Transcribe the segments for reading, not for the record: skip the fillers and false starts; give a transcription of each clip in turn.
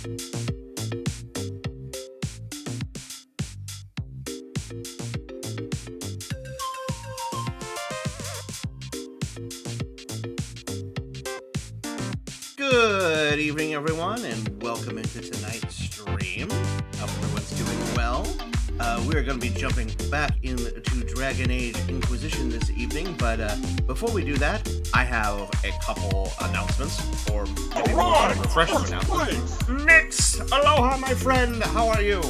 Good evening, everyone, and welcome into tonight's stream. Hope everyone's doing well. We are going to be jumping back into Dragon Age Inquisition this evening, but before we do that, I have a couple announcements, or maybe a refreshing announcements. Nix! Aloha, my friend! How are you?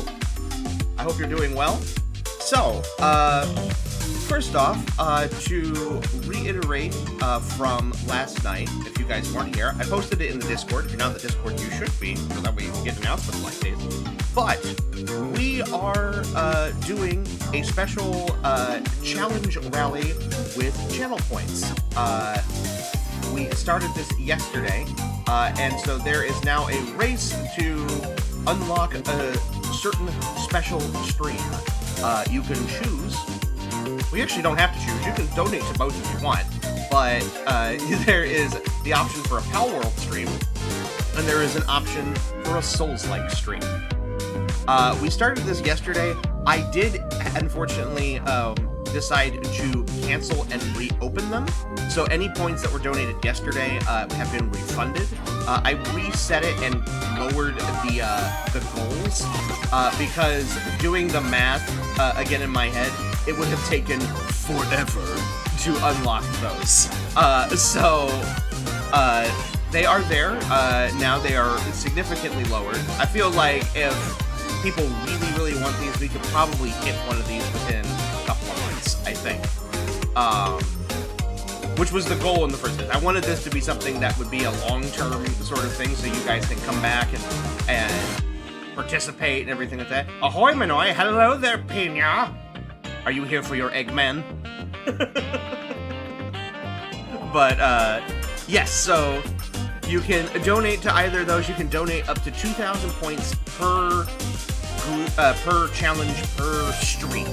I hope you're doing well. So, first off, to reiterate from last night, if you guys weren't here, I posted it in the Discord. If you're not in the Discord, you should be, so that way you can get announcements like this. But we are doing a special challenge rally with channel points. We started this yesterday, and so there is now a race to unlock a certain special stream. You can choose. We actually don't have to choose. You can donate to both if you want, but there is the option for a Pal World stream, and there is an option for a Souls-like stream. We started this yesterday. I did, unfortunately, decide to cancel and reopen them, so any points that were donated yesterday have been refunded. I reset it and lowered the goals because doing the math again in my head, it would have taken forever to unlock those. They are there. Now they are significantly lowered. I feel like if people really, really want these, we could probably hit one of these within a couple of months, I think. Which was the goal in the first place. I wanted this to be something that would be a long-term sort of thing, so you guys can come back and participate and everything like that. Ahoy, Manoy! Hello there, Pina! Are you here for your Eggman? But, yes, so you can donate to either of those. You can donate up to 2,000 points per challenge per stream.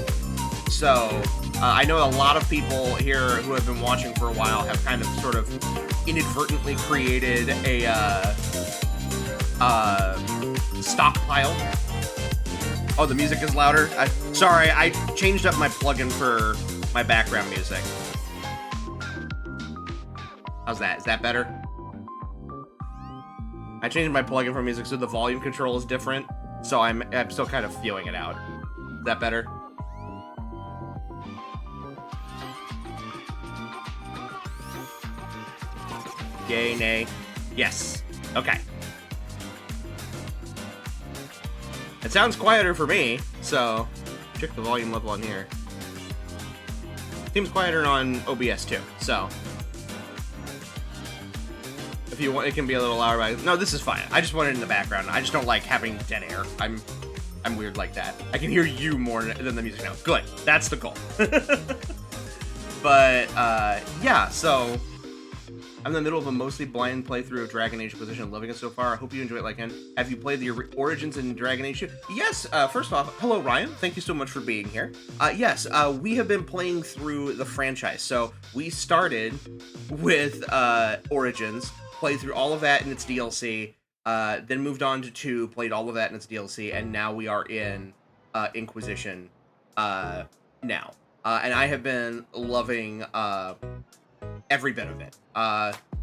So, I know a lot of people here who have been watching for a while have kind of sort of inadvertently created a stockpile. Oh, the music is louder? Sorry, I changed up my plugin for my background music. How's that? Is that better? I changed my plugin for music so the volume control is different, so I'm still kind of feeling it out. Is that better? Yay, nay. Yes. Okay. It sounds quieter for me, so check the volume level on here. Seems quieter on OBS too, so if you want, it can be a little louder. No, this is fine. I just want it in the background. I just don't like having dead air. I'm weird like that. I can hear you more than the music now. Good. That's the goal. But yeah, so I'm in the middle of a mostly blind playthrough of Dragon Age Inquisition. Loving it so far. I hope you enjoy it like I can. Have you played the Origins in Dragon Age 2? Yes. First off, hello, Ryan. Thank you so much for being here. Yes, we have been playing through the franchise. So we started with Origins, played through all of that in its DLC, then moved on to 2, played all of that in its DLC, and now we are in Inquisition now. And I have been loving every bit of it.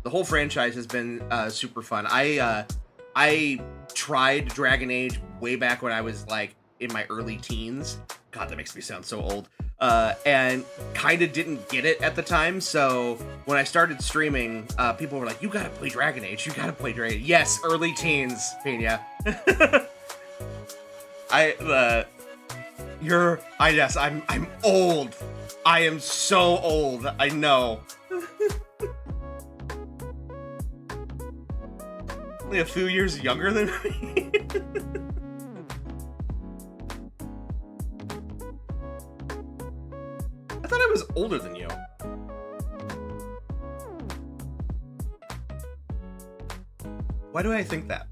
The whole franchise has been super fun. I tried Dragon Age way back when I was like in my early teens. God, that makes me sound so old. And kind of didn't get it at the time. So when I started streaming, people were like, "You gotta play Dragon Age. You gotta play Dragon Age." Yes, early teens, Pena. Yes, I'm old. I am so old. I know. Only a few years younger than me. I thought I was older than you. Why do I think that?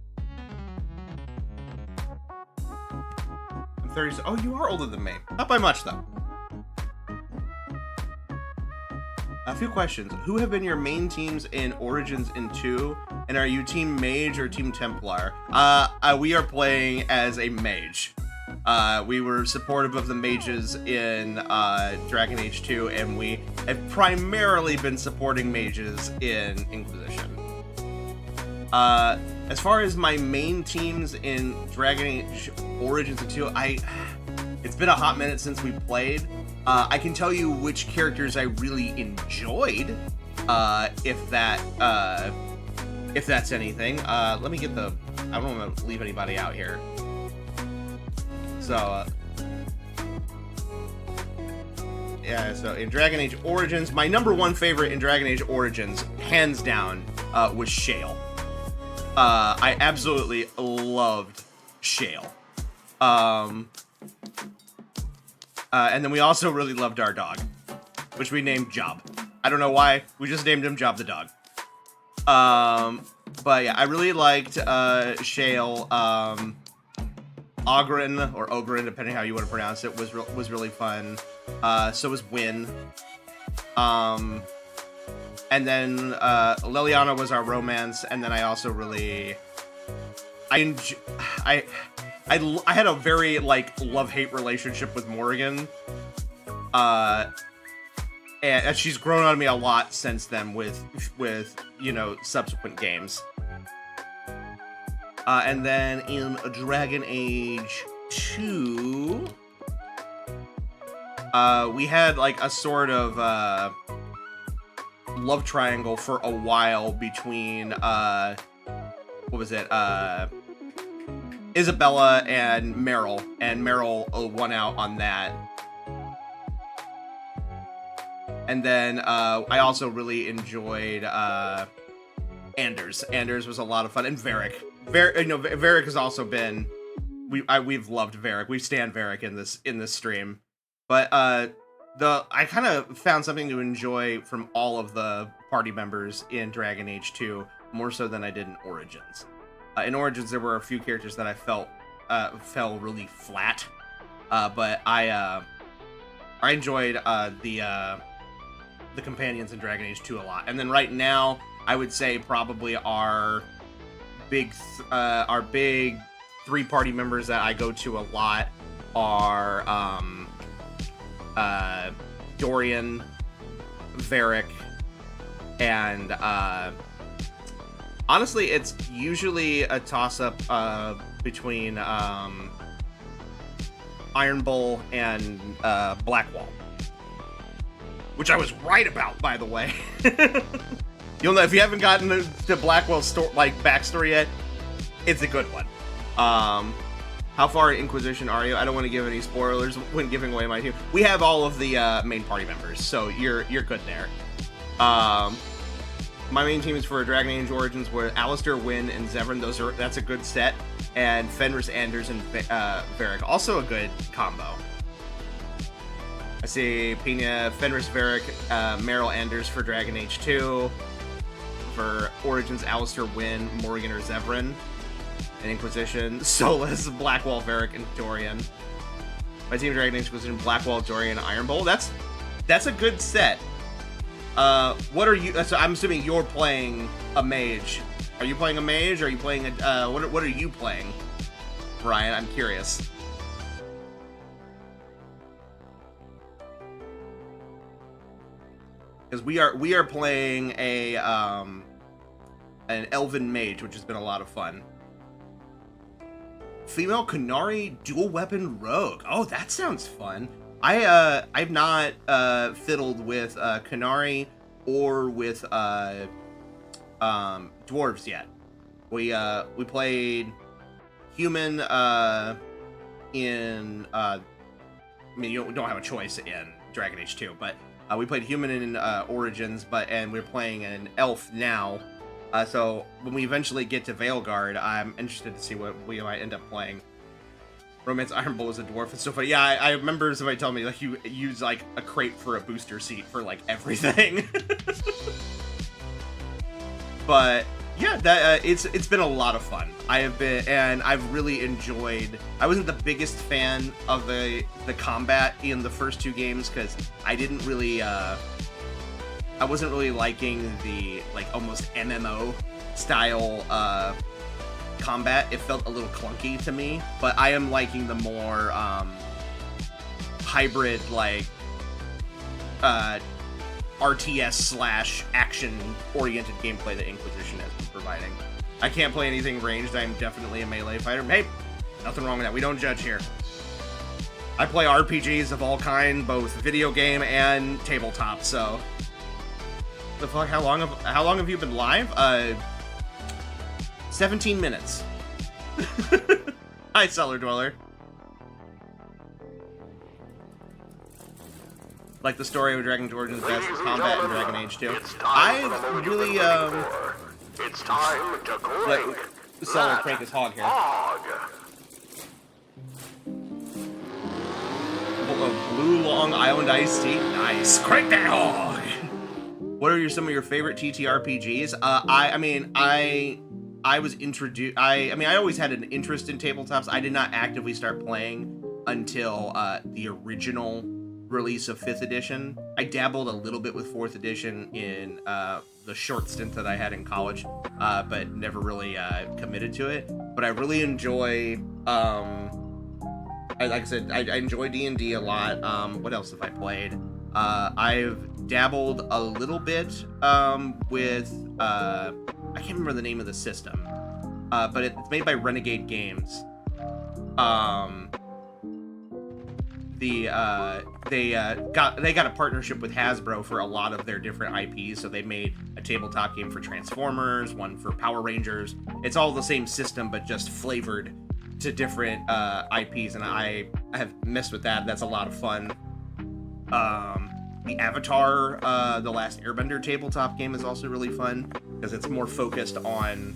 I'm 30. Oh, you are older than me. Not by much, though. A few questions. Who have been your main teams in Origins and 2? And are you Team Mage or Team Templar? We are playing as a mage. We were supportive of the mages in Dragon Age 2, and we have primarily been supporting mages in Inquisition. As far as my main teams in Dragon Age Origins and 2, it's been a hot minute since we played. I can tell you which characters I really enjoyed, if that's anything. Let me get I don't want to leave anybody out here. So, yeah, so in Dragon Age Origins, my number one favorite in Dragon Age Origins, hands down, was Shale. I absolutely loved Shale. And then we also really loved our dog, which we named Job. I don't know why, we just named him Job the dog. But yeah, I really liked Shale. Ogren, or Ogren, depending how you want to pronounce it, was really fun. So was Wynn. And then Liliana was our romance, and then I also really... I had a very, like, love-hate relationship with Morrigan. And she's grown on me a lot since then with you know, subsequent games. And then in Dragon Age 2, we had like a sort of love triangle for a while between what was it? Isabella and Meryl won out on that. And then I also really enjoyed Anders. Anders was a lot of fun, and Varric. Varric has also been, we've loved Varric. We stand Varric in this stream, but I kind of found something to enjoy from all of the party members in Dragon Age 2, more so than I did in Origins. In Origins, there were a few characters that I felt fell really flat, but I enjoyed the companions in Dragon Age 2 a lot. And then right now, I would say probably our big three party members that I go to a lot are Dorian, Varric, and honestly, it's usually a toss-up between Iron Bull and Blackwall, which I was right about, by the way. You'll know if you haven't gotten to Blackwell's backstory yet. It's a good one. How far in Inquisition are you? I don't want to give any spoilers when giving away my team. We have all of the main party members, so you're good there. My main teams for Dragon Age Origins were Alistair, Wynn, and Zevran. That's a good set. And Fenris, Anders, and Varric, also a good combo. I see Pina, Fenris, Varric, Meryl, Anders for Dragon Age 2. For Origins, Alistair, Wynn, Morrigan, or Zevran. And Inquisition, Solus, Blackwall, Varric, and Dorian. My team Dragon Age Inquisition, Blackwall, Dorian, Iron Bull. That's a good set. What are you? So I'm assuming you're playing a mage. Are you playing a mage? Or are you playing a? What are you playing, Brian? I'm curious. Because we are playing a an elven mage, which has been a lot of fun. Female Qunari dual weapon rogue. Oh, that sounds fun. I've not fiddled with Qunari or with dwarves yet. We played human in I mean, you don't have a choice in Dragon Age 2, but we played human in Origins, and we're playing an elf now. So when we eventually get to Veilguard, I'm interested to see what we might end up playing. Romance Iron Bull is a dwarf. It's so funny. Yeah, I remember somebody telling me like you use like a crate for a booster seat for like everything. But yeah, that it's been a lot of fun. I've really enjoyed. I wasn't the biggest fan of the combat in the first two games because I didn't really I wasn't really liking the like almost MMO style combat. It felt a little clunky to me, but I am liking the more hybrid like RTS slash action oriented gameplay that Inquisition has been providing. I can't play anything ranged. I'm definitely a melee fighter. Hey, nothing wrong with that. We don't judge here. I play RPGs of all kind, both video game and tabletop. So, the fuck? How long have you been live? 17 minutes. Hi, Cellar Dweller. Like the story of Dragon Origins best is combat in Dragon Age 2. I really It's time to crank. let Cellar crank his hog here. Blue Long Island Iced Tea. Nice. Crank that hog! What are some of your favorite TTRPGs? I was introduced... I always had an interest in tabletops. I did not actively start playing until the original release of 5th edition. I dabbled a little bit with 4th edition in the short stint that I had in college, but never really committed to it. But I really enjoy... like I said, I enjoy D&D a lot. What else have I played? I've dabbled a little bit with... I can't remember the name of the system, but it's made by Renegade Games. They got a partnership with Hasbro for a lot of their different IPs, so they made a tabletop game for Transformers, one for Power Rangers. It's all the same system, but just flavored to different IPs, and I have messed with that. That's a lot of fun. The Avatar, The Last Airbender tabletop game is also really fun, because it's more focused on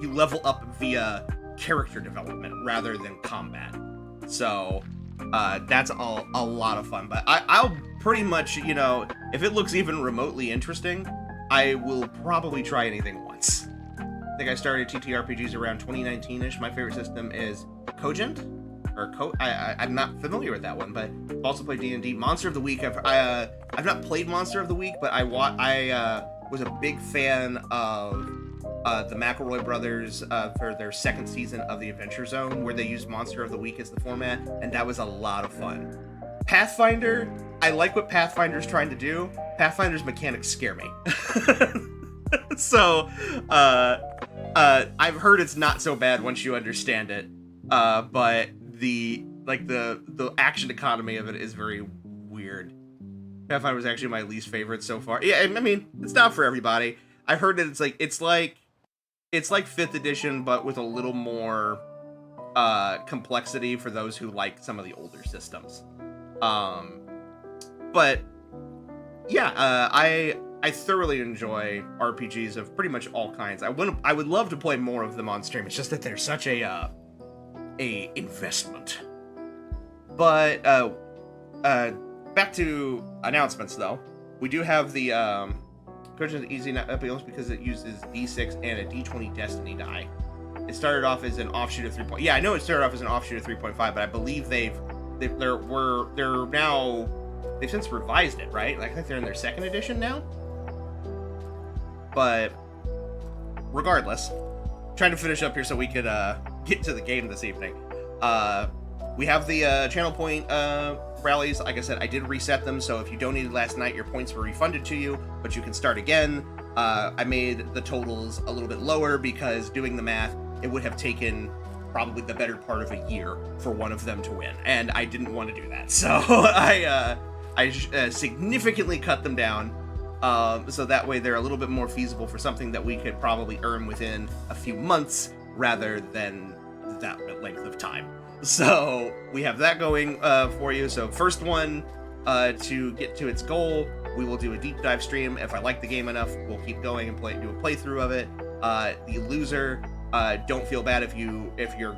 you level up via character development rather than combat. So that's a lot of fun. But I'll pretty much, if it looks even remotely interesting, I will probably try anything once. I think I started TTRPGs around 2019-ish. My favorite system is Cogent, or I'm not familiar with that one, but I've also played D&D. Monster of the Week, I've not played Monster of the Week, but I was a big fan of the McElroy brothers for their second season of the Adventure Zone, where they used Monster of the Week as the format, and that was a lot of fun. Pathfinder, I like what Pathfinder's trying to do. Pathfinder's mechanics scare me. So, I've heard it's not so bad once you understand it, but the action economy of it is very weird. Pathfinder was actually my least favorite so far. Yeah, I mean, it's not for everybody. I heard that it's like 5th edition, but with a little more complexity for those who like some of the older systems. But yeah, I thoroughly enjoy RPGs of pretty much all kinds. I would love to play more of them on stream. It's just that they're such a investment. But back to announcements though. We do have the Cogent is easy appeals because it uses D6 and a D20 Destiny die. It started off as an offshoot of 3. Yeah, I know it started off as an offshoot of 3.5, but I believe they've since revised it, right? Like, I think they're in their 2nd edition now. But regardless, trying to finish up here so we could get to the game this evening. We have the channel point rallies. Like I said, I did reset them, so if you donated last night, your points were refunded to you, but you can start again. I made the totals a little bit lower because, doing the math, it would have taken probably the better part of a year for one of them to win, and I didn't want to do that. So I significantly cut them down, so that way they're a little bit more feasible for something that we could probably earn within a few months rather than that length of time. So we have that going for you. So first one to get to its goal, we will do a deep dive stream. If I like the game enough, we'll keep going and do a playthrough of it. The loser, don't feel bad if your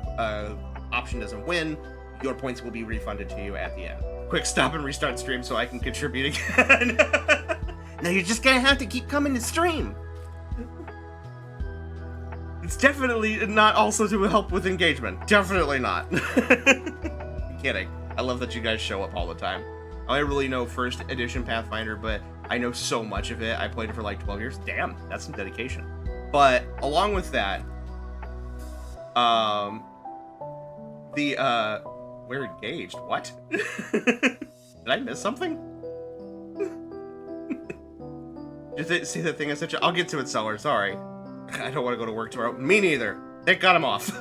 option doesn't win. Your points will be refunded to you at the end. Quick stop and restart stream so I can contribute again. Now you're just gonna have to keep coming to stream. It's definitely not also to help with engagement. Definitely not. I'm kidding. I love that you guys show up all the time. I really know 1st edition Pathfinder, but I know so much of it. I played it for like 12 years. Damn, that's some dedication. But along with that, we're engaged. What? Did I miss something? Did you see that thing I sent you? I'll get to it, Seller. Sorry. I don't want to go to work tomorrow. Me neither. Thank God I'm off.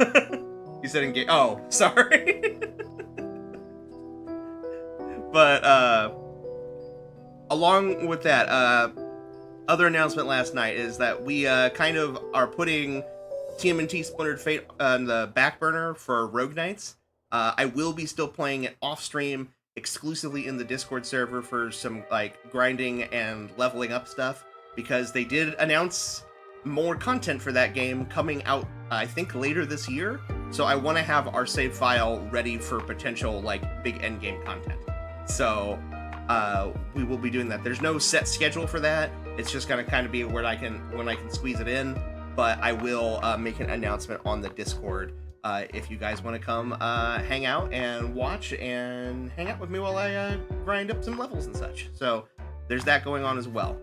You said engage. Oh, sorry. But, along with that, other announcement last night is that we, kind of are putting TMNT Splintered Fate on the back burner for Rogue Knights. I will be still playing it off stream, exclusively in the Discord server for some, like, grinding and leveling up stuff, because they did announce more content for that game coming out, I think, later this year. So I want to have our save file ready for potential, like, big endgame content. So, we will be doing that. There's no set schedule for that. It's just gonna kind of be when I can squeeze it in. But I will make an announcement on the Discord if you guys want to come hang out and watch and hang out with me while I grind up some levels and such. So there's that going on as well.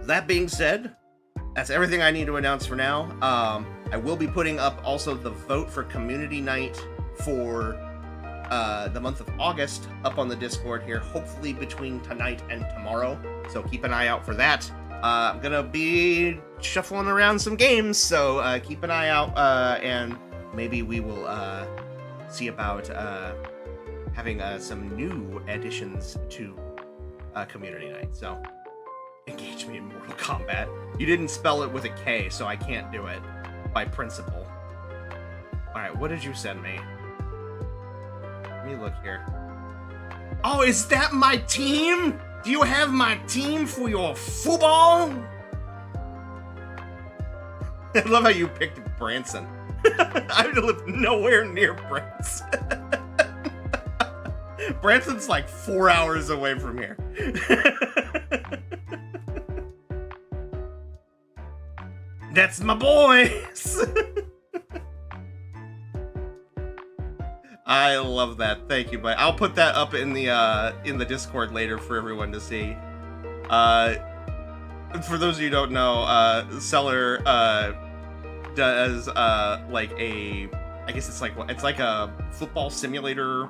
That being said, that's everything I need to announce for now. I will be putting up also the vote for Community Night for the month of August up on the Discord here, hopefully between tonight and tomorrow. So keep an eye out for that. I'm gonna be shuffling around some games, so keep an eye out, and maybe we will see about having some new additions to Community Night. So engage me in Mortal Kombat. You didn't spell it with a K, so I can't do it by principle. Alright, what did you send me? Let me look here. Oh, is that my team? Do you have my team for your football? I love how you picked Branson. I live nowhere near Branson. Branson's like 4 hours away from here. That's my boys. I love that. Thank you, but I'll put that up in the Discord later for everyone to see. For those of you who don't know, Seller does like a, I guess it's like a football simulator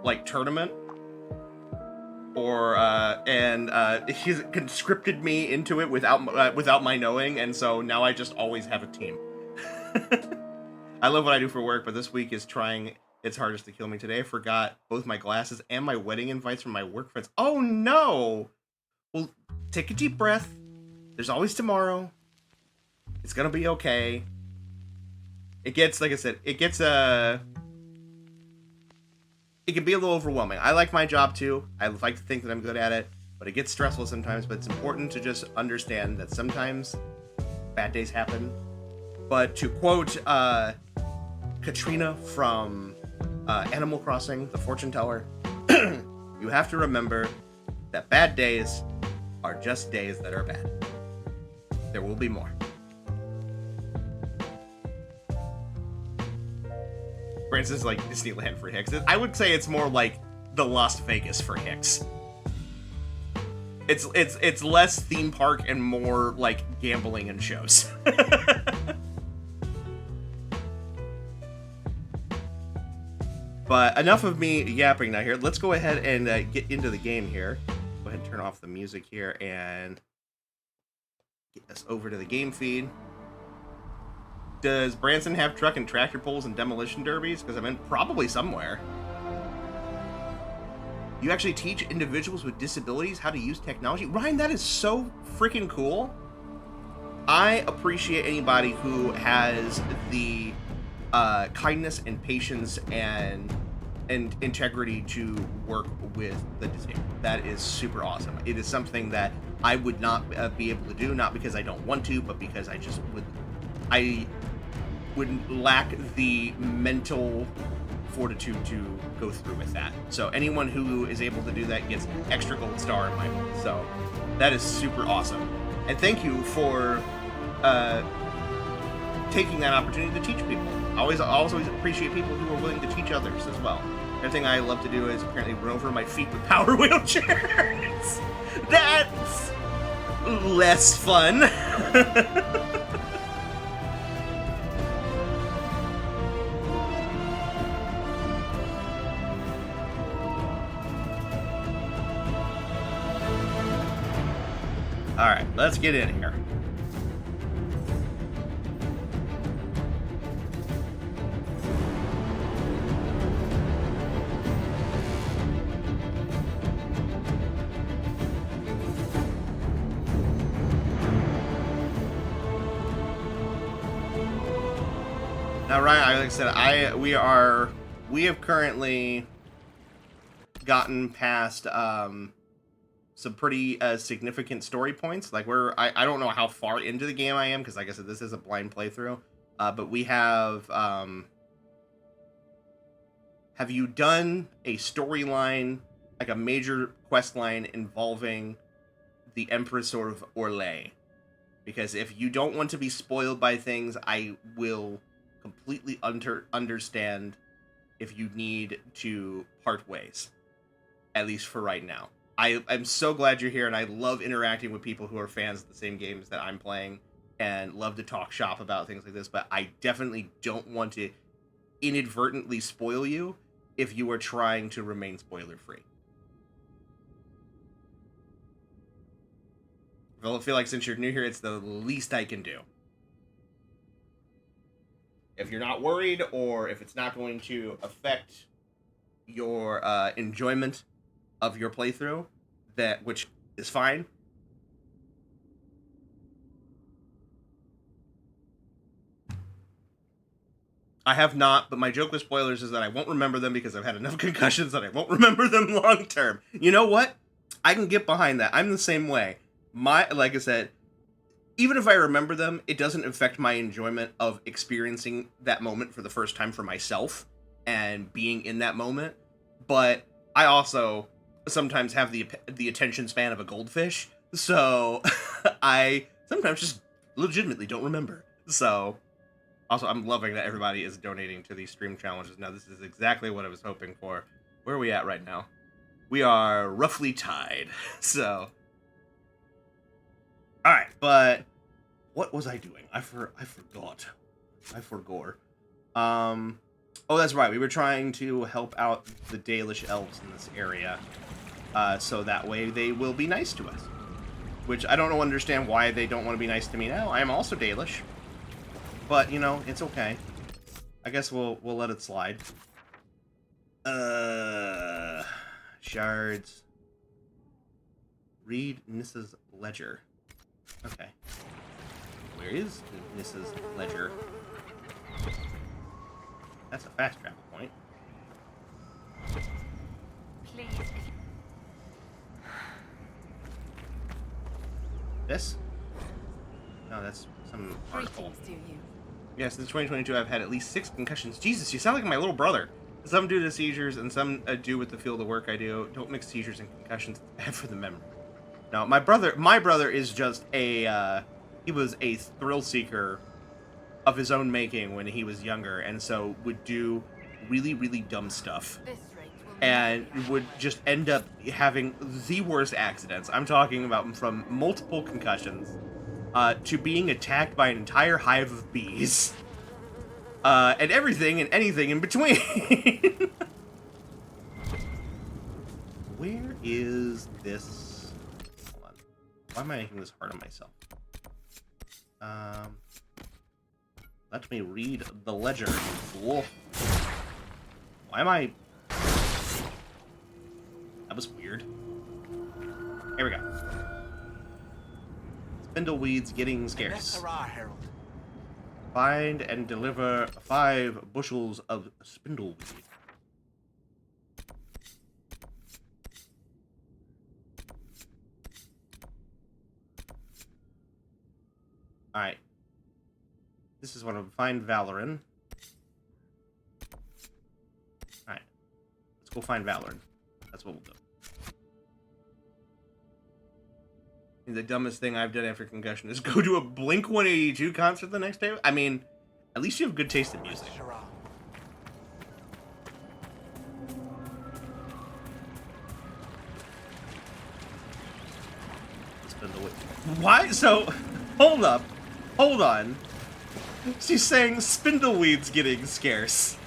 like tournament, or and he's conscripted me into it without my knowing, and so now I just always have a team. I love what I do for work, but this week is trying its hardest to kill me. Today I forgot both my glasses and my wedding invites from my work friends. Oh no! Well, take a deep breath. There's always tomorrow. It's gonna be okay. It gets, like I said, it can be a little overwhelming. I like my job too. I like to think that I'm good at it, but it gets stressful sometimes. But it's important to just understand that sometimes bad days happen. But to quote Katrina from Animal Crossing, the fortune teller, you have to remember that bad days are just days that are bad. There will be more. Branson's like Disneyland for Hicks. I would say it's more like the Las Vegas for Hicks. It's less theme park and more like gambling and shows. But enough of me yapping now here. Let's go ahead and get into the game here. Go ahead and turn off the music here and get us over to the game feed. Does Branson have truck and tractor pulls and demolition derbies? Because I'm in probably somewhere. You actually teach individuals with disabilities how to use technology? Ryan, that is so freaking cool. I appreciate anybody who has the kindness and patience and integrity to work with the disabled. That is super awesome. It is something that I would not be able to do, not because I don't want to, but because I just would lack the mental fortitude to go through with that. So anyone who is able to do that gets an extra gold star in my book. So that is super awesome. And thank you for taking that opportunity to teach people. I always appreciate people who are willing to teach others as well. Everything I love to do is apparently run over my feet with power wheelchairs. That's less fun. Alright, let's get in here. Now, Ryan, like I said, we have currently gotten past some pretty significant story points. Like I don't know how far into the game I am because, like I said, this is a blind playthrough. But we have you done a storyline, like a major quest line involving the Empress of Orlais? Because if you don't want to be spoiled by things, I will completely understand if you need to part ways, at least for right now. I'm so glad you're here, and I love interacting with people who are fans of the same games that I'm playing and love to talk shop about things like this, but I definitely don't want to inadvertently spoil you if you are trying to remain spoiler-free. I feel like since you're new here, it's the least I can do. If you're not worried, or if it's not going to affect your enjoyment of your playthrough, which is fine. I have not, but my joke with spoilers is that I won't remember them because I've had enough concussions that I won't remember them long term. You know what? I can get behind that. I'm the same way. Like I said, even if I remember them, it doesn't affect my enjoyment of experiencing that moment for the first time for myself and being in that moment. But I also sometimes have the attention span of a goldfish, so I sometimes just legitimately don't remember. So, also, I'm loving that everybody is donating to these stream challenges. Now, this is exactly what I was hoping for. Where are we at right now? We are roughly tied, so... Alright, but what was I doing? I forgot. I forgot. Oh, that's right. We were trying to help out the Dalish elves in this area, so that way they will be nice to us. Which I don't understand why they don't want to be nice to me now. I am also Dalish, but you know it's okay. I guess we'll let it slide. Shards. Read Mrs. Ledger. Okay. Where is Mrs. Ledger? That's a fast travel point. Please. This? No, that's some article. Greetings to you. Yeah, since 2022, I've had at least 6 concussions. Jesus, you sound like my little brother. Some due to seizures, and some due with the field of work I do. Don't mix seizures and concussions. Bad for the memory. No, my brother is just a, he was a thrill seeker of his own making when he was younger, and so would do really, really dumb stuff. And would just end up having the worst accidents. I'm talking about from multiple concussions, to being attacked by an entire hive of bees. And everything and anything in between. Where is this? Hold on. Why am I making this hard on myself? Let me read the ledger, you fool. Why am I... That was weird. Here we go. Spindleweeds getting scarce. Find and deliver 5 bushels of spindleweed. Alright. This is one of find Valoran. Alright. Let's go find Valoran. That's what we'll do. And the dumbest thing I've done after concussion is go to a Blink-182 concert the next day. I mean, at least you have good taste in music. Spindleweed. Why? So, hold up. Hold on. She's saying spindleweed's getting scarce.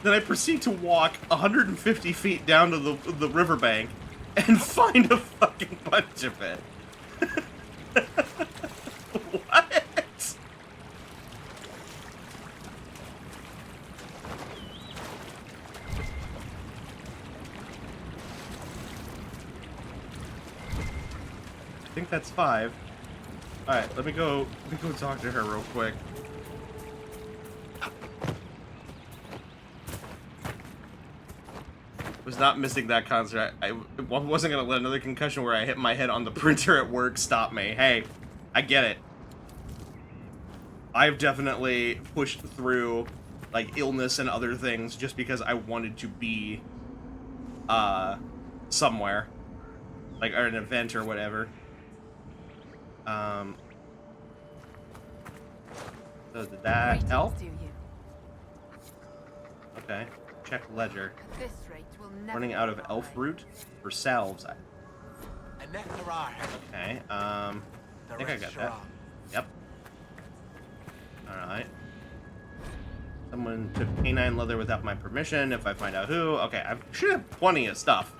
Then I proceed to walk 150 feet down to the riverbank and find a fucking bunch of it. What? I think that's 5. Alright, let me go talk to her real quick. Was not missing that concert. I wasn't gonna let another concussion where I hit my head on the printer at work stop me. Hey, I get it. I've definitely pushed through like illness and other things just because I wanted to be somewhere, like at an event or whatever. So did that help? Okay. Check ledger. Running out of elf root for salves. Okay, I think I got that. Yep. Alright. Someone took canine leather without my permission. If I find out who. Okay, I should have plenty of stuff.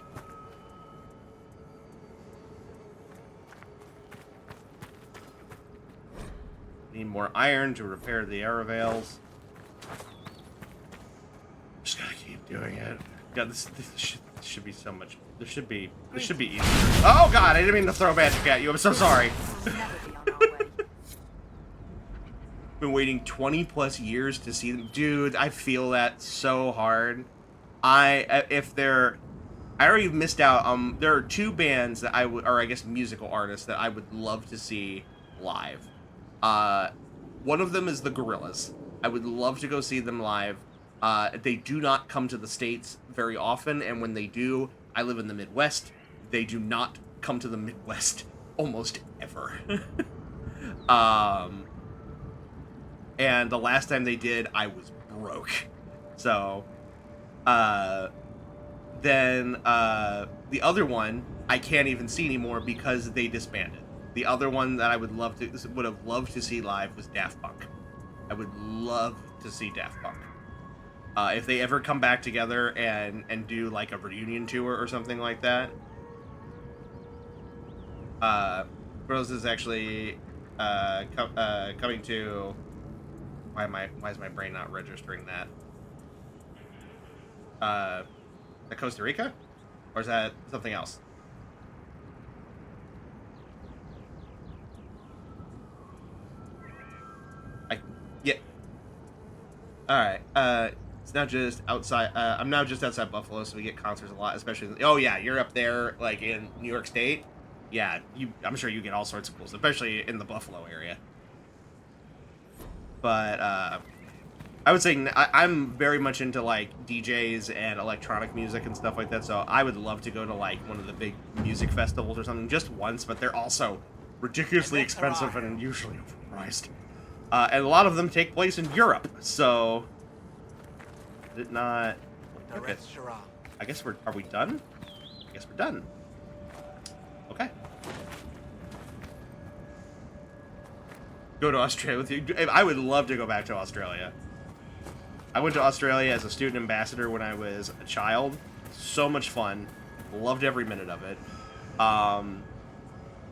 Need more iron to repair the Aravales. Just gotta keep doing it. God, this should be so much. This should be easy. Oh God, I didn't mean to throw magic at you. I'm so sorry. Been waiting 20 plus years to see them, dude. I feel that so hard. I already missed out. There are 2 bands that or I guess musical artists that I would love to see live. One of them is the Gorillaz. I would love to go see them live. They do not come to the States very often, and when they do, I live in the Midwest. They do not come to the Midwest almost ever. And the last time they did, I was broke. So, then, the other one, I can't even see anymore because they disbanded. The other one that I would have loved to see live was Daft Punk. I would love to see Daft Punk. If they ever come back together and do like a reunion tour or something like that. Rose is actually coming to. Why is my brain not registering that? Costa Rica, or is that something else? Yeah. All right. It's not just outside. I'm now just outside Buffalo, so we get concerts a lot, especially. Oh yeah, you're up there, like in New York State. Yeah, I'm sure you get all sorts of cool, especially in the Buffalo area. But I would say I'm very much into like DJs and electronic music and stuff like that. So I would love to go to like one of the big music festivals or something just once. But they're also ridiculously expensive and usually overpriced. And a lot of them take place in Europe. So did not. Okay. I guess are we done? I guess we're done. Okay. Go to Australia with you. I would love to go back to Australia. I went to Australia as a student ambassador when I was a child. So much fun. Loved every minute of it.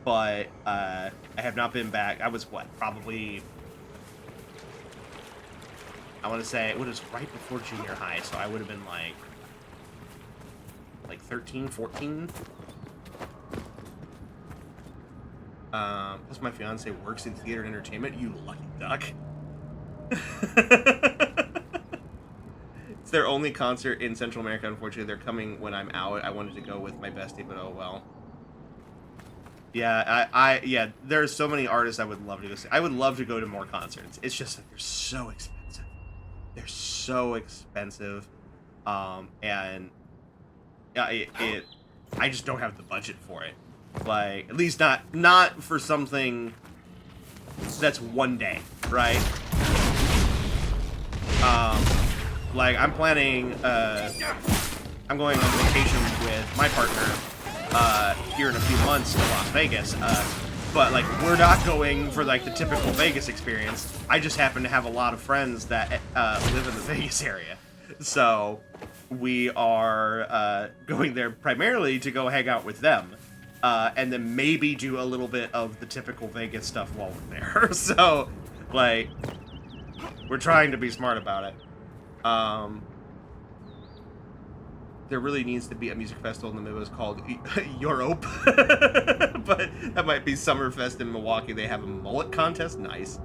But I have not been back. I was probably. I want to say it was right before junior high, so I would have been like 13, 14. Plus my fiance works in theater and entertainment. You lucky duck. It's their only concert in Central America. Unfortunately, they're coming when I'm out. I wanted to go with my bestie, but oh well. Yeah, yeah. There's so many artists I would love to go see. I would love to go to more concerts. It's just that they're so expensive. They're so expensive, and yeah, I just don't have the budget for it. Like, at least not for something that's one day, right? Like I'm planning. I'm going on vacation with my partner here in a few months to Las Vegas. But, like, we're not going for, like, the typical Vegas experience. I just happen to have a lot of friends that live in the Vegas area. So, we are going there primarily to go hang out with them. And then maybe do a little bit of the typical Vegas stuff while we're there. So, like, we're trying to be smart about it. There really needs to be a music festival in the Midwest called Europe. But that might be Summerfest in Milwaukee. They have a mullet contest. Nice.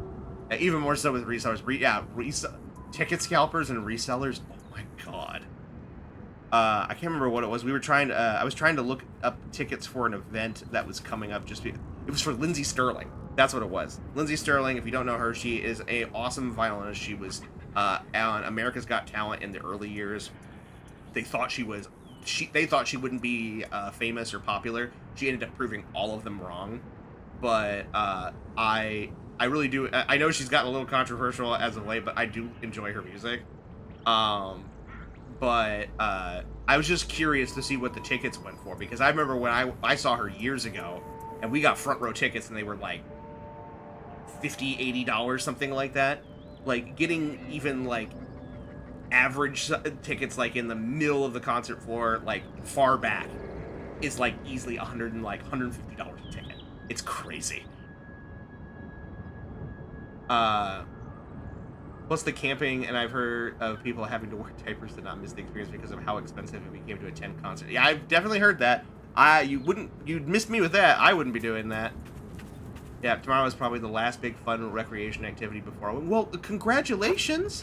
Even more so with resellers. Ticket scalpers and resellers. Oh my god. I can't remember what it was. We were trying to. I was trying to look up tickets for an event that was coming up. It was for Lindsay Sterling. That's what it was. Lindsay Sterling. If you don't know her, she is a awesome violinist. She was on America's Got Talent in the early years. They thought she wouldn't be famous or popular. She ended up proving all of them wrong. But I really do. I know she's gotten a little controversial as of late, but I do enjoy her music. But I was just curious to see what the tickets went for, because I remember when I saw her years ago, and we got front row tickets, and they were like $50, $80, something like that. Like, getting even, like, average tickets, like, in the middle of the concert floor, like, far back, is, like, easily $150 a ticket. It's crazy. Plus the camping, and I've heard of people having to wear diapers to not miss the experience because of how expensive it became to attend concert. Yeah, I've definitely heard that. You'd miss me with that. I wouldn't be doing that. Yeah, tomorrow is probably the last big fun recreation activity before. Well, congratulations!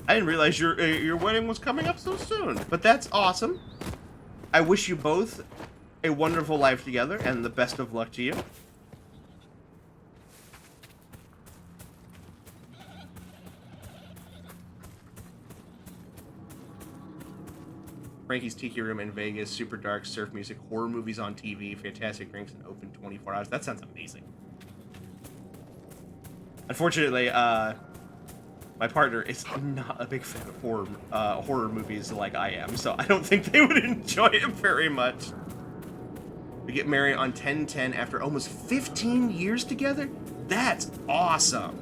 I didn't realize your wedding was coming up so soon, but that's awesome. I wish you both a wonderful life together, and the best of luck to you. Frankie's Tiki Room in Vegas, super dark, surf music, horror movies on TV, fantastic drinks, and open 24 hours. That sounds amazing. Unfortunately, my partner is not a big fan of horror movies like I am, so I don't think they would enjoy it very much. We get married on 10/10 after almost 15 years together? That's awesome!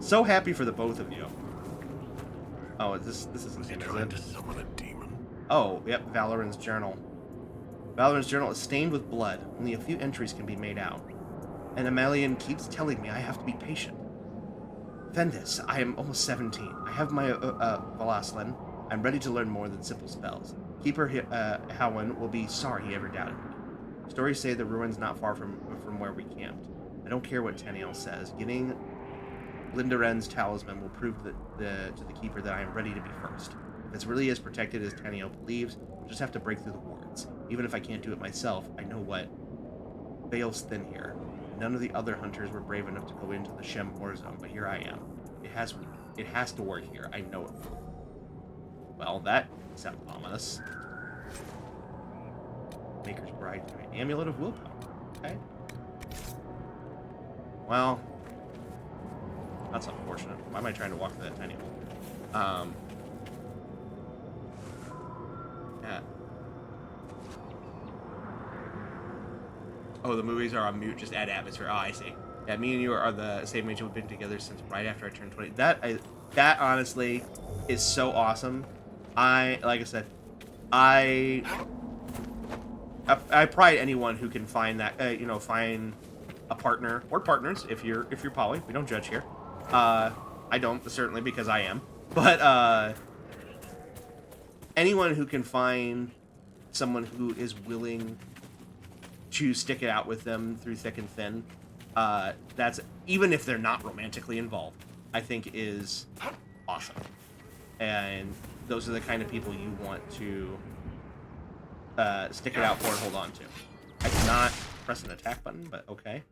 So happy for the both of you. Oh, this isn't him, is it? To summon a demon. Oh, yep, Valoran's journal. Valoran's journal is stained with blood. Only a few entries can be made out. And Amelian keeps telling me I have to be patient. Vendis, I am almost 17. I have my Valaslin. I'm ready to learn more than simple spells. Keeper Howen will be sorry he ever doubted me. Stories say the ruin's not far from where we camped. I don't care what Teniel says. Getting Lindaren's talisman will prove to the Keeper that I am ready to be first. If it's really as protected as Teniel believes, we'll just have to break through the wards. Even if I can't do it myself, I know what veils thin here. None of the other hunters were brave enough to go into the Shem war zone, but here I am. It has to work here. I know it will. Well, that sounds ominous. Maker's Bride, Amulet of Willpower. Okay. Well, that's unfortunate. Why am I trying to walk through that tiny hole? Yeah. Oh, the movies are on mute. Just add atmosphere. Oh, I see. Yeah, me and you are the same age. We've been together since right after I turned 20. That honestly is so awesome. Like I said, I pride anyone who can find that, find a partner or partners if you're poly. We don't judge here. I don't, certainly, because I am. But anyone who can find someone who is willing to stick it out with them through thick and thin, that's, even if they're not romantically involved, I think is awesome. And those are the kind of people you want to stick it out for and hold on to. I cannot press an attack button, but okay.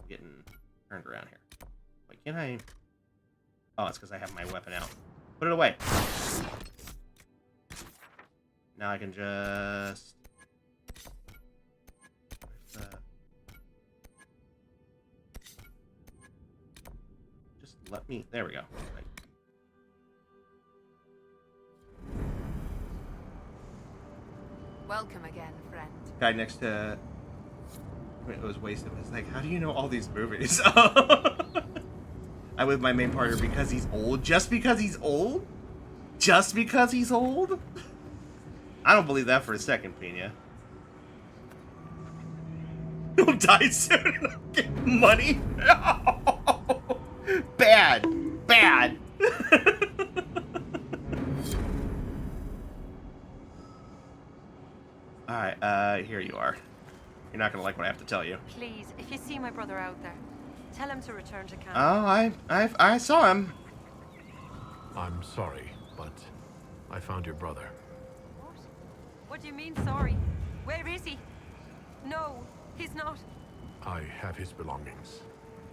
Getting turned around here. Wait, can I? Oh, it's because I have my weapon out. Put it away. Now I can just... Just let me... There we go. Right. Well Welcome again, friend. Guy next to it was wasted. It's like, how do you know all these movies? I'm with my main partner because he's old. Just because he's old? Just because he's old? I don't believe that for a second, Pina. He'll die soon and I'll get money. Bad. Bad. Alright, here you are. You're not gonna like what I have to tell you. Please, if you see my brother out there, tell him to return to camp. Oh, I saw him. I'm sorry, but I found your brother. What? What do you mean, sorry? Where is he? No, he's not. I have his belongings.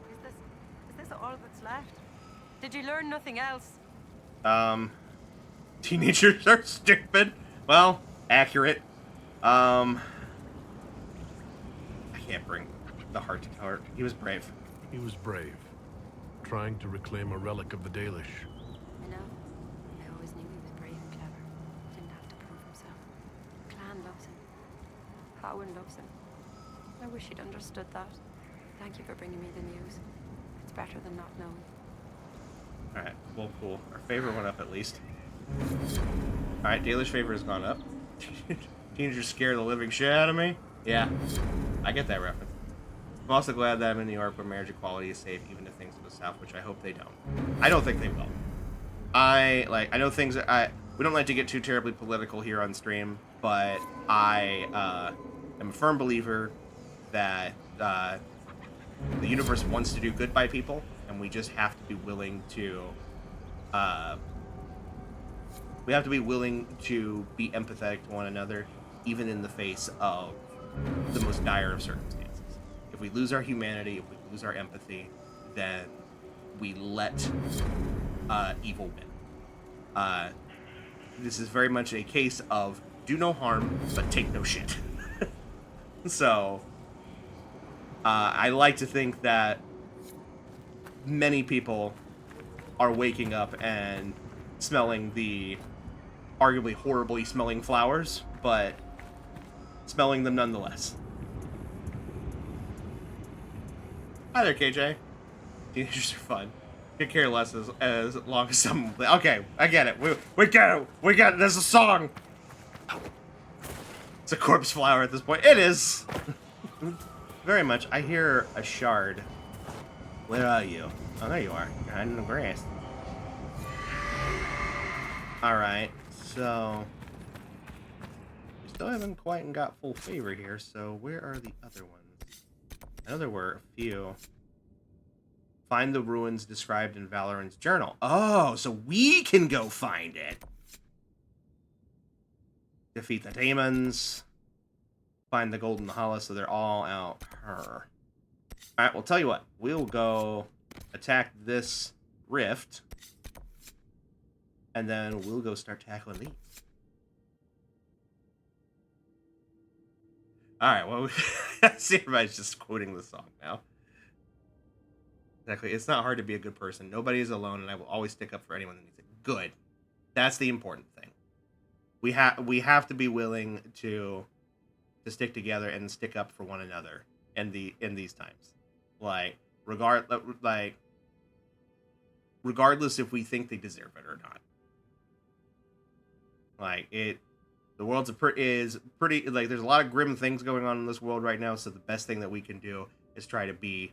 Is this all that's left? Did you learn nothing else? Teenagers are stupid. Well, accurate. I can't bring the heart to heart. He was brave. He was brave, trying to reclaim a relic of the Dalish. I know. I always knew he was brave and clever. Didn't have to prove himself. Clan loves him. Cowan loves him. I wish he'd understood that. Thank you for bringing me the news. It's better than not knowing. Alright, well, cool. Our favor went up at least. Alright, Dalish favor has gone up. Teenagers scare the living shit out of me? Yeah, I get that reference. I'm also glad that I'm in New York where marriage equality is safe even if things go south, which I hope they don't. I don't think they will. I know things we don't like to get too terribly political here on stream, but I am a firm believer that the universe wants to do good by people, and we just have to be willing to be empathetic to one another, even in the face of the most dire of circumstances. If we lose our humanity, if we lose our empathy, then we let evil win. This is very much a case of do no harm, but take no shit. So, I like to think that many people are waking up and smelling the arguably horribly smelling flowers, but smelling them nonetheless. Hi there, KJ. Teenagers are fun. Could care less as long as some. Okay, I get it. We get it. We get it. There's a song. It's a corpse flower at this point. It is. Very much. I hear a shard. Where are you? Oh, there you are. You're hiding in the grass. Alright, so we still haven't quite got full favor here, so where are the other ones? I know there were a few. Find the ruins described in Valoran's journal. Oh, so we can go find it. Defeat the demons. Find the golden hollow, so they're all out her. Alright, well, tell you what. We'll go attack this rift. And then we'll go start tackling these. Alright, well, see, everybody's just quoting the song now. Exactly. It's not hard to be a good person. Nobody is alone, and I will always stick up for anyone that needs it. Good. That's the important thing. We have to be willing to stick together and stick up for one another in these times. Regardless if we think they deserve it or not. The world is pretty, there's a lot of grim things going on in this world right now, so the best thing that we can do is try to be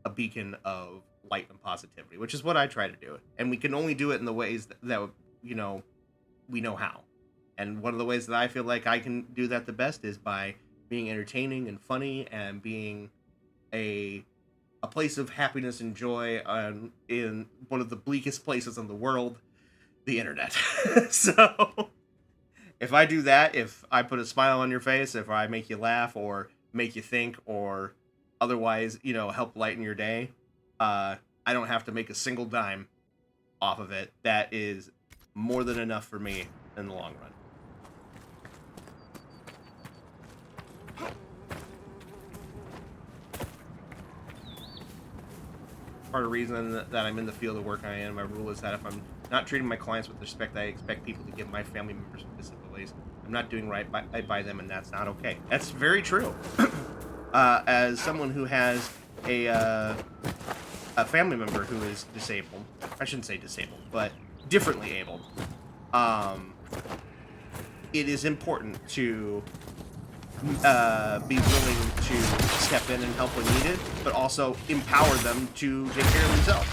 a beacon of light and positivity, which is what I try to do. And we can only do it in the ways that we know how. And one of the ways that I feel like I can do that the best is by being entertaining and funny and being a place of happiness and joy in one of the bleakest places in the world, the internet. So if I do that, if I put a smile on your face, if I make you laugh or make you think or otherwise, help lighten your day, I don't have to make a single dime off of it. That is more than enough for me in the long run. Part of the reason that I'm in the field of work I am, my rule is that if I'm not treating my clients with respect I expect people to give my family members with disabilities, I'm I'm not doing right by them, and that's not okay. That's very true. As someone who has a family member who is disabled, I shouldn't say disabled, but differently abled, it is important to be willing to step in and help when needed, but also empower them to take care of themselves.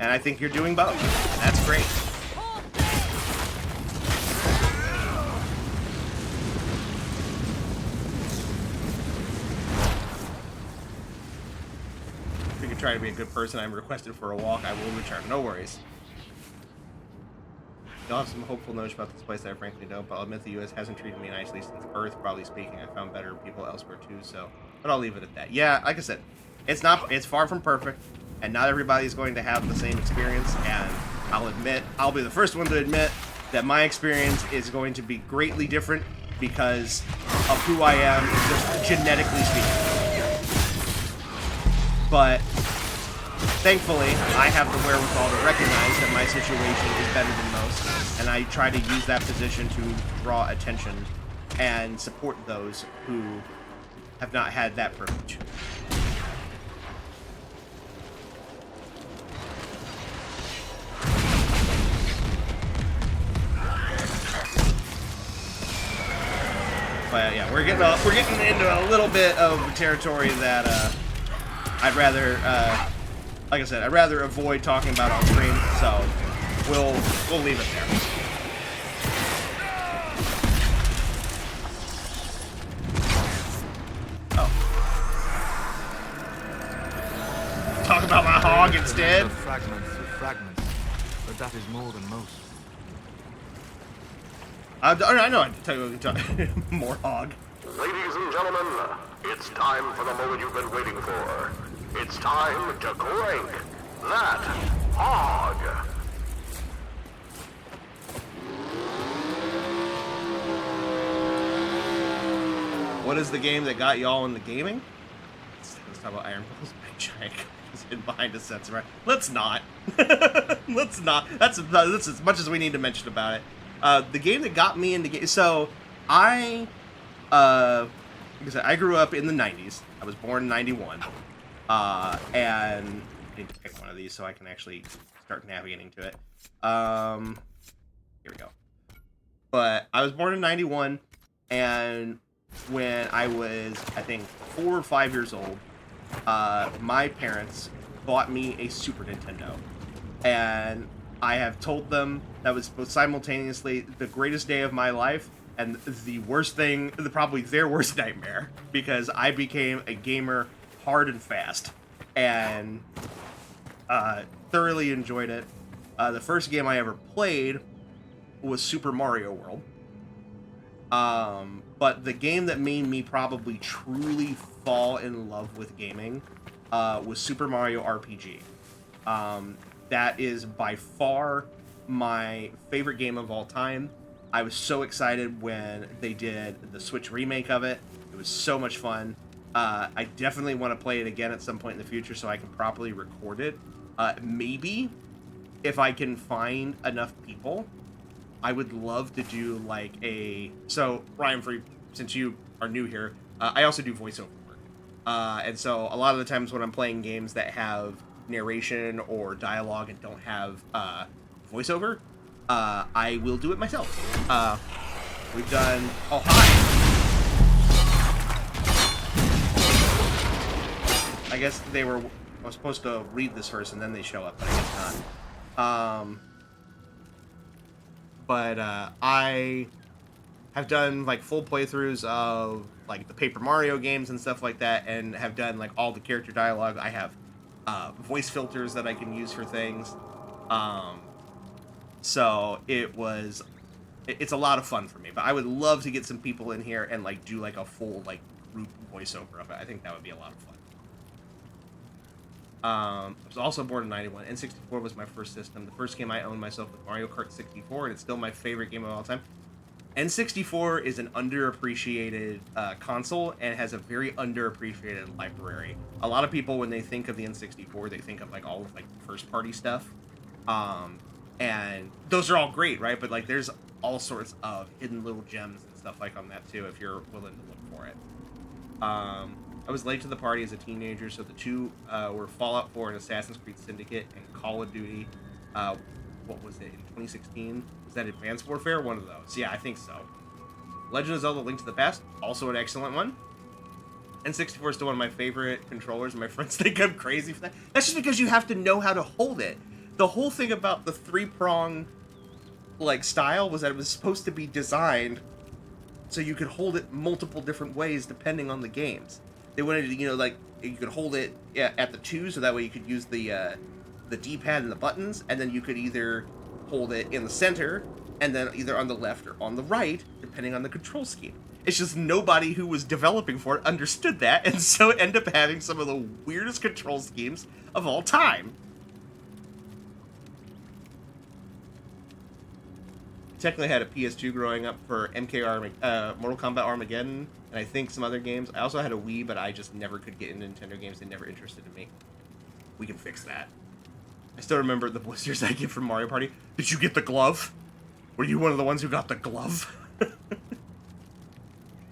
And I think you're doing both. That's great. If you could try to be a good person, I'm requested for a walk. I will return. No worries. You'll have some hopeful notes about this place that I frankly don't, but I'll admit the U.S. hasn't treated me nicely since birth, broadly speaking. I found better people elsewhere too, so... But I'll leave it at that. Yeah, like I said, it's far from perfect, and not everybody's going to have the same experience, and I'll be the first one to admit that my experience is going to be greatly different because of who I am, just genetically speaking. But... thankfully, I have the wherewithal to recognize that my situation is better than most, and I try to use that position to draw attention and support those who have not had that privilege. But yeah, we're getting into a little bit of territory that I'd rather. Like I said, I'd rather avoid talking about on screen, so we'll leave it there. Oh. Talk about my hog instead. Fragments of fragments, but that is more than most. I know. I tell you what, more hog. Ladies and gentlemen, it's time for the moment you've been waiting for. It's time to crank that hog. What is the game that got y'all into gaming? Let's talk about Iron Ball's Big Giant is hidden behind a sensor, right? Let's not. Let's not. That's as much as we need to mention about it. The game that got me into games. So like I said, I grew up in the 90s. I was born in 91. And I need to pick one of these so I can actually start navigating to it. Here we go. But I was born in 91, and when I was, I think, 4 or 5 years old, my parents bought me a Super Nintendo. And I have told them that was both simultaneously the greatest day of my life and the worst thing, probably their worst nightmare, because I became a gamer hard and fast, and thoroughly enjoyed it. The first game I ever played was Super Mario World. But the game that made me probably truly fall in love with gaming was Super Mario RPG. That is by far my favorite game of all time. I was so excited when they did the Switch remake of it. It was so much fun. I definitely want to play it again at some point in the future so I can properly record it. Maybe, if I can find enough people, I would love to do like a... So, Ryan, since you are new here, I also do voiceover work. And so a lot of the times when I'm playing games that have narration or dialogue and don't have voiceover, I will do it myself. We've done... Oh, hi! I guess I was supposed to read this first and then they show up, but I guess not. But I have done like full playthroughs of like the Paper Mario games and stuff like that, and have done like all the character dialogue. I have voice filters that I can use for things. So it's a lot of fun for me. But I would love to get some people in here and like do like a full like group voiceover of it. I think that would be a lot of fun. I was also born in 91. N64 was my first system. The first game I owned myself was Mario Kart 64, and it's still my favorite game of all time. N64 is an underappreciated console and has a very underappreciated library. A lot of people, when they think of the N64, they think of like all of like first-party stuff, and those are all great, right? But like, there's all sorts of hidden little gems and stuff like on that too, if you're willing to look for it. I was late to the party as a teenager, so the two were Fallout 4 and Assassin's Creed Syndicate and Call of Duty. What was it, in 2016? Was that Advanced Warfare? One of those. Yeah, I think so. Legend of Zelda: Link to the Past, also an excellent one. N64 is still one of my favorite controllers, and my friends think I'm crazy for that. That's just because you have to know how to hold it. The whole thing about the three-prong, like, style was that it was supposed to be designed so you could hold it multiple different ways depending on the games. They wanted to, you know, like, you could hold it at the 2, so that way you could use the D-pad and the buttons, and then you could either hold it in the center, and then either on the left or on the right, depending on the control scheme. It's just nobody who was developing for it understood that, and so it ended up having some of the weirdest control schemes of all time. Technically had a PS2 growing up for Mortal Kombat Armageddon, and I think some other games. I also had a Wii, but I just never could get into Nintendo games. They never interested in me. We can fix that. I still remember the blisters I get from Mario Party. Did you get the glove? Were you one of the ones who got the glove?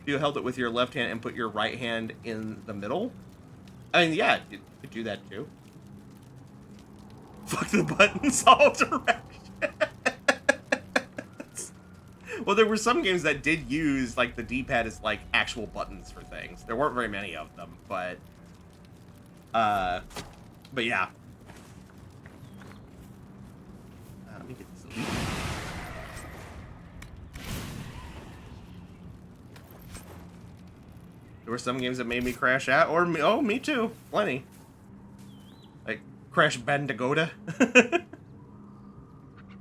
You held it with your left hand and put your right hand in the middle? I mean, yeah, you could do that too. Fuck the buttons all directions. Well, there were some games that did use, like, the D-pad as, like, actual buttons for things. There weren't very many of them, but yeah. Let me get this elite. There were some games that made me crash out, or me too, plenty. Like, Crash Bandicoot.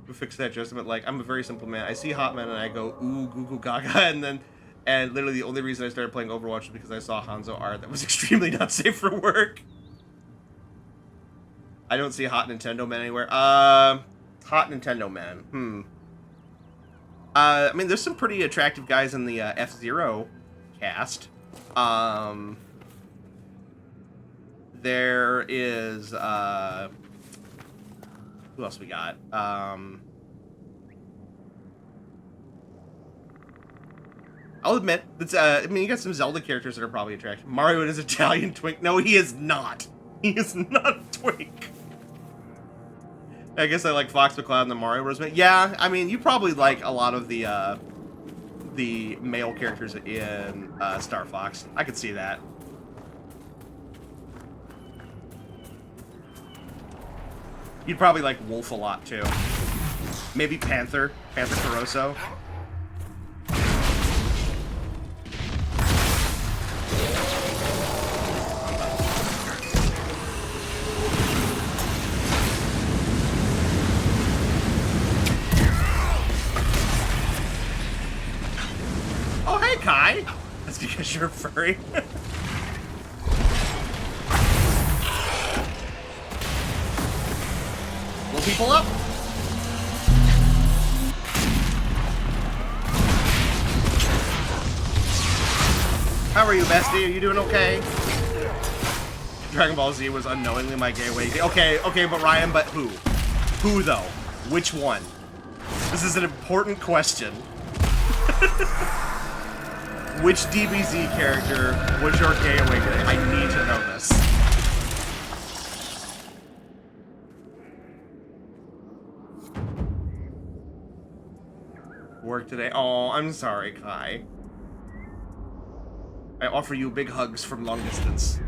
Who fixed that adjustment? Like, I'm a very simple man. I see Hotman and I go, ooh, goo goo gaga, and literally the only reason I started playing Overwatch was because I saw Hanzo art that was extremely not safe for work. I don't see Hot Nintendo Man anywhere. Hot Nintendo Man. I mean, there's some pretty attractive guys in the F-Zero cast. There is, who else we got? I'll admit, that's, I mean, you got some Zelda characters that are probably attractive. Mario is Italian twink. No, he is not. He is not a twink. I guess I like Fox McCloud and the Mario Bros. Yeah, I mean, you probably like a lot of the male characters in Star Fox. I could see that. You'd probably like Wolf a lot, too. Maybe Panther Caruso. Oh, hey, Kai! That's because you're a furry. People up. How are you, bestie? Are you doing okay? Dragon Ball Z was unknowingly my gateway. Okay, but Ryan, but who? Who, though? Which one? This is an important question. Which DBZ character was your gay awakening? I need to know this. Work today. Oh, I'm sorry, Kai. I offer you big hugs from long distance.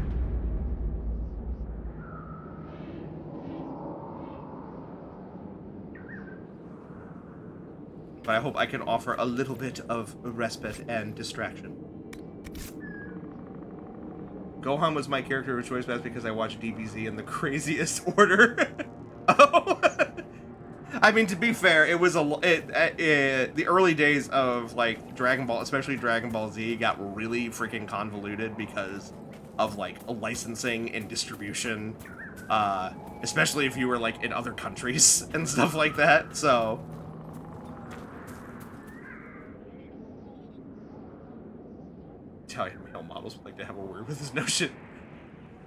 But I hope I can offer a little bit of respite and distraction. Gohan was my character of choice, that's because I watched DBZ in the craziest order. Oh! I mean, to be fair, it was the early days of, like, Dragon Ball, especially Dragon Ball Z, got really freaking convoluted because of, like, licensing and distribution, especially if you were, like, in other countries and stuff like that, so... Italian male models would like to have a word with this notion.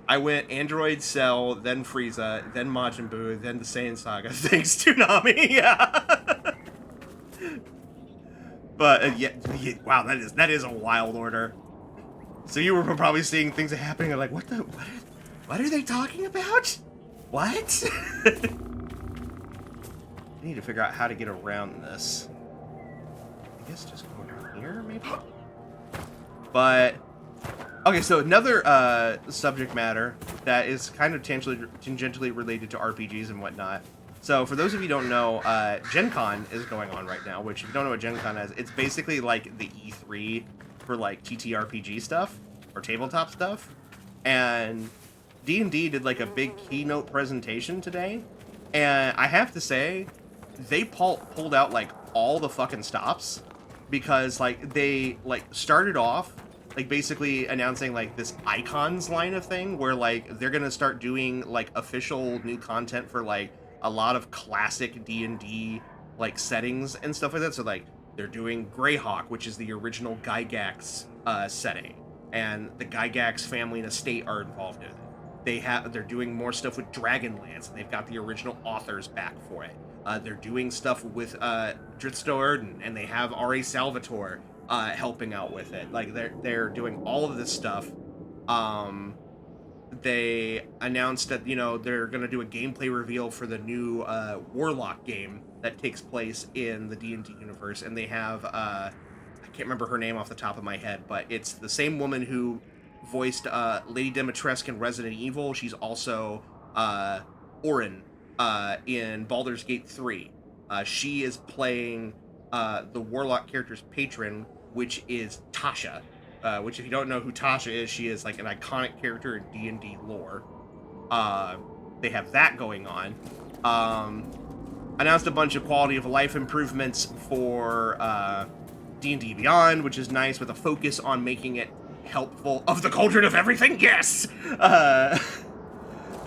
I went Android, Cell, then Frieza, then Majin Buu, then the Saiyan Saga. Thanks, Toonami. Yeah. But wow, that is a wild order. So you were probably seeing things happening and like, what are they talking about? What? I need to figure out how to get around this. I guess just go around here, maybe? But, okay, so another subject matter that is kind of tangentially related to RPGs and whatnot. So for those of you who don't know, Gen Con is going on right now, which if you don't know what Gen Con is, it's basically like the E3 for like TTRPG stuff or tabletop stuff. And D&D did like a big keynote presentation today. And I have to say, they pulled out like all the fucking stops because like they like started off like basically announcing like this icons line of thing where like they're gonna start doing like official new content for like a lot of classic D&D like settings and stuff like that. So like they're doing Greyhawk, which is the original Gygax setting, and the Gygax family and estate are involved in it. They're doing more stuff with Dragonlance, and they've got the original authors back for it. They're doing stuff with Dritz and they have R.A. Salvatore helping out with it. Like they're doing all of this stuff. They announced that, you know, they're going to do a gameplay reveal for the new Warlock game that takes place in the D&D universe, and they have I can't remember her name off the top of my head, but it's the same woman who voiced Lady Dimitrescu in Resident Evil. She's also Orin in Baldur's Gate 3. She is playing the Warlock character's patron, which is Tasha. Which, if you don't know who Tasha is, she is like an iconic character in D&D lore. They have that going on. Announced a bunch of quality of life improvements for D&D Beyond, which is nice, with a focus on making it helpful. Of the cauldron of everything, yes!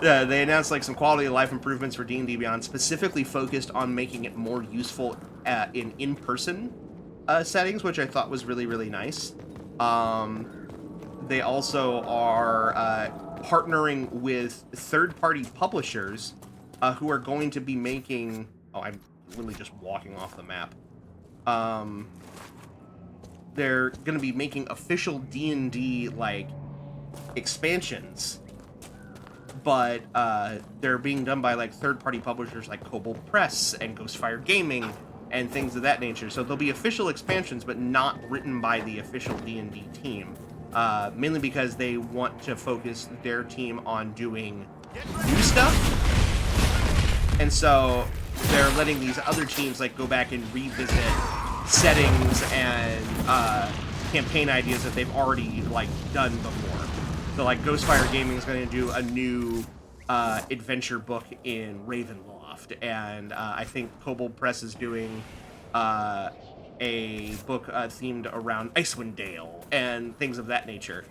They announced like some quality of life improvements for D&D Beyond, specifically focused on making it more useful in-person settings, which I thought was really, really nice. They also are partnering with third-party publishers who are going to be making... Oh, I'm literally just walking off the map. They're going to be making official D&D, like, expansions. But they're being done by, like, third-party publishers like Kobold Press and Ghostfire Gaming and things of that nature. So there'll be official expansions, but not written by the official D&D team. Mainly because they want to focus their team on doing new stuff. And so they're letting these other teams like go back and revisit settings and campaign ideas that they've already like done before. So like Ghostfire Gaming is going to do a new adventure book in Ravenloft, and I think Kobold Press is doing a book themed around Icewind Dale and things of that nature.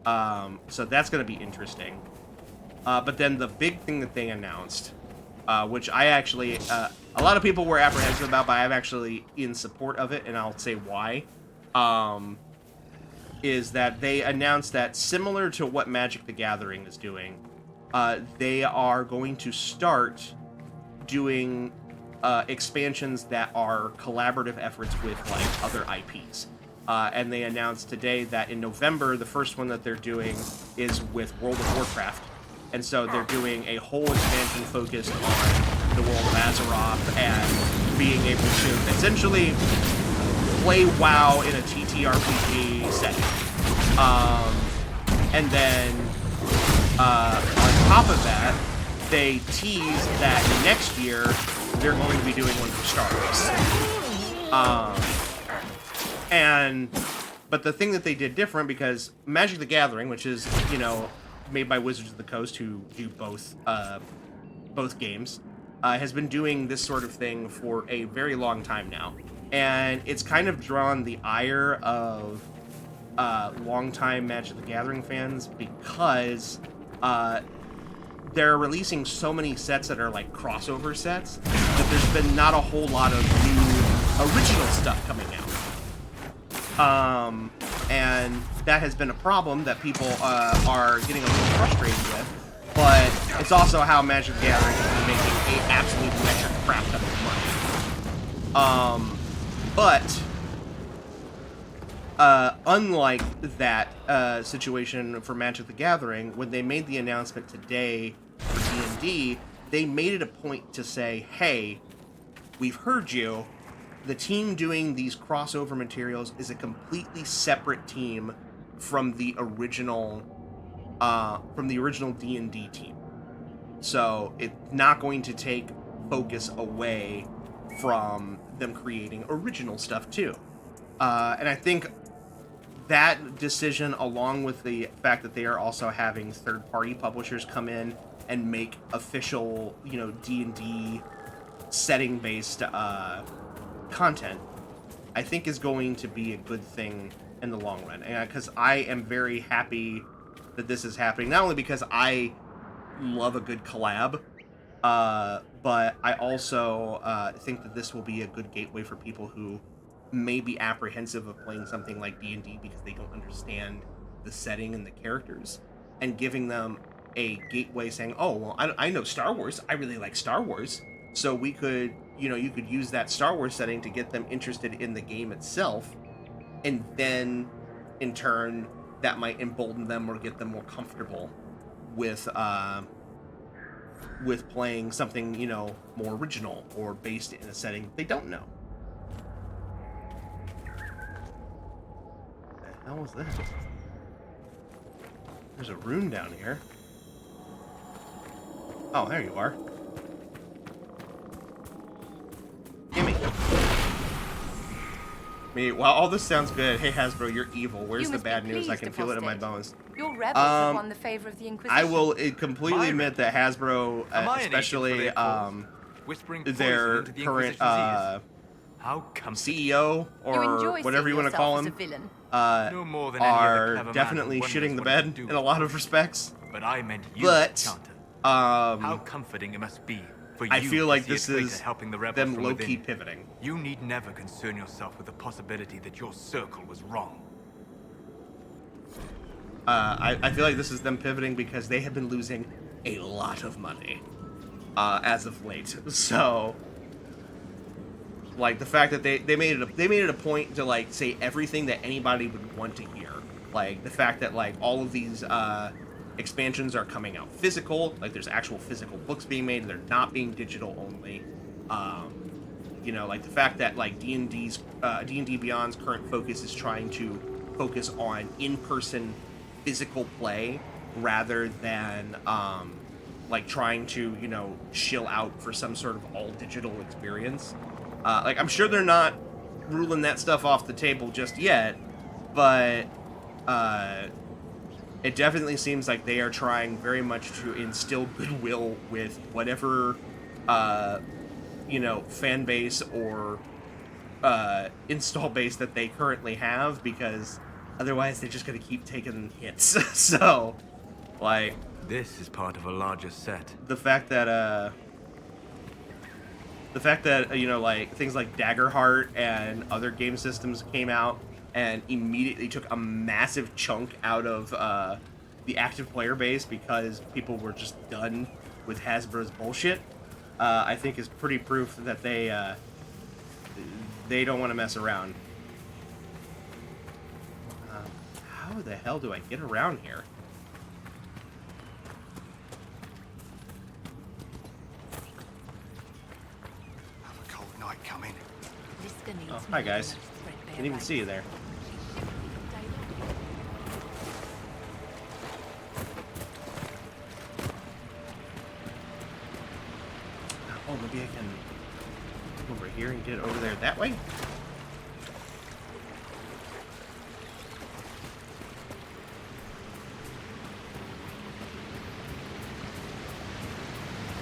So that's going to be interesting. But then the big thing that they announced, which I actually, a lot of people were apprehensive about, but I'm actually in support of it, and I'll say why, is that they announced that similar to what Magic the Gathering is doing, they are going to start doing expansions that are collaborative efforts with like other IPs. And they announced today that in November, the first one that they're doing is with World of Warcraft. And so they're doing a whole expansion focused on the world of Azeroth and being able to essentially play WoW in a TTRPG setting. And then on top of that, they tease that next year they're going to be doing one for Star Wars. But the thing that they did different, because Magic the Gathering, which is, you know, made by Wizards of the Coast, who do both games, has been doing this sort of thing for a very long time now. And it's kind of drawn the ire of longtime Magic the Gathering fans because they're releasing so many sets that are like crossover sets that there's been not a whole lot of new original stuff coming out. And that has been a problem that people are getting a little frustrated with, but it's also how Magic the Gathering has been making an absolute metric crap ton of money. But unlike that situation for Magic the Gathering, when they made the announcement today for D&D, they made it a point to say, hey, we've heard you. The team doing these crossover materials is a completely separate team from the original D&D team. So it's not going to take focus away from them creating original stuff too. And I think that decision, along with the fact that they are also having third-party publishers come in and make official, D&D setting-based content, I think is going to be a good thing in the long run. And because I am very happy that this is happening, not only because I love a good collab, but I also think that this will be a good gateway for people who may be apprehensive of playing something like D&D because they don't understand the setting and the characters, and giving them a gateway saying, oh, well, I know Star Wars. I really like Star Wars. So we could, you could use that Star Wars setting to get them interested in the game itself. And then, in turn, that might embolden them or get them more comfortable with playing something, more original or based in a setting they don't know. What the hell was that? There's a rune down here. Oh, there you are. Gimme. While all this sounds good, hey Hasbro, you're evil. Where's the bad news? I can feel it in my bones. Your rebels have won the favor of the Inquisition. I will completely admit that Hasbro, especially their current CEO or whatever you want to call him, are definitely shitting the bed in a lot of respects. But I meant you, Chanter. How comforting it must be for you. I feel like this is is helping the rebels them low-key pivoting. You need never concern yourself with the possibility that your circle was wrong. I feel like this is them pivoting because they have been losing a lot of money as of late. So, like, the fact that they made it a point to, like, say everything that anybody would want to hear. Like, the fact that, like, all of these expansions are coming out physical, like there's actual physical books being made, they're not being digital only. Like the fact that like D&D Beyond's current focus is trying to focus on in-person physical play rather than like trying to, chill out for some sort of all digital experience. Like I'm sure they're not ruling that stuff off the table just yet, but it definitely seems like they are trying very much to instill goodwill with whatever, fan base or install base that they currently have, because otherwise they're just going to keep taking hits. So, like... This is part of a larger set. The fact that, like, things like Daggerheart and other game systems came out and immediately took a massive chunk out of the active player base because people were just done with Hasbro's bullshit, I think is pretty proof that they don't want to mess around. How the hell do I get around here? Have a cold night coming. Oh, hi guys. Didn't even see you there. Oh, maybe I can go over here and get over there that way?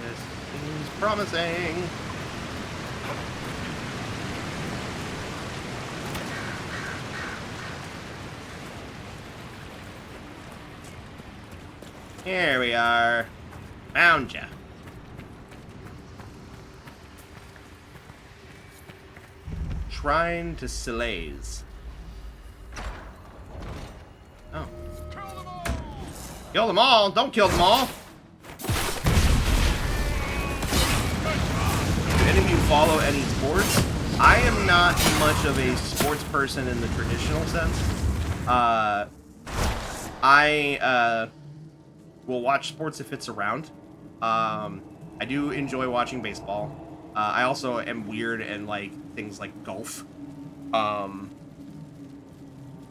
This seems promising. Here we are. Found ya. Shrine to Selays. Oh. Kill them all! Don't kill them all! Do any of you follow any sports? I am not much of a sports person in the traditional sense. I will watch sports if it's around. I do enjoy watching baseball. I also am weird and like things like golf. And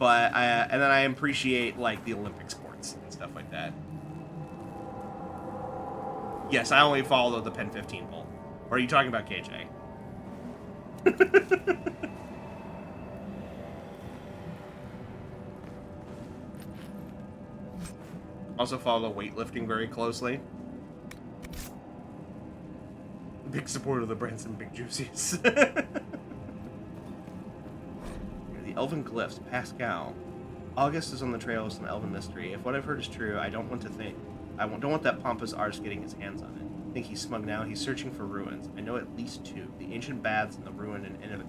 then I appreciate like the Olympic sports and stuff like that. Yes, I only follow the Pen 15 poll. Or are you talking about KJ? Also follow weightlifting very closely. Big supporter of the Branson Big Juicies. The Elven Glyphs, Pascal. August is on the trail of some elven mystery. If what I've heard is true, I don't want to think. Don't want that pompous artist getting his hands on it. I think he's smug now. He's searching for ruins. I know at least two. The ancient baths and the ruin in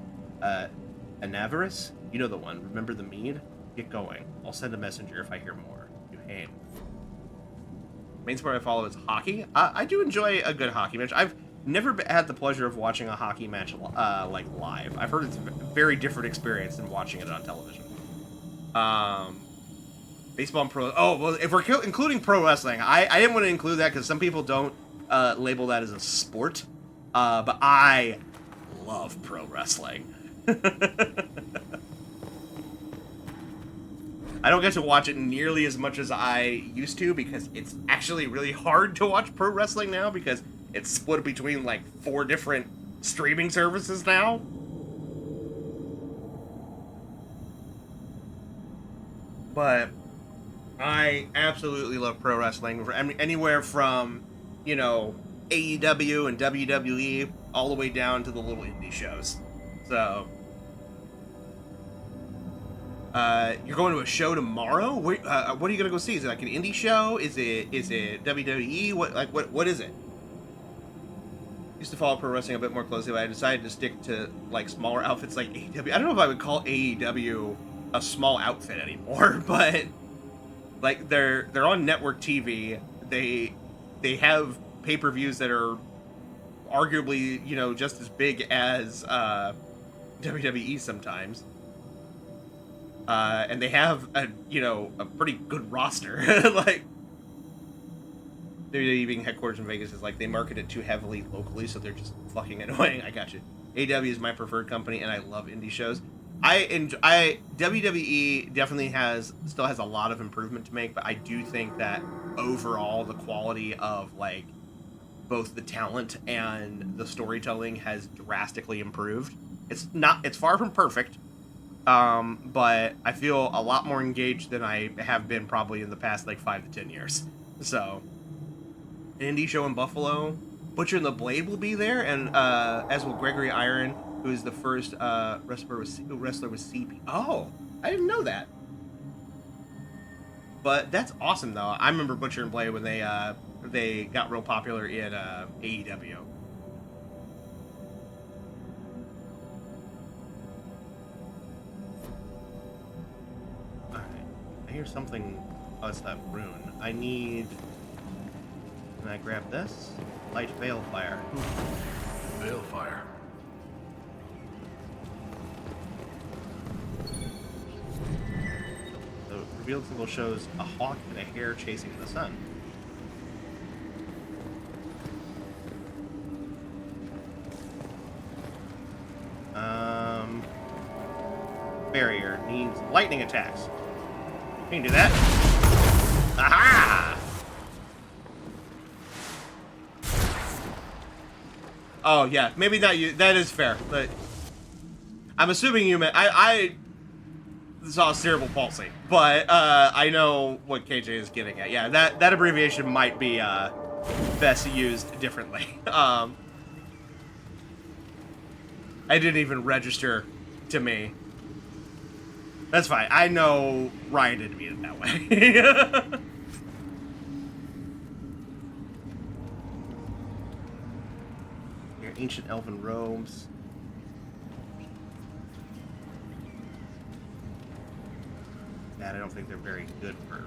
Anavarus? You know the one. Remember the mead? Get going. I'll send a messenger if I hear more. Duhane. Main sport I follow is hockey. I do enjoy a good hockey match. I've never had the pleasure of watching a hockey match like live. I've heard it's a very different experience than watching it on television. Baseball and pro. Oh, well, if we're including pro wrestling, I didn't want to include that because some people don't label that as a sport. But I love pro wrestling. I don't get to watch it nearly as much as I used to because it's actually really hard to watch pro wrestling now because it's split between like 4 different streaming services now. But I absolutely love pro wrestling. Anywhere from, you know, AEW and WWE all the way down to the little indie shows. So, you're going to a show tomorrow? What are you gonna go see? Is it like an indie show? Is it WWE? What is it? Used to follow pro wrestling a bit more closely, but I decided to stick to like smaller outfits like AEW. I don't know if I would call AEW a small outfit anymore, but like they're on network TV. They have pay-per-views that are arguably, you know, just as big as WWE sometimes. And they have a pretty good roster. Like WWE being headquarters in Vegas is like they market it too heavily locally, so they're just fucking annoying. I got you. AEW is my preferred company, and I love indie shows. WWE definitely still has a lot of improvement to make, but I do think that overall the quality of like both the talent and the storytelling has drastically improved. It's far from perfect, but I feel a lot more engaged than I have been probably in the past like 5 to 10 years. So, an indie show in Buffalo, Butcher and the Blade will be there, and as will Gregory Iron, who is the first wrestler with CP. Oh, I didn't know that. But that's awesome, though. I remember Butcher and Blade when they got real popular in AEW. Alright. I hear something. Oh, it's that rune. I need... Can I grab this? Light Balefire. Balefire. The revealed symbol shows a hawk and a hare chasing the sun. Barrier needs lightning attacks. Can you do that? Aha! Oh yeah, maybe not you. That is fair, but I'm assuming you meant I saw cerebral palsy, but I know what KJ is getting at. Yeah, that abbreviation might be best used differently. I didn't even register to me. That's fine. I know Ryan didn't mean it that way. Your ancient elven robes. That I don't think they're very good for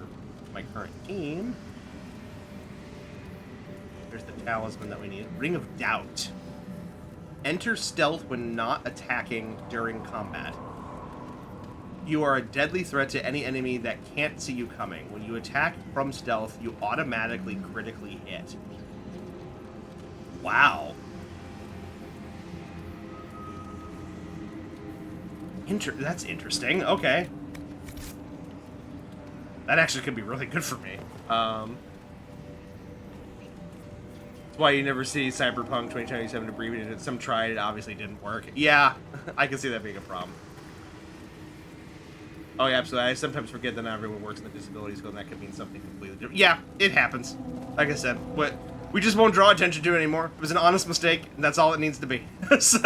my current team. There's the talisman that we need. Ring of Doubt. Enter stealth when not attacking during combat. You are a deadly threat to any enemy that can't see you coming. When you attack from stealth, you automatically critically hit. Wow. That's interesting. Okay. That actually could be really good for me. That's why you never see Cyberpunk 2077 abbreviated. Some tried, it obviously didn't work. Yeah, I can see that being a problem. Oh yeah, absolutely. I sometimes forget that not everyone works in the disability school, and that could mean something completely different. Yeah, it happens. Like I said, what we just won't draw attention to it anymore. It was an honest mistake, and that's all it needs to be. So...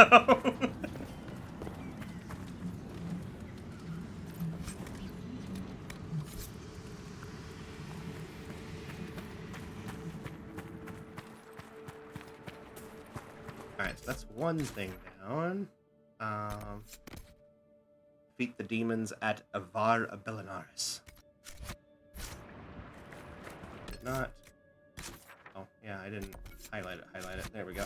Alright, so that's one thing down. Defeat the demons at Avar Belinaris. Did not. Oh, yeah, I didn't highlight it. Highlight it. There we go.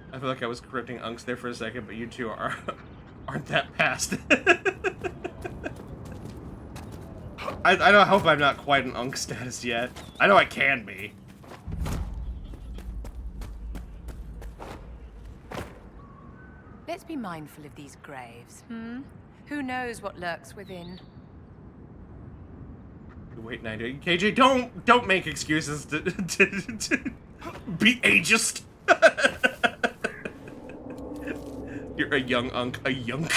I feel like I was correcting Unks there for a second, but you two aren't that past. I hope I'm not quite an Unk status yet. I know I can be. Let's be mindful of these graves, Who knows what lurks within? Wait, 90. KJ, don't make excuses to be ageist. You're a young Unk, a yunk.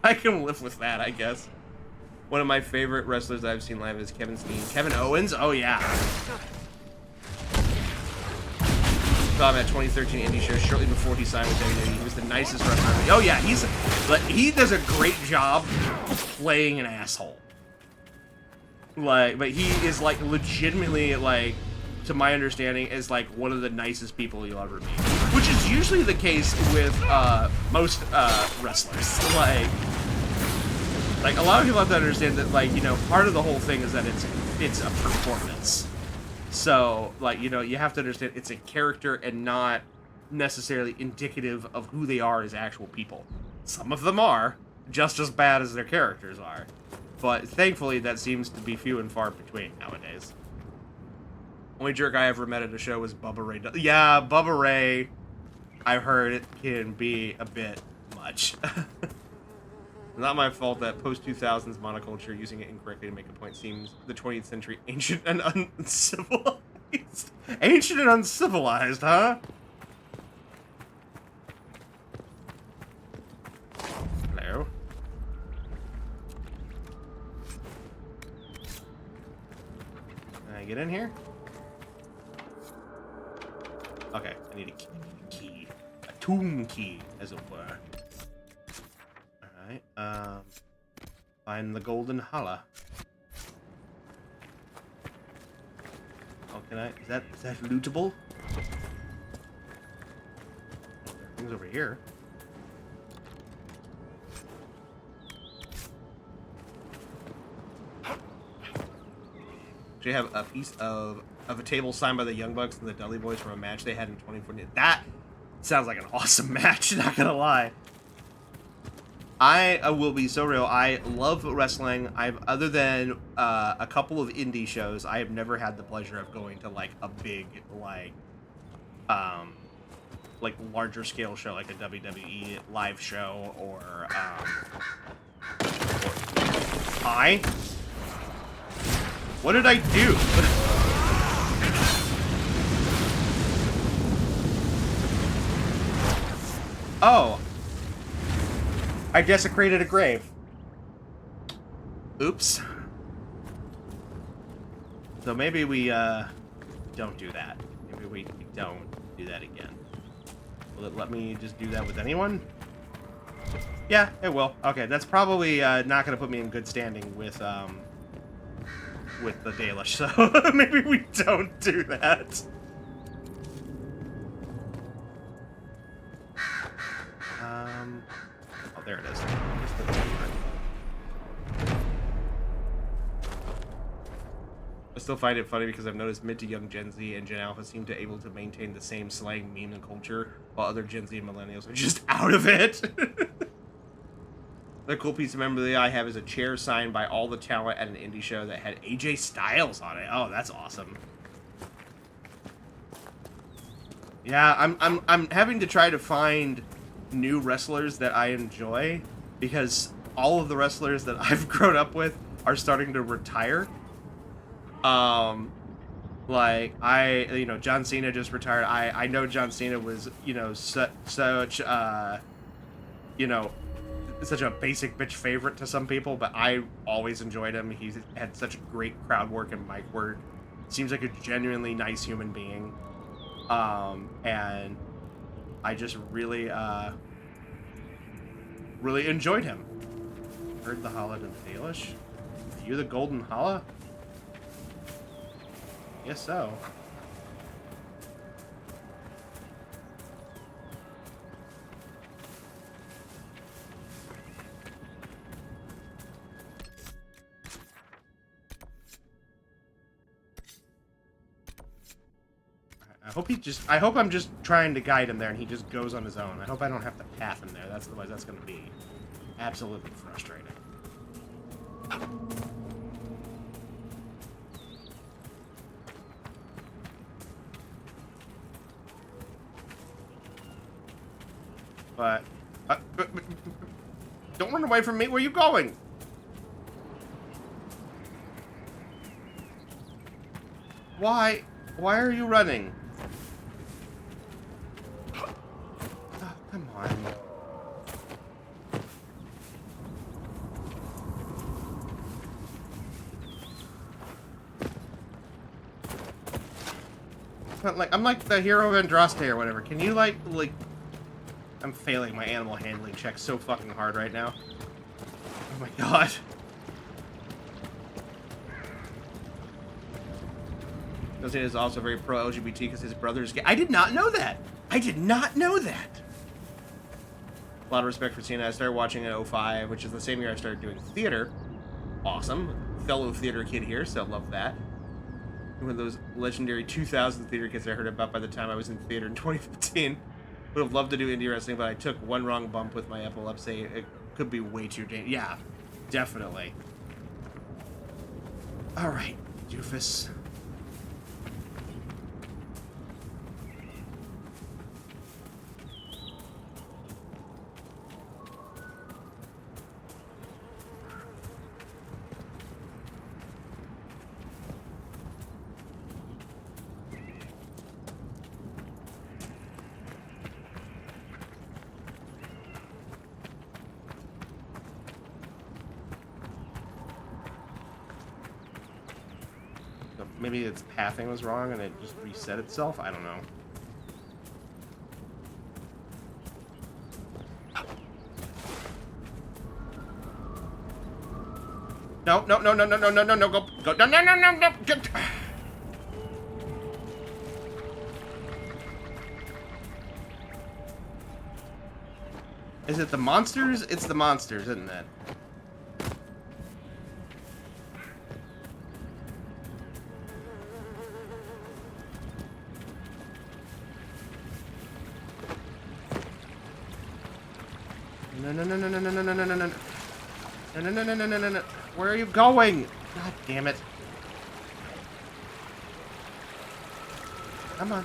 I can live with that, I guess. One of my favorite wrestlers I've seen live is Kevin Steen. Kevin Owens? Oh, yeah. Saw him at 2013 indie show shortly before he signed with WWE. He was the nicest wrestler. Oh, yeah, he does a great job playing an asshole. Like, but he is, like, legitimately, like, to my understanding, is like one of the nicest people you'll ever meet, which is usually the case with most wrestlers. Like a lot of people have to understand that, like, you know, part of the whole thing is that it's a performance. So, like, you know, you have to understand it's a character and not necessarily indicative of who they are as actual people. Some of them are just as bad as their characters are, but thankfully that seems to be few and far between nowadays. Only jerk I ever met at a show was Bubba Ray. Yeah, Bubba Ray, I've heard it can be a bit much. Not my fault that post-2000s monoculture using it incorrectly to make a point seems the 20th century ancient and uncivilized. Ancient and uncivilized, huh? Hello? Can I get in here? Okay, I need a key. A tomb key, as it were. Alright, find the golden holla. Oh, can I? Is that lootable? Oh, there are things over here. They have a piece of a table signed by the Young Bucks and the Dudley Boys from a match they had in 2014. That sounds like an awesome match, not gonna lie. I will be so real. I love wrestling. Other than a couple of indie shows, I have never had the pleasure of going to like a big like larger scale show like a WWE live show or Hi. What did I do? Oh. I desecrated a grave. Oops. So maybe we, don't do that. Maybe we don't do that again. Will it let me just do that with anyone? Yeah, it will. Okay, that's probably not going to put me in good standing with the Dalish, so maybe we don't do that. Oh, there it is. I still find it funny because I've noticed mid to young Gen Z and Gen Alpha seem to able to maintain the same slang, meme, and culture, while other Gen Z and millennials are just out of it. The cool piece of memorabilia I have is a chair signed by all the talent at an indie show that had AJ Styles on it. Oh, that's awesome. Yeah, I'm having to try to find new wrestlers that I enjoy because all of the wrestlers that I've grown up with are starting to retire. Like John Cena just retired. I know John Cena was, such such a basic bitch favorite to some people, but I always enjoyed him. He's had such great crowd work and mic work. Seems like a genuinely nice human being. And I just really enjoyed him. Heard the holla to the Dalish? Are you the Golden Holla? Guess so. I hope I'm just trying to guide him there and he just goes on his own. I hope I don't have to path him there. Otherwise that's going to be absolutely frustrating. But don't run away from me. Where are you going? Why are you running? Oh, come on. But I'm like the hero of Andraste or whatever. Can you like I'm failing my animal handling check so fucking hard right now. Oh my god. Jose is also very pro-LGBT because his brother is gay. I did not know that! I did not know that! A lot of respect for Cena. I started watching in 05, which is the same year I started doing theater. Awesome. Fellow theater kid here, so love that. One of those legendary 2000 theater kids I heard about by the time I was in theater in 2015. Would have loved to do indie wrestling, but I took one wrong bump with my epilepsy. It could be way too dangerous. Yeah, definitely. Alright, doofus. Maybe its pathing was wrong and it just reset itself? I don't know. No, go, no, get... Is it the monsters? It's the monsters, isn't it? No. Where are you going? God damn it. Come on.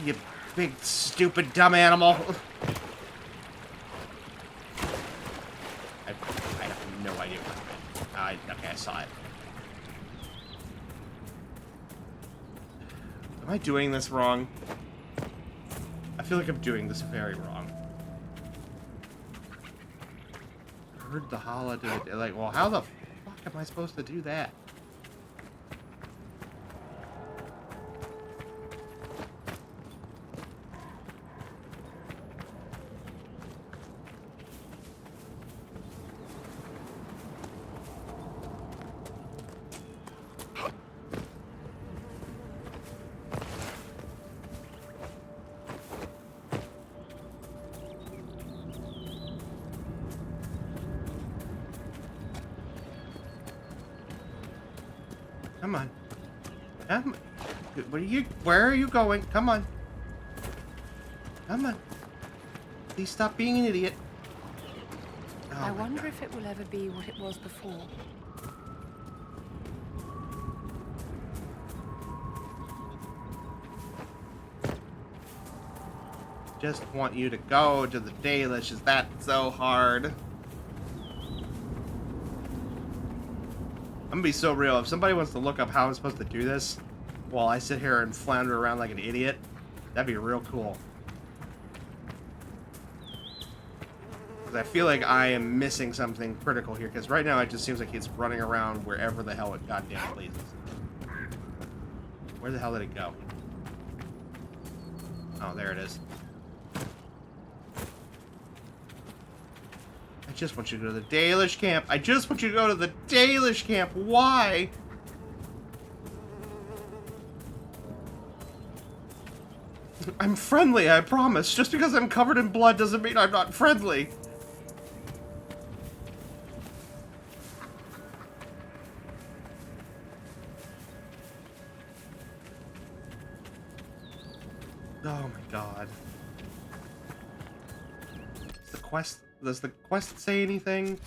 You big, stupid, dumb animal. I have no idea what I meant. Okay, I saw it. Am I doing this wrong? I feel like I'm doing this very wrong. Heard the holla, dude. Like, well, how the fuck am I supposed to do that? Come on. Where are you going? Come on. Come on. Please stop being an idiot. Oh I wonder if it will ever be what it was before. Just want you to go to the Dalish. Is that so hard? I'm gonna be so real. If somebody wants to look up how I'm supposed to do this while I sit here and flounder around like an idiot, that'd be real cool. Because I feel like I am missing something critical here. Because right now it just seems like it's running around wherever the hell it goddamn pleases. Where the hell did it go? Oh, there it is. I just want you to go to the Dalish camp. I just want you to go to the Dalish camp. Why? I'm friendly, I promise. Just because I'm covered in blood doesn't mean I'm not friendly. Oh my god. Does the quest say anything?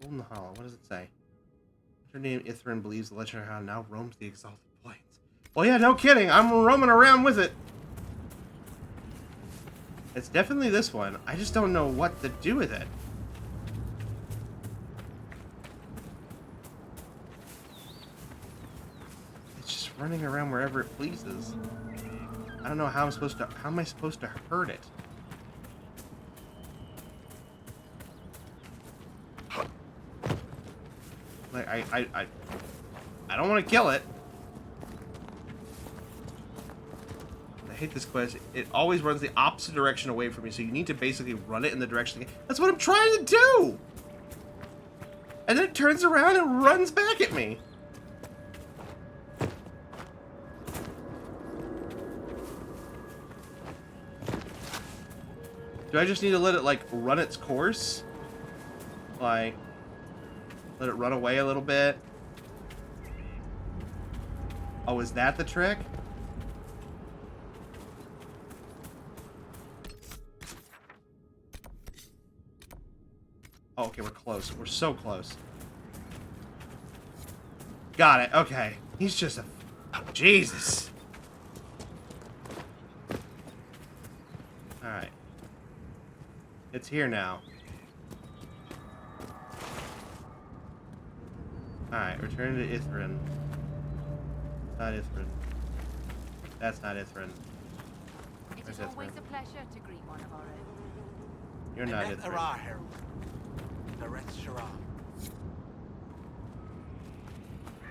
Golden Hollow, what does it say? Her name Ithrin believes the legend of how now roams the exalted plains. Well, yeah, no kidding. I'm roaming around with it. It's definitely this one. I just don't know what to do with it. It's just running around wherever it pleases. I don't know how how am I supposed to hurt it? Like, I don't want to kill it. I hate this quest. It always runs the opposite direction away from you, so you need to basically run it in the direction. That's what I'm trying to do! And then it turns around and runs back at me. Do I just need to let it, like, run its course? Like, let it run away a little bit? Oh, is that the trick? Oh, okay, we're close. We're so close. Got it. Okay. He's just a... Oh, Jesus. Alright. It's here now. Alright, return to Ithrin. Not Ithrin. That's not Ithrin. It is always a pleasure to greet one of our own. You're not Ithrin.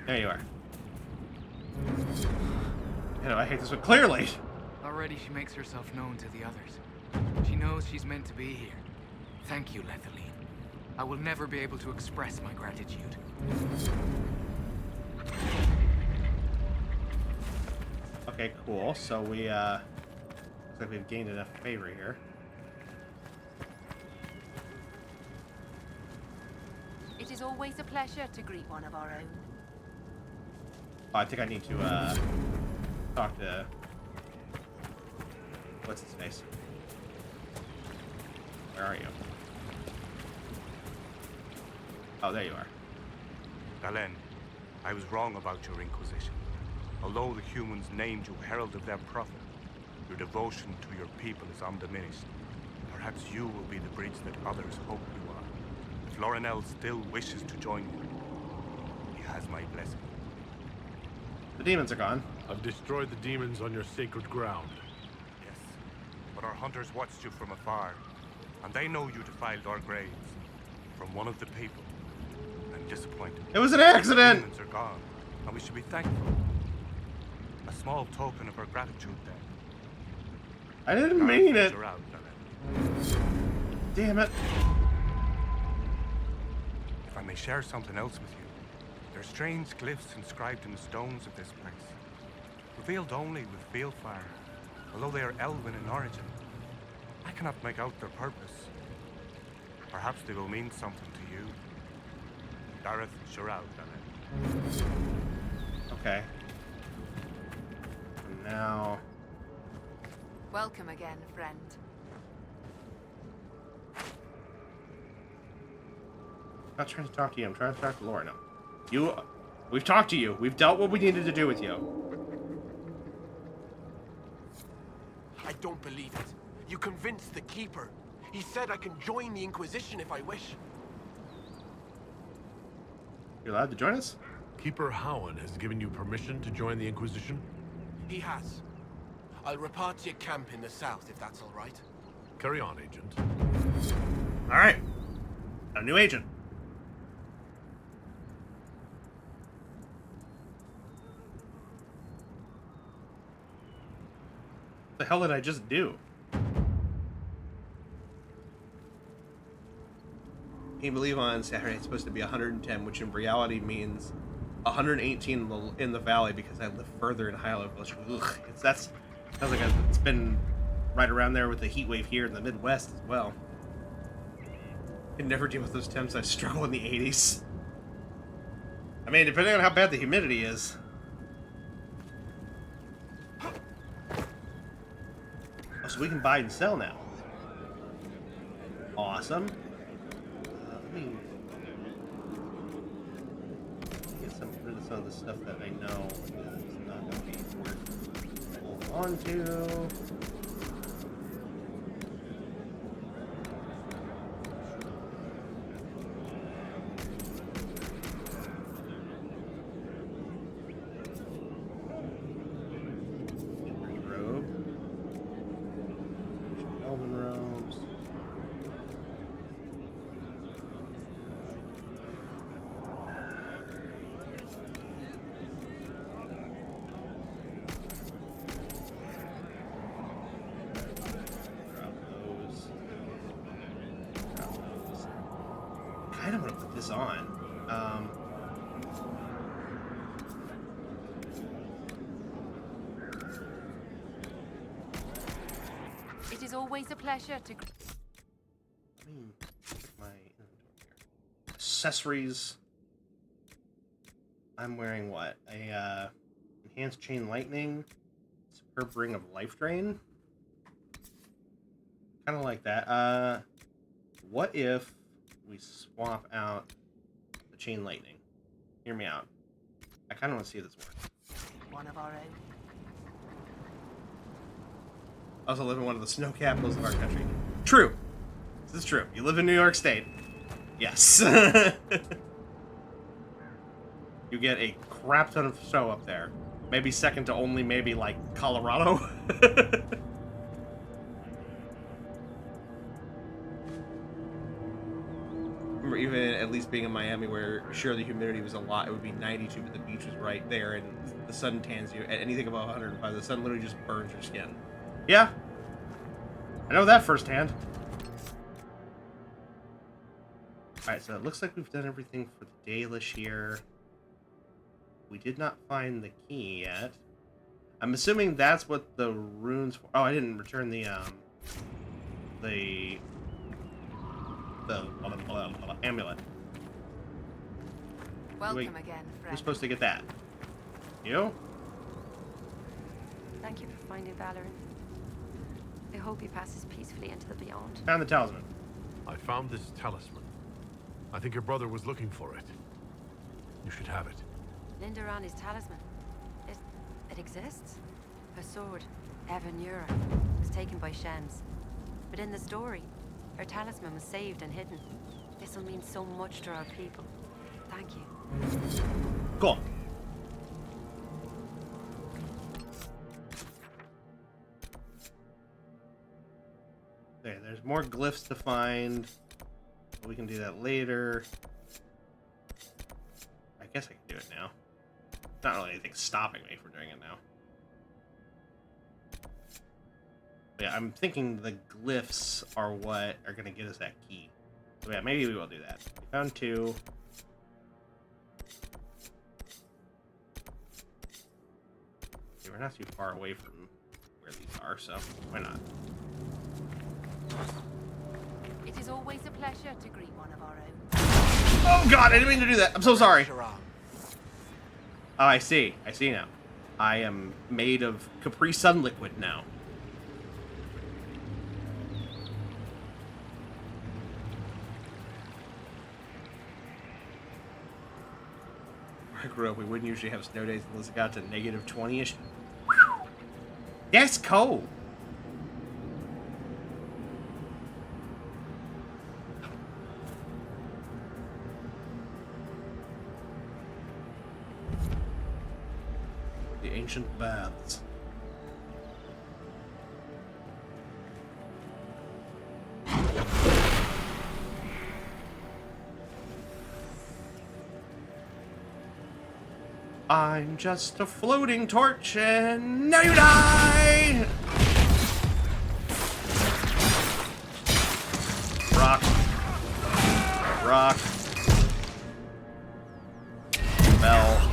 There you are. You know, I hate this one clearly. Already she makes herself known to the others. She knows she's meant to be here. Thank you, Lethaline. I will never be able to express my gratitude. Okay, cool. So we, looks like we've gained enough favor here. It is always a pleasure to greet one of our own. Oh, I think I need to, talk to... What's his face? Where are you? Oh, there you are. Galen, I was wrong about your Inquisition. Although the humans named you herald of their prophet, your devotion to your people is undiminished. Perhaps you will be the bridge that others hope you are. If Lorinel still wishes to join you, he has my blessing. The demons are gone. I've destroyed the demons on your sacred ground. Yes, but our hunters watched you from afar, and they know you defiled our graves. From one of the people, I'm disappointed. It was an accident! The demons are gone, and we should be thankful. A small token of our gratitude, then. I didn't mean it. Are out, Galen. Damn it. If I may share something else with you, They're strange glyphs inscribed in the stones of this place, revealed only with field fire, although they are elven in origin. I cannot make out their purpose. Perhaps they will mean something to you. Dareth Shirao, Okay. And now... Welcome again, friend. I'm not trying to talk to you. I'm trying to talk to Laura now. We've talked to you. We've dealt what we needed to do with you. I don't believe it. You convinced the Keeper. He said I can join the Inquisition if I wish. You're allowed to join us? Keeper Howen has given you permission to join the Inquisition? He has. I'll report to your camp in the south if that's all right. Carry on, Agent. All right. A new agent. What the hell did I just do? Can you believe on Saturday it's supposed to be 110, which in reality means 118 in the valley because I live further in high level. Ugh, sounds like it's been right around there with the heat wave here in the Midwest as well. I can never deal with those temps. I struggle in the 80s. I mean, depending on how bad the humidity is. Oh, so we can buy and sell now. Awesome. Let me get rid of some of the stuff that I know is not going to be worth holding on to. I don't want to put this on. It is always a pleasure to... Let me check my inventory here. Accessories. I'm wearing what? A enhanced chain lightning, superb ring of life drain. Kind of like that. What if we swap out the chain lightning? Hear me out. I kind of want to see this work. One of our own. I also live in one of the snow capitals of our country. True. This is true. You live in New York State. Yes. You get a crap ton of snow up there. Maybe second to only maybe like Colorado. Remember, even at least being in Miami, where sure the humidity was a lot, it would be 92, but the beach was right there, and the sun tans you. At anything above 105, the sun literally just burns your skin. Yeah, I know that firsthand. Alright, so it looks like we've done everything for the Dalish here. We did not find the key yet. I'm assuming that's what the runes for. Oh, I didn't return the amulet. Welcome Wait, again, who's friend. supposed to get that? You? Thank you for finding Valoran. I hope he passes peacefully into the beyond. Found the talisman. I found this talisman. I think your brother was looking for it. You should have it. Lindarani's talisman. It exists? Her sword, Evanura, was taken by Shems. But in the story, her talisman was saved and hidden. This will mean so much to our people. Thank you. Cool. Okay, there's more glyphs to find. We can do that later. I guess I can do it now. Not really anything stopping me from doing it now. But yeah, I'm thinking the glyphs are what are going to get us that key. So yeah, maybe we will do that. We found two. We're not too far away from where these are, so why not? It is always a pleasure to greet one of our own. Oh god, I didn't mean to do that. I'm so sorry. Oh, I see. I see now. I am made of Capri Sun liquid now. Where I grew up, we wouldn't usually have snow days unless it got to negative 20-ish. That's cold. The ancient baths. I'm just a floating torch and now you die! Rock. Rock. Bell.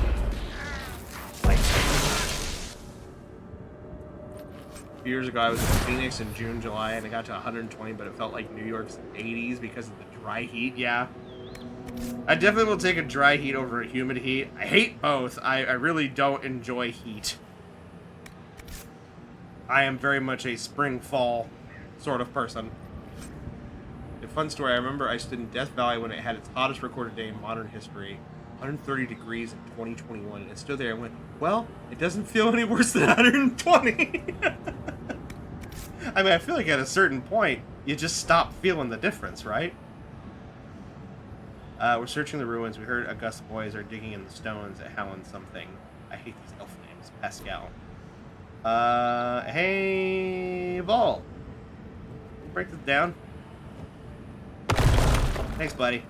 Years ago, I was in Phoenix in June, July, and it got to 120, but it felt like New York's 80s because of the dry heat. Yeah. I definitely will take a dry heat over a humid heat. I hate both. I really don't enjoy heat. I am very much a spring-fall sort of person. A fun story, I remember I stood in Death Valley when it had its hottest recorded day in modern history. 130 degrees in 2021, and I stood there and went, well, it doesn't feel any worse than 120. I mean, I feel like at a certain point, you just stop feeling the difference, right? We're searching the ruins. We heard Augusta boys are digging in the stones at Howland something. I hate these elf names. Pascal. Hey, Vol. Break this down. Thanks, buddy.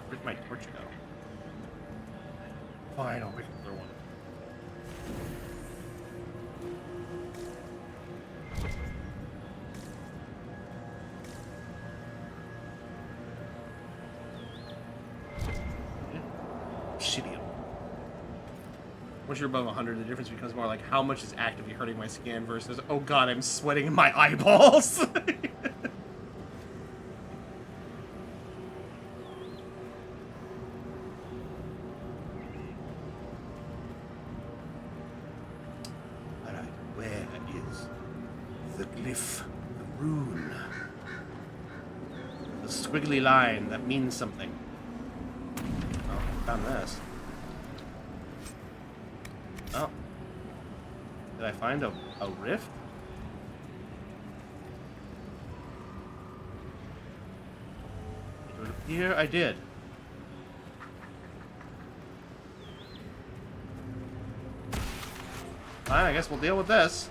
Where'd my torch go? Fine, I'll pick another one. Shitty. Once you're above 100, the difference becomes more like how much is actively hurting my skin versus, oh god, I'm sweating in my eyeballs. Squiggly line that means something. Oh, found this. Oh. Did I find a rift? It would appear I did. Fine, I guess we'll deal with this.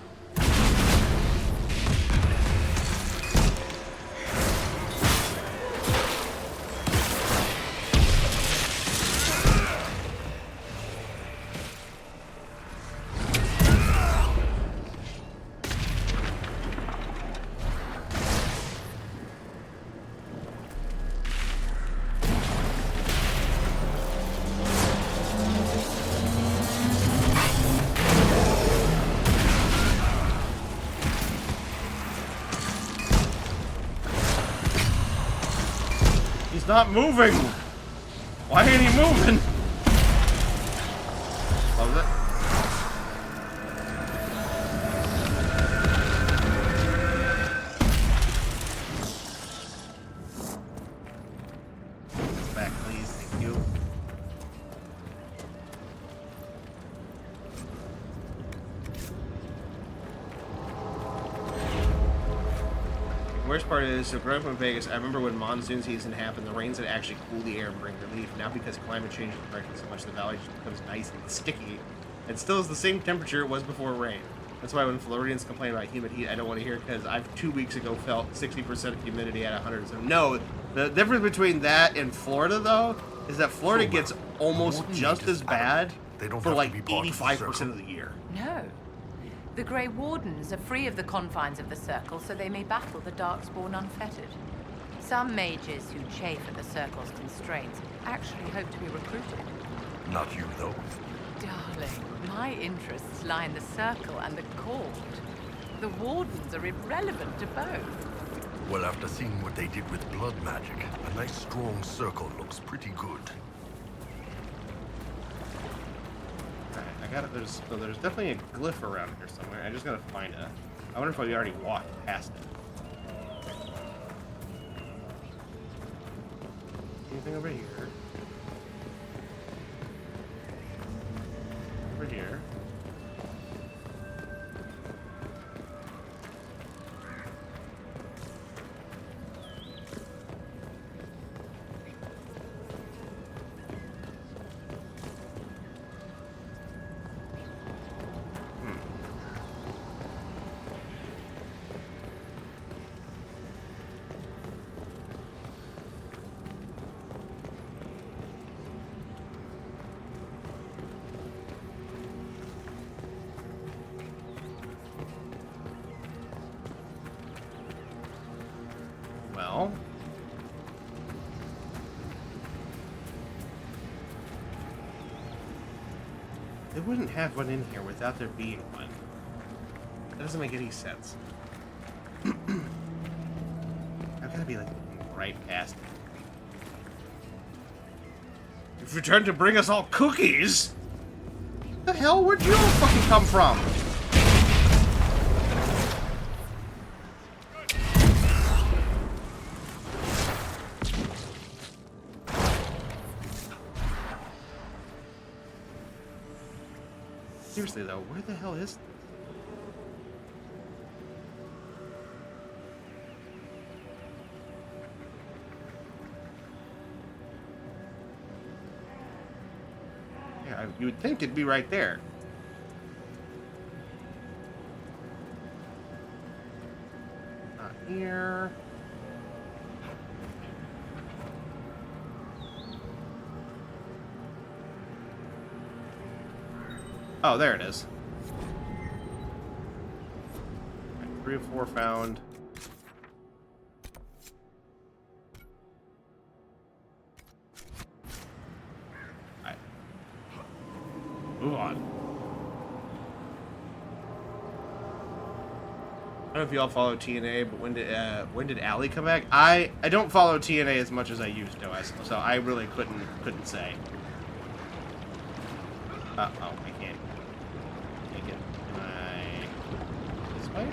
Not moving. Why ain't he moving? Love it. Back, please. Thank you. Worst part is, so growing up in Vegas, I remember when monsoon season happened, the rains would actually cool the air and bring relief. Now because climate change is corrected so much, the valley just becomes nice and sticky. It still is the same temperature it was before rain. That's why when Floridians complain about humid heat, I don't want to hear it, because I've 2 weeks ago felt 60% humidity at 100. So no, the difference between that and Florida, though, is that Florida gets almost just as bad for like 85% of the year. No. The Grey Wardens are free of the confines of the Circle, so they may battle the Darkspawn unfettered. Some mages who chafe at the Circle's constraints actually hope to be recruited. Not you, though. Darling, my interests lie in the Circle and the Court. The Wardens are irrelevant to both. Well, after seeing what they did with blood magic, a nice strong circle looks pretty good. Alright, I got it. There's definitely a glyph around here somewhere. I just gotta find it. I wonder if we already walked past it. Anything over here? Over here. Well, they wouldn't have one in here without there being one. That doesn't make any sense. I've got to be like right past it. You've returned to bring us all cookies? The hell? Where'd you all fucking come from? Seriously though, where the hell is this? Yeah, you would think it'd be right there. Not here. Oh, there it is. Right, 3 of 4 found. Alright. Move on. I don't know if y'all follow TNA, but when did Allie come back? I don't follow TNA as much as I used to, so I really couldn't say. Oh, I can't. This way?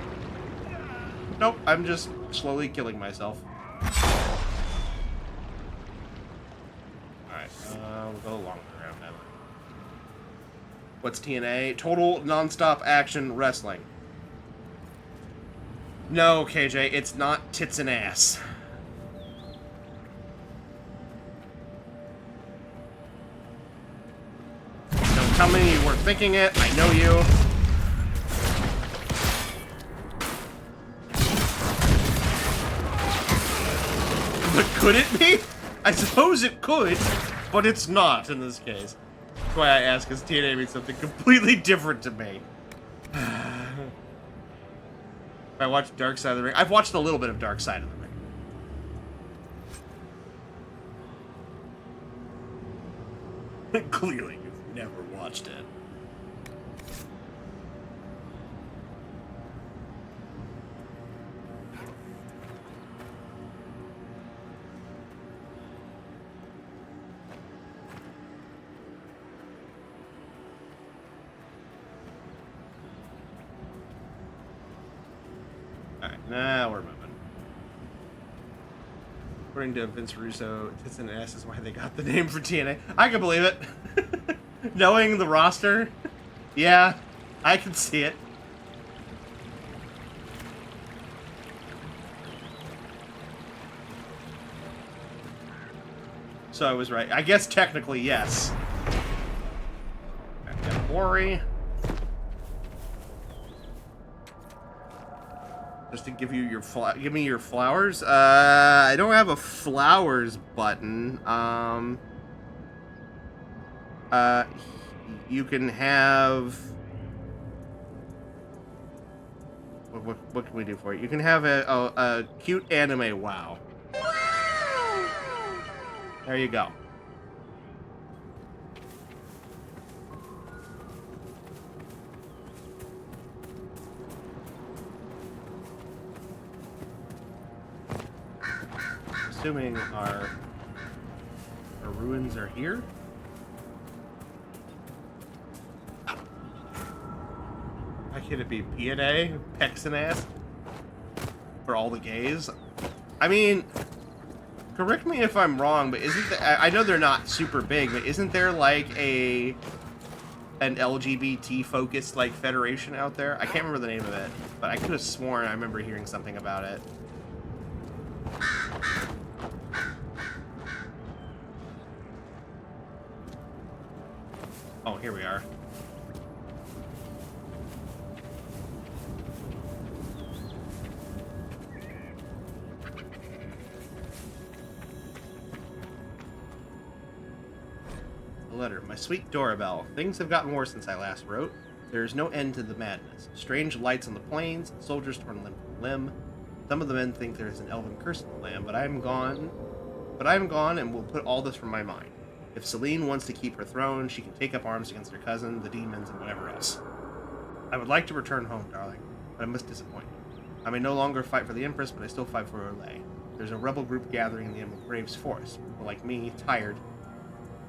Nope, I'm just slowly killing myself. Alright, we'll go along around now. What's TNA? Total non-stop action wrestling. No, KJ, it's not tits and ass. Don't tell me you weren't thinking it. I know you. But could it be? I suppose it could, but it's not in this case. That's why I ask, because TNA means something completely different to me. I watched Dark Side of the Ring. I've watched a little bit of Dark Side of the Ring. Clearly, you've never watched it. Alright, now we're moving. According to Vince Russo, tits and ass is why they got the name for TNA. I can believe it. Knowing the roster, yeah, I can see it. So I was right. I guess technically, yes. I've got a worry. Just to give you your give me your flowers. I don't have a flowers button. You can have. What can we do for you? You can have a cute anime. Wow. There you go. Assuming our ruins are here. Why can't it be P&A? Pexinass? For all the gays? I mean, correct me if I'm wrong, but isn't there, I know they're not super big, but isn't there like an LGBT focused like federation out there? I can't remember the name of it, but I could have sworn I remember hearing something about it. Oh, here we are. A letter. My sweet Dorabelle. Things have gotten worse since I last wrote. There is no end to the madness. Strange lights on the plains, soldiers torn limb from limb. Some of the men think there is an elven curse in the land, but I am gone. And will put all this from my mind. If Celine wants to keep her throne, she can take up arms against her cousin, the demons, and whatever else. I would like to return home, darling, but I must disappoint you. I may no longer fight for the Empress, but I still fight for Orlais. There's a rebel group gathering in the Emerald Graves Forest. People like me, tired,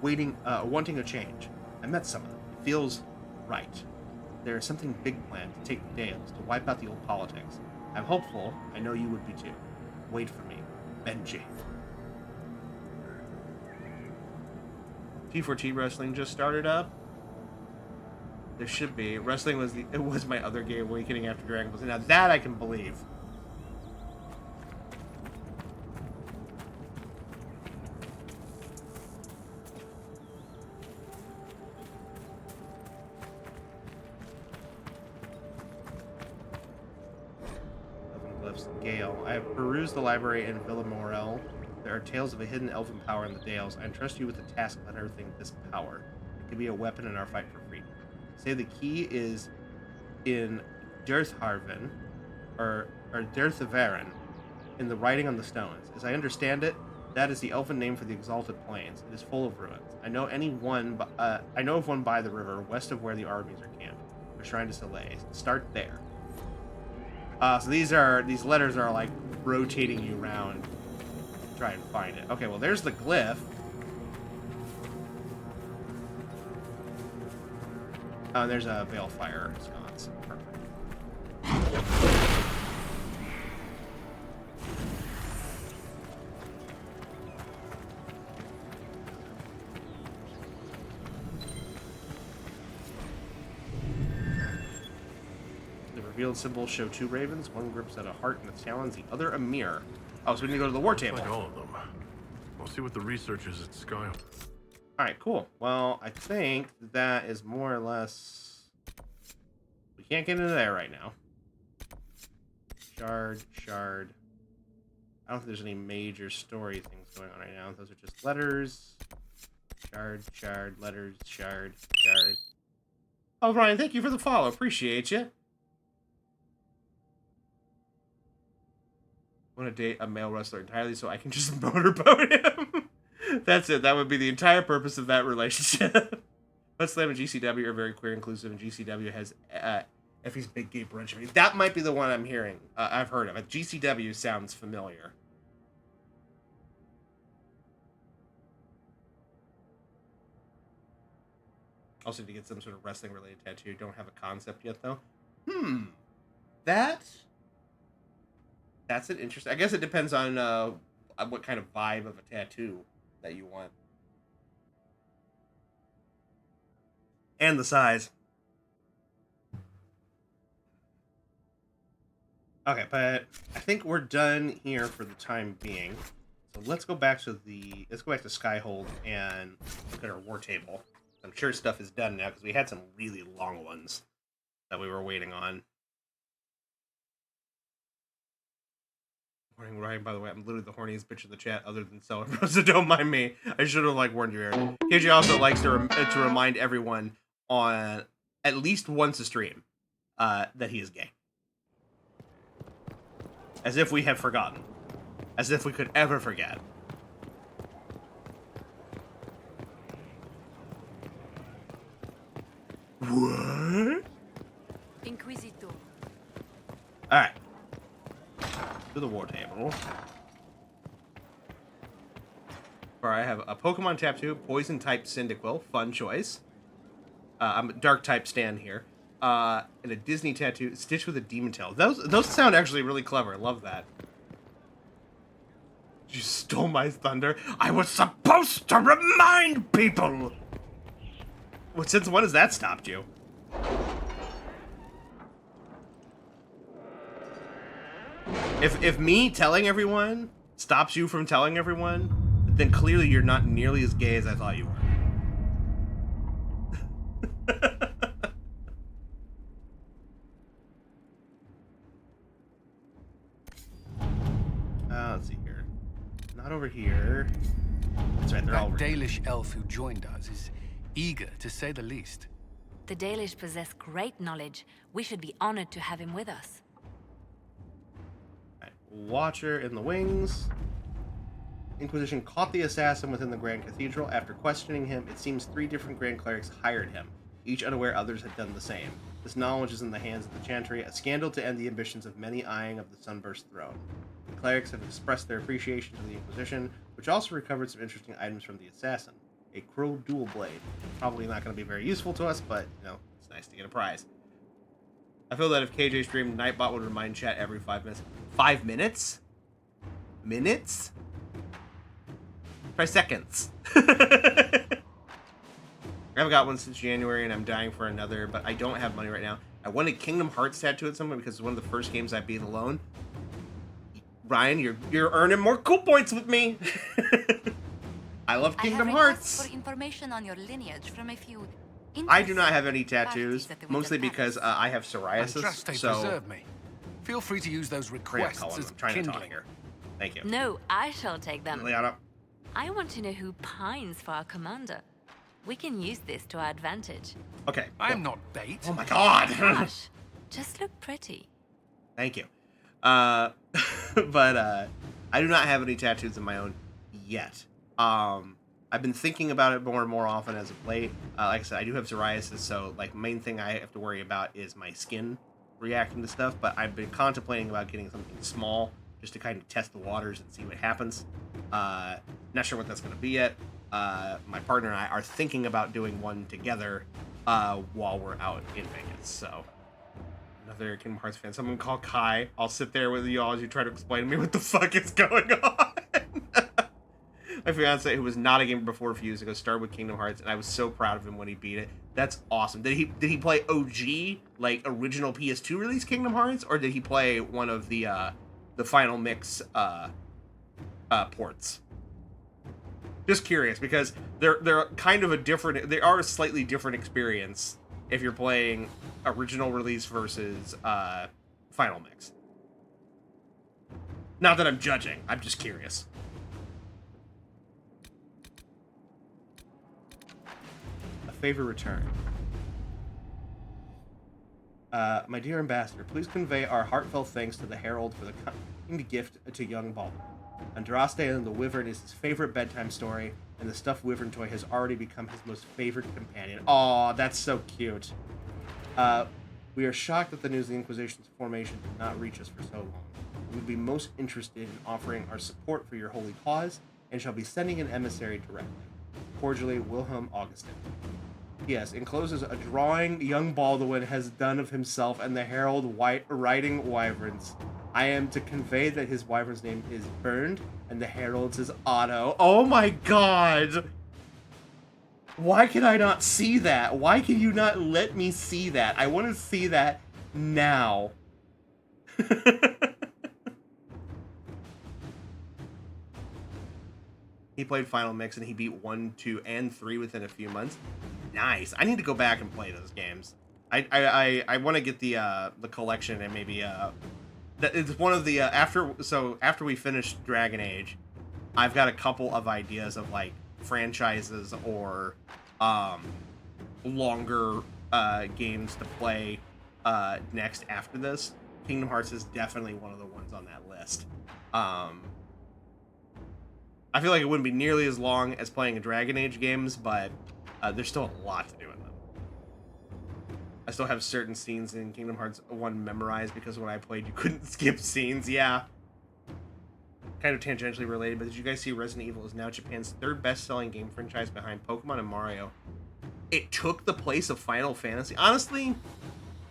wanting a change. I met some of them. It feels right. There is something big planned to take the Dales, to wipe out the old politics. I'm hopeful. I know you would be too. Wait for me. Benji. T4T Wrestling just started up. There should be. Wrestling was my other gay awakening after Dragon Ball Z. Now that I can believe. Gale. I have perused the library in Villa Morel. There are tales of a hidden elven power in the Dales. I entrust you with the task of unearthing this power. It could be a weapon in our fight for freedom. Say the key is in Dirtharven, or Dirthavaren, in the writing on the stones. As I understand it, that is the elven name for the exalted plains. It is full of ruins. I know of one by the river, west of where the armies are camped. The Shrine to Soleil. Start there. So these letters are like rotating you around to try and find it. Okay, well there's the glyph. Oh, and there's a Balefire sconce. Perfect. Revealed symbols show two ravens. One grips at a heart in its talons, the other a mirror. Oh, so we need to go to the war table. Like all of them. We'll see what the researchers at Sky. Alright, cool. Well, I think that is more or less... We can't get into there right now. Shard. I don't think there's any major story things going on right now. Those are just letters. Shard, letters, shard. Oh, Ryan, thank you for the follow. Appreciate you. I want to date a male wrestler entirely so I can just motorboat him. That's it. That would be the entire purpose of that relationship. But Slam and GCW are very queer inclusive, and GCW has Effie's Big Gay Brunch. That might be the one I'm hearing. I've heard of it. GCW sounds familiar. Also need to get some sort of wrestling related tattoo. Don't have a concept yet though. That's an interesting... I guess it depends on what kind of vibe of a tattoo that you want. And the size. Okay, but I think we're done here for the time being. So let's go back to Skyhold and look at our war table. I'm sure stuff is done now because we had some really long ones that we were waiting on. Morning, Ryan, by the way, I'm literally the horniest bitch in the chat other than so don't mind me. I should have warned you, Aaron. KJ also likes to remind everyone on at least once a stream that he is gay. As if we have forgotten. As if we could ever forget. What? Inquisitor. Alright. To the war table. Where I have a Pokemon tattoo, Poison type Cyndaquil, fun choice. I'm a Dark type Stan here. And a Disney tattoo, Stitch with a Demon Tail. Those sound actually really clever. I love that. You stole my thunder. I was supposed to remind people. Well, since when has that stopped you? If me telling everyone stops you from telling everyone, then clearly you're not nearly as gay as I thought you were. Let's see here. Not over here. That's right, they're all over That here. Dalish elf who joined us is eager, to say the least. The Dalish possess great knowledge. We should be honored to have him with us. Right. Watcher in the wings. Inquisition caught the assassin within the Grand Cathedral. After questioning him, it seems 3 different Grand Clerics hired him, each unaware others had done the same. This knowledge is in the hands of the Chantry, a scandal to end the ambitions of many eyeing of the Sunburst throne. The clerics have expressed their appreciation to the Inquisition, which also recovered some interesting items from the assassin. A cruel dual blade. Probably not going to be very useful to us, but, you know, it's nice to get a prize. I feel that if KJ streamed, Nightbot would remind chat every 5 minutes. 5 minutes? Minutes? Try seconds. I haven't got one since January, and I'm dying for another, but I don't have money right now. I wanted Kingdom Hearts tattoo at some point because it's one of the first games I beat alone. Ryan, you're earning more cool points with me. I love Kingdom Hearts. For information on your lineage from a few. I do not have any tattoos, mostly because I have psoriasis. Trust they so preserve me. Feel free to use those requests I'm as trying to talk kindling. here. Thank you. No, I shall take them. Liana. I want to know who pines for our commander. We can use this to our advantage. Okay. I'm not bait. Oh my god. Gosh, just look pretty. Thank you. But I do not have any tattoos of my own yet. I've been thinking about it more and more often as of late. Like I said, I do have psoriasis, so like main thing I have to worry about is my skin reacting to stuff. But I've been contemplating about getting something small just to kind of test the waters and see what happens. Not sure what that's going to be yet. My partner and I are thinking about doing one together while we're out in Vegas. So another Kingdom Hearts fan. Someone call Kai. I'll sit there with y'all as you try to explain to me what the fuck is going on. My fiance, who was not a gamer before a few years ago, started with Kingdom Hearts, and I was so proud of him when he beat it. That's awesome. Did he play OG, like original PS2 release Kingdom Hearts, or did he play one of the Final Mix ports? Just curious, because they're kind of a different. They are a slightly different experience if you're playing original release versus Final Mix. Not that I'm judging. I'm just curious. A favor return. My dear ambassador, please convey our heartfelt thanks to the Herald for the kind gift to young Baldwin. Andraste and the Wyvern is his favorite bedtime story, and the stuffed wyvern toy has already become his most favorite companion. Aw, that's so cute. We are shocked that the news of the Inquisition's formation did not reach us for so long. We would be most interested in offering our support for your holy cause, and shall be sending an emissary directly. Cordially, Wilhelm Augustin. Yes, encloses a drawing young Baldwin has done of himself and the Herald riding wyverns. I am to convey that his wyvern's name is Bernd, and the Herald's is Otto. Oh my god! Why can I not see that? Why can you not let me see that? I want to see that now. He played Final Mix and he beat 1, 2, and 3 within a few months. Nice. I need to go back and play those games. I want to get the collection and maybe it's one of the after we finish Dragon Age, I've got a couple of ideas of like franchises or longer games to play next after this. Kingdom Hearts is definitely one of the ones on that list. I feel like it wouldn't be nearly as long as playing Dragon Age games, but there's still a lot to do in them. I still have certain scenes in Kingdom Hearts 1 memorized because when I played, you couldn't skip scenes. Yeah. Kind of tangentially related, but did you guys see Resident Evil is now Japan's third best-selling game franchise behind Pokemon and Mario? It took the place of Final Fantasy. Honestly,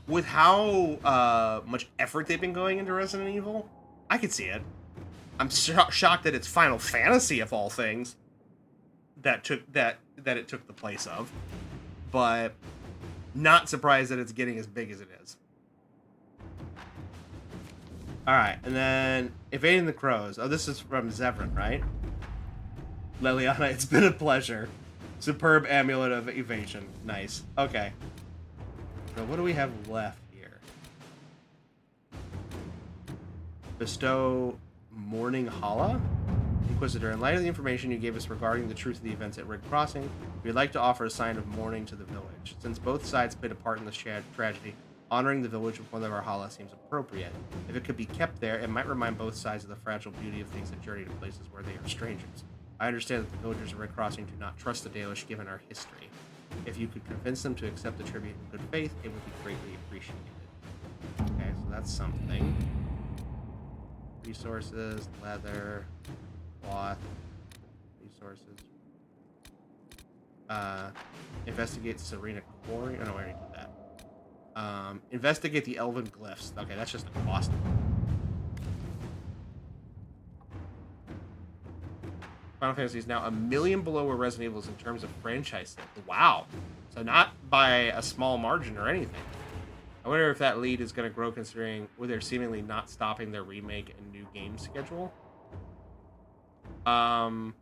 with how much effort they've been going into Resident Evil, I could see it. I'm shocked that it's Final Fantasy of all things that it took the place of, but not surprised that it's getting as big as it is. All right, and then Evading the Crows. Oh, this is from Zevran, right? Leliana, it's been a pleasure. Superb Amulet of Evasion. Nice. Okay. So what do we have left here? Bestow Morning Hala? Inquisitor, in light of the information you gave us regarding the truth of the events at Red Crossing, we'd like to offer a sign of mourning to the village. Since both sides played a part in this tragedy, honoring the village with one of our hala seems appropriate. If it could be kept there, it might remind both sides of the fragile beauty of things that journey to places where they are strangers. I understand that the villagers of Red Crossing do not trust the Dalish given our history. If you could convince them to accept the tribute in good faith, it would be greatly appreciated. Okay, so that's something. Resources, leather, cloth, resources. Investigate Serena Quarry. Oh no, I already did that. Investigate the Elven Glyphs. Okay, that's just a cost. Final Fantasy is now a million below where Resident Evil is in terms of franchise sales. Wow. So not by a small margin or anything. I wonder if that lead is going to grow considering with they're seemingly not stopping their remake and new game schedule. Are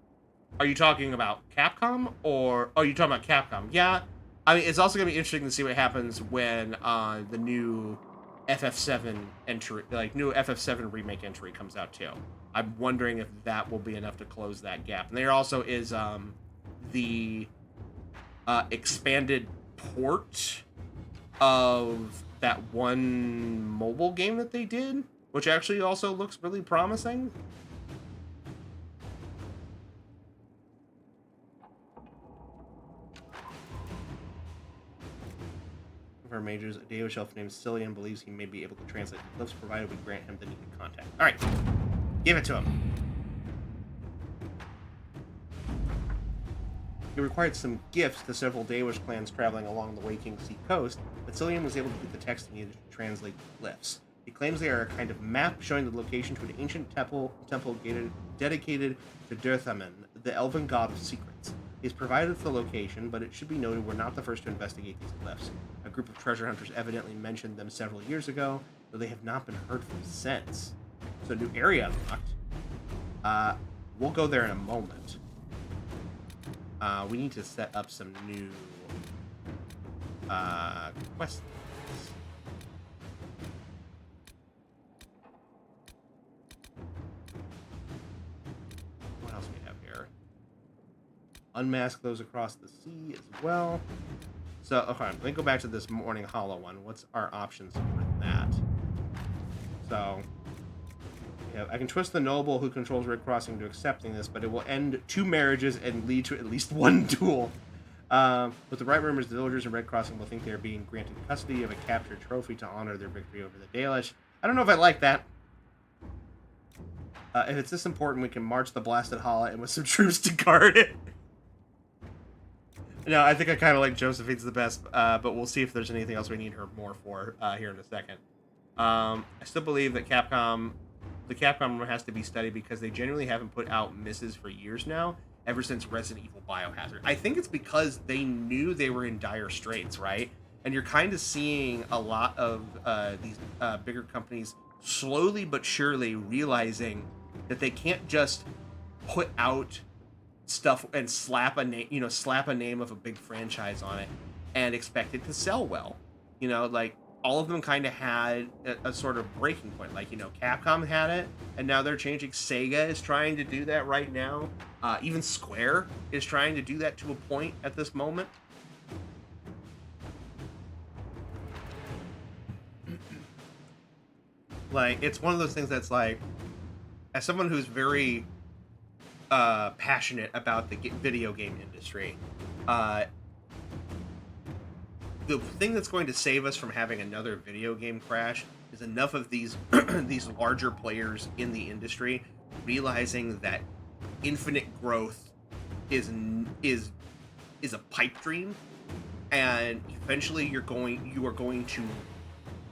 you talking about Capcom or... Oh, you're talking about Capcom. Yeah. I mean, it's also going to be interesting to see what happens when the new FF7 entry, like new FF7 remake entry comes out too. I'm wondering if that will be enough to close that gap. And there also is the expanded port of that one mobile game that they did, which actually also looks really promising. Of our majors, a Deo Shelf named Cillian believes he may be able to translate the glyphs provided we grant him the needed contact. All right, give it to him. He required some gifts to several Dawish clans traveling along the Waking Sea coast, but Cillian was able to get the text needed to translate the glyphs. He claims they are a kind of map showing the location to an ancient temple dedicated to Durthaman, the elven god of secrets. He's provided the location, but it should be noted we're not the first to investigate these glyphs. A group of treasure hunters evidently mentioned them several years ago, though they have not been heard from since. So, new area unlocked. We'll go there in a moment. We need to set up some new quest lists. What else do we have here? Unmask those across the sea as well. So, okay, let me go back to this Morning Hollow one. What's our options for that? So, yeah, I can twist the noble who controls Red Crossing to accepting this, but it will end 2 marriages and lead to at least 1 duel. With the right rumors, the villagers in Red Crossing will think they are being granted custody of a captured trophy to honor their victory over the Dalish. I don't know if I like that. If it's this important, we can march the blasted Hala in with some troops to guard it. No, I think I kind of like Josephine's the best, but we'll see if there's anything else we need her more for here in a second. I still believe that the Capcom room has to be studied because they genuinely haven't put out misses for years now, ever since Resident Evil Biohazard. I think it's because they knew they were in dire straits, right? And you're kind of seeing a lot of these bigger companies slowly but surely realizing that they can't just put out stuff and slap a name of a big franchise on it and expect it to sell well. You know, like all of them kind of had a sort of breaking point. Like, you know, Capcom had it, and now they're changing. Sega is trying to do that right now. Even Square is trying to do that to a point at this moment. Like, it's one of those things that's like, as someone who's very passionate about the video game industry, the thing that's going to save us from having another video game crash is enough of these these larger players in the industry realizing that infinite growth is a pipe dream, and eventually you are going to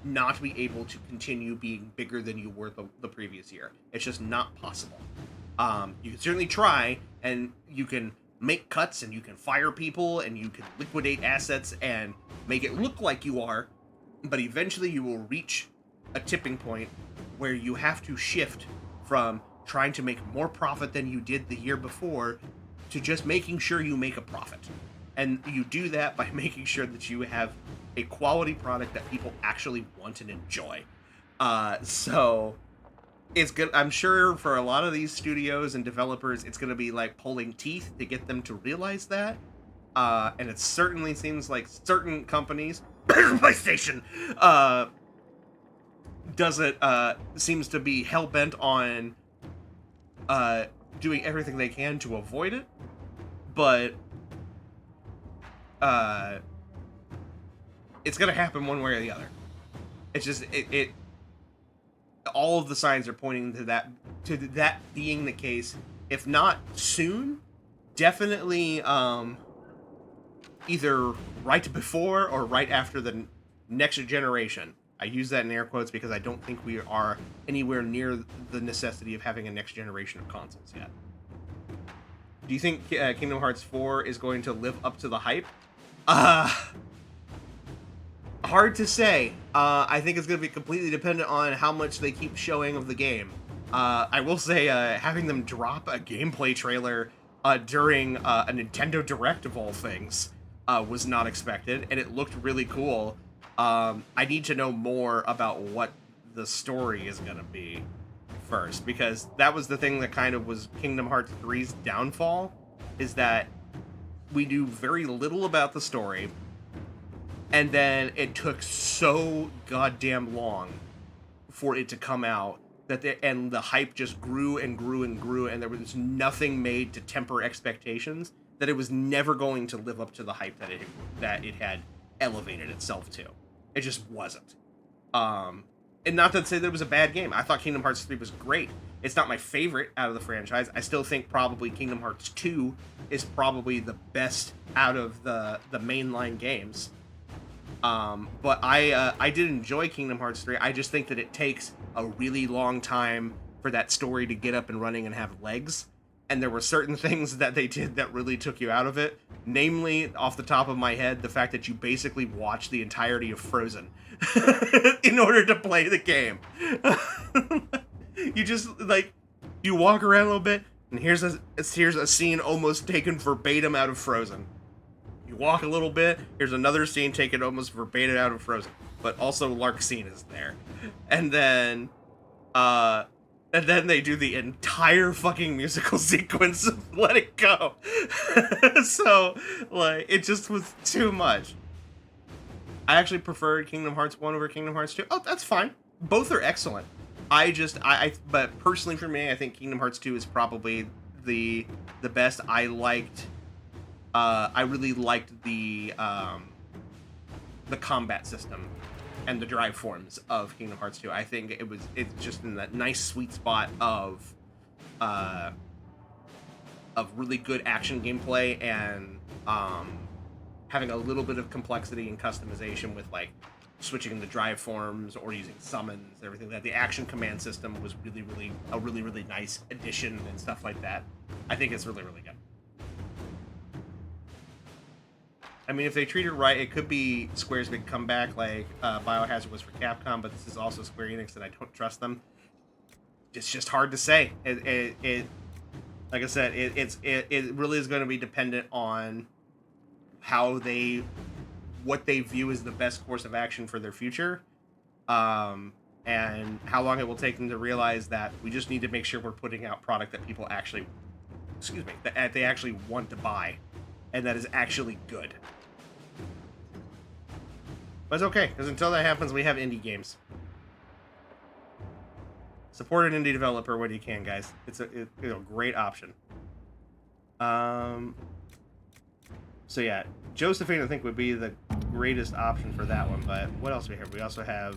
not be able to continue being bigger than you were the previous year. It's just not possible. You can certainly try, and you can make cuts, and you can fire people, and you can liquidate assets and make it look like you are, but eventually you will reach a tipping point where you have to shift from trying to make more profit than you did the year before to just making sure you make a profit. And you do that by making sure that you have a quality product that people actually want and enjoy. So it's good. I'm sure for a lot of these studios and developers, it's going to be like pulling teeth to get them to realize that. And it certainly seems like certain companies, PlayStation, seems to be hell-bent on doing everything they can to avoid it. But it's going to happen one way or the other. It's just, all of the signs are pointing to that being the case. If not soon, definitely either right before or right after the next generation. I use that in air quotes because I don't think we are anywhere near the necessity of having a next generation of consoles yet. Do you think Kingdom Hearts 4 is going to live up to the hype? Hard to say. I think it's going to be completely dependent on how much they keep showing of the game. I will say having them drop a gameplay trailer during a Nintendo Direct of all things was not expected, and it looked really cool. I need to know more about what the story is going to be first, because that was the thing that kind of was Kingdom Hearts 3's downfall, is that we knew very little about the story, and then it took so goddamn long for it to come out that the hype just grew and grew and grew, and there was nothing made to temper expectations, that it was never going to live up to the hype that it had elevated itself to. It just wasn't. And not to say that it was a bad game. I thought Kingdom Hearts 3 was great. It's not my favorite out of the franchise. I still think probably Kingdom Hearts 2 is probably the best out of the mainline games. But I did enjoy Kingdom Hearts 3. I just think that it takes a really long time for that story to get up and running and have legs. And there were certain things that they did that really took you out of it. Namely, off the top of my head, the fact that you basically watch the entirety of Frozen in order to play the game. You just, you walk around a little bit, and here's a scene almost taken verbatim out of Frozen. You walk a little bit, here's another scene taken almost verbatim out of Frozen. But also Lark's scene is there. And then they do the entire fucking musical sequence of Let It Go. So, it just was too much. I actually preferred Kingdom Hearts 1 over Kingdom Hearts 2. Oh, that's fine. Both are excellent. But personally for me, I think Kingdom Hearts 2 is probably the best. I really liked the combat system and the drive forms of Kingdom Hearts 2. I think it's just in that nice sweet spot of really good action gameplay and having a little bit of complexity and customization with switching the drive forms or using summons, everything like that. The action command system was a really nice addition and stuff like that. I think it's really good. I mean, if they treat it right, it could be Square's big comeback like Biohazard was for Capcom, but this is also Square Enix, and I don't trust them. It's just hard to say. It like I said, it really is going to be dependent on what they view as the best course of action for their future, and how long it will take them to realize that we just need to make sure we're putting out product that people actually, that they actually want to buy, and that is actually good. But it's okay, because until that happens, we have indie games. Support an indie developer when you can, guys. It's a great option. So yeah, Josephine I think would be the greatest option for that one, but what else do we have? We also have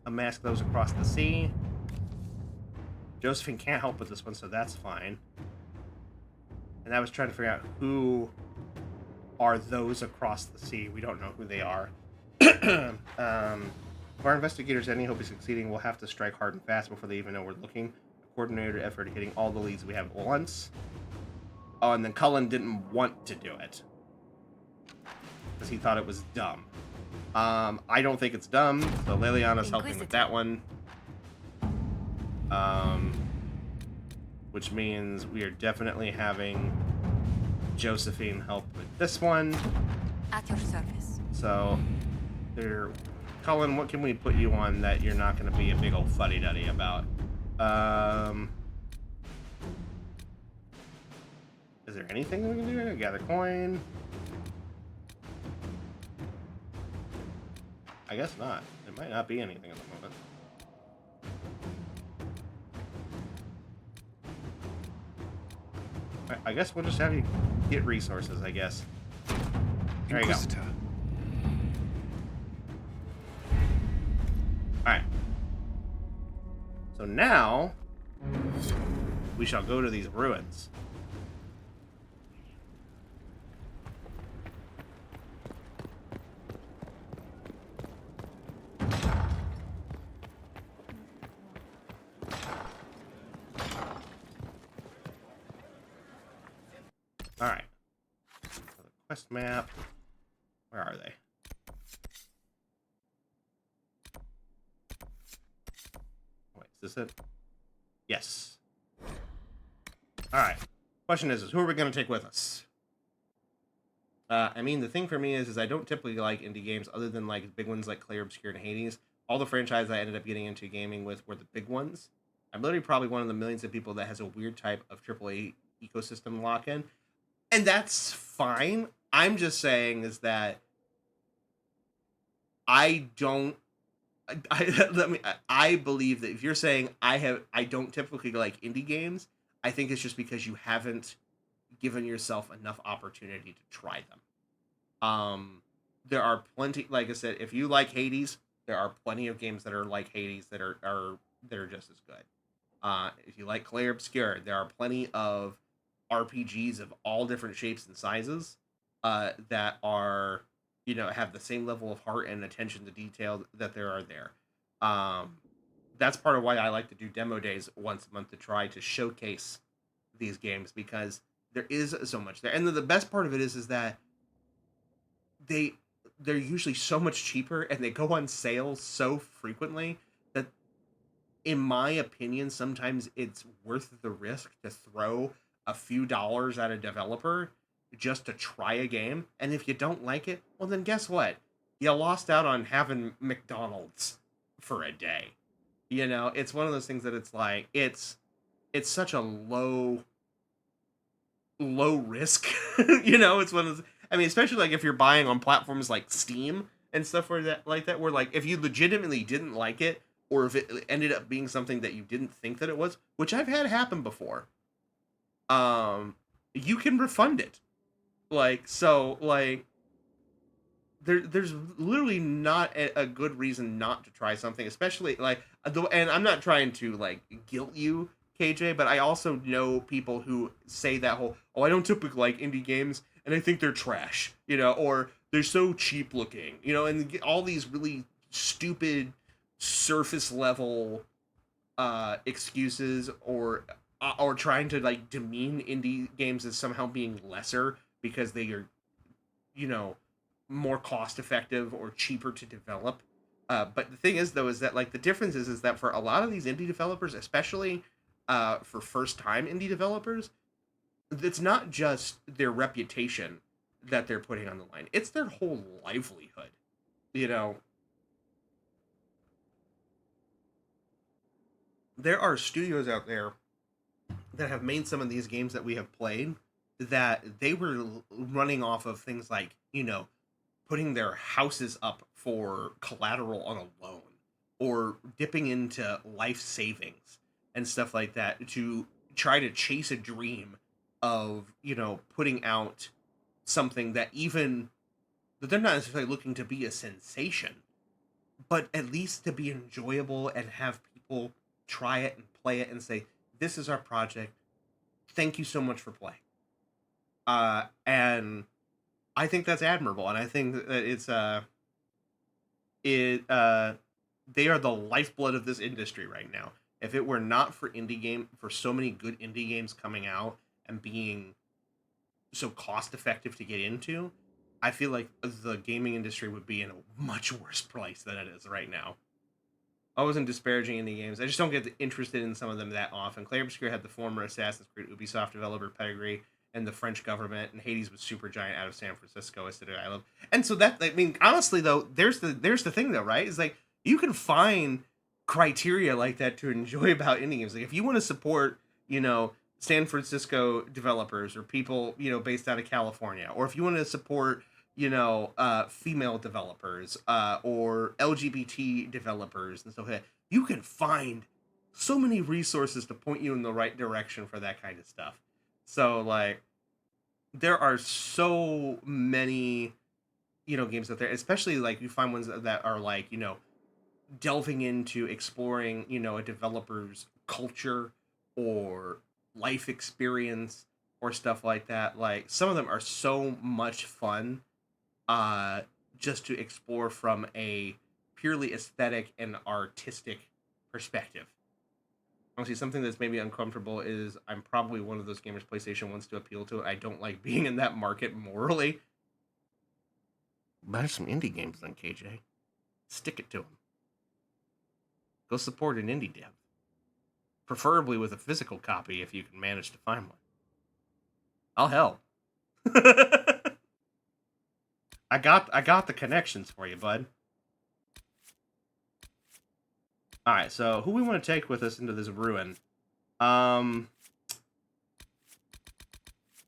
a mask those across the sea. Josephine can't help with this one, so that's fine. And I was trying to figure out who are those across the sea. We don't know who they are. If our investigators any hope of succeeding, we'll have to strike hard and fast before they even know we're looking. A coordinated effort at hitting all the leads we have at once. Oh, and then Cullen didn't want to do it because he thought it was dumb. I don't think it's dumb, so Liliana's helping with that one. Which means we are definitely having Josephine help with this one. At your service. So, Cullen, what can we put you on that you're not going to be a big old fuddy-duddy about? Is there anything we can do? Gather coin. I guess not. There might not be anything at the moment. I guess we'll just have you get resources, I guess. There you go. Alright. So now, we shall go to these ruins. Alright. So the quest map. Where are they? Wait, is this it? Yes. Alright. Question is who are we going to take with us? I mean, the thing for me is I don't typically like indie games other than like big ones like Clair Obscur and Hades. All the franchises I ended up getting into gaming with were the big ones. I'm literally probably one of the millions of people that has a weird type of AAA ecosystem lock-in. And that's fine. I'm just saying is that I believe that if you're saying I don't typically like indie games, I think it's just because you haven't given yourself enough opportunity to try them. There are plenty, like I said, if you like Hades, there are plenty of games that are like Hades that are just as good. If you like Clair Obscur, there are plenty of RPGs of all different shapes and sizes that are, have the same level of heart and attention to detail that there are there. That's part of why I like to do demo days once a month to try to showcase these games because there is so much there. And the best part of it is that they're usually so much cheaper and they go on sale so frequently that, in my opinion, sometimes it's worth the risk to throw a few dollars at a developer just to try a game. And if you don't like it, well, then guess what? You lost out on having McDonald's for a day. It's one of those things that it's like, it's such a low risk. It's one of those, I mean, especially like if you're buying on platforms like Steam and stuff where like if you legitimately didn't like it, or if it ended up being something that you didn't think that it was, which I've had happen before, you can refund it. There's literally not a good reason not to try something, especially and I'm not trying to guilt you, KJ, but I also know people who say that whole, oh, I don't typically like indie games and I think they're trash, or they're so cheap looking, and all these really stupid surface level excuses or trying to demean indie games as somehow being lesser because they are, more cost effective or cheaper to develop. But the thing is though, is that the difference is that for a lot of these indie developers, especially for first time indie developers, it's not just their reputation that they're putting on the line. It's their whole livelihood, There are studios out there that have made some of these games that we have played that they were running off of things like, putting their houses up for collateral on a loan or dipping into life savings and stuff like that to try to chase a dream of, putting out something that even that they're not necessarily looking to be a sensation, but at least to be enjoyable and have people try it and play it and say, "This is our project. Thank you so much for playing." And I think that's admirable, and I think that they are the lifeblood of this industry right now. If it were not for for so many good indie games coming out and being so cost effective to get into, I feel like the gaming industry would be in a much worse place than it is right now. I wasn't disparaging indie games. I just don't get interested in some of them that often. Clair Obscur had the former Assassin's Creed Ubisoft developer pedigree and the French government, and Hades was Supergiant out of San Francisco, a city I love. And so that, I mean, honestly though, there's the thing though, right? Is like you can find criteria like that to enjoy about indie games. Like if you want to support, San Francisco developers or people, based out of California, or if you want to support female developers or LGBT developers and stuff like that, you can find so many resources to point you in the right direction for that kind of stuff. So, like, there are so many, games out there, especially, like, you find ones that are, like, delving into exploring, a developer's culture or life experience or stuff like that. Like, some of them are so much fun just to explore from a purely aesthetic and artistic perspective. Honestly, something that's maybe uncomfortable is I'm probably one of those gamers PlayStation wants to appeal to. I don't like being in that market morally. Buy some indie games then, KJ. Stick it to them. Go support an indie dev. Preferably with a physical copy if you can manage to find one. I'll help. I got the connections for you, bud. All right, so who we want to take with us into this ruin?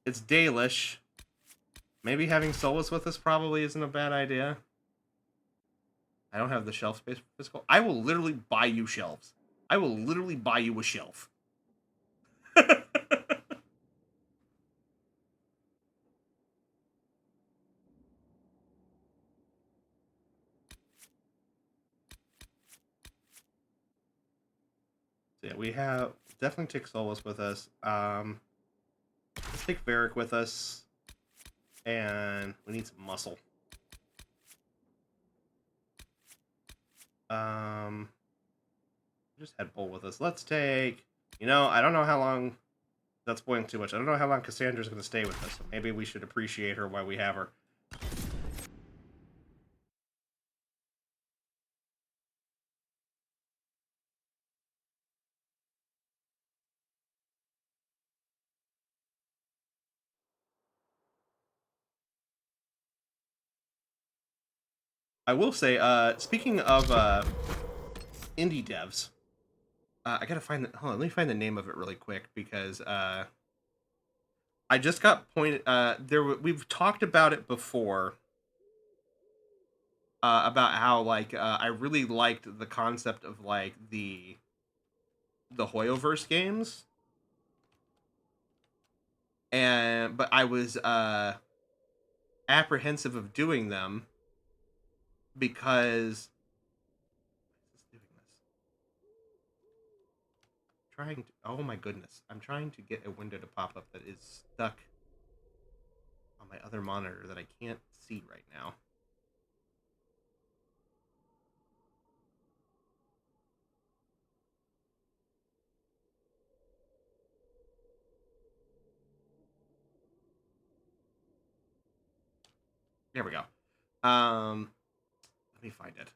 It's Dalish. Maybe having Solus with us probably isn't a bad idea. I don't have the shelf space for physical. I will literally buy you shelves. I will literally buy you a shelf. So yeah, we have definitely take Solus with us. Let's take Varric with us, and we need some muscle. Just had Bull with us. Let's take. I don't know how long. That's spoiling too much. I don't know how long Cassandra's going to stay with us. So maybe we should appreciate her while we have her. I will say, speaking of indie devs, I gotta find the. Hold on, let me find the name of it really quick because I just got pointed. We've talked about it before. About how like I really liked the concept of like the Hoyoverse games, but I was apprehensive of doing them because oh my goodness, I'm trying to get a window to pop up that is stuck on my other monitor that I can't see right now. There we go. Let me find it.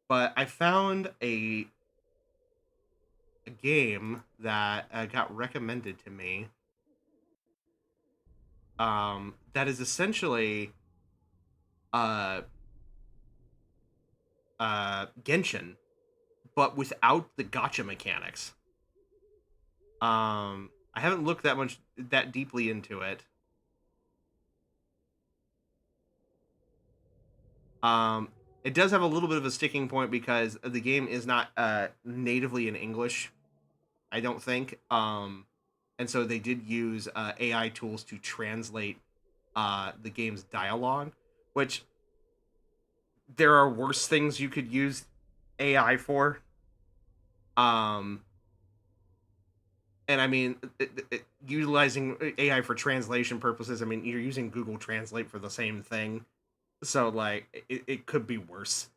But I found a game that got recommended to me. That is essentially Genshin, but without the gacha mechanics. I haven't looked that deeply into it. It does have a little bit of a sticking point because the game is not natively in English, I don't think. And so they did use AI tools to translate the game's dialogue. which there are worse things you could use AI for. And I mean, utilizing AI for translation purposes, I mean, you're using Google Translate for the same thing. So, like, it could be worse.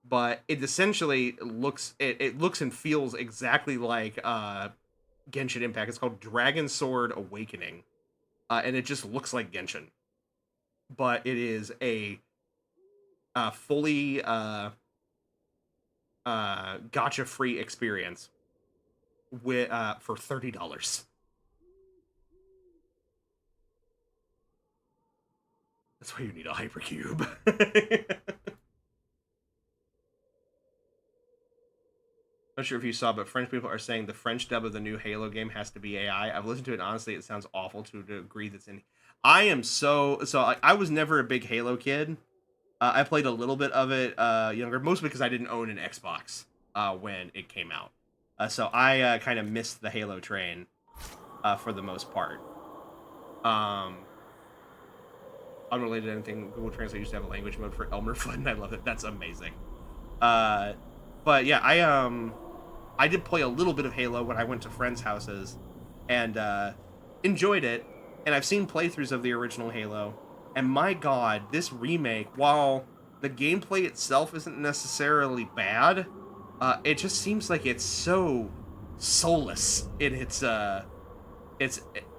But it essentially looks, it looks and feels exactly like Genshin Impact. It's called Dragon Sword Awakening. And it just looks like Genshin. But it is a fully gacha free experience with for $30. That's why you need a hypercube. Not sure if you saw, but French people are saying the French dub of the new Halo game has to be AI. I've listened to it, and honestly, it sounds awful to a degree that's in. I am I was never a big Halo kid. I played a little bit of it younger, mostly because I didn't own an Xbox when it came out. So I kind of missed the Halo train for the most part. Unrelated to anything, Google Translate used to have a language mode for Elmer Fudd, and I love it. That's amazing. But yeah, I did play a little bit of Halo when I went to friends' houses, and enjoyed it. And I've seen playthroughs of the original Halo, and my God, this remake, while the gameplay itself isn't necessarily bad, it just seems like it's so soulless in its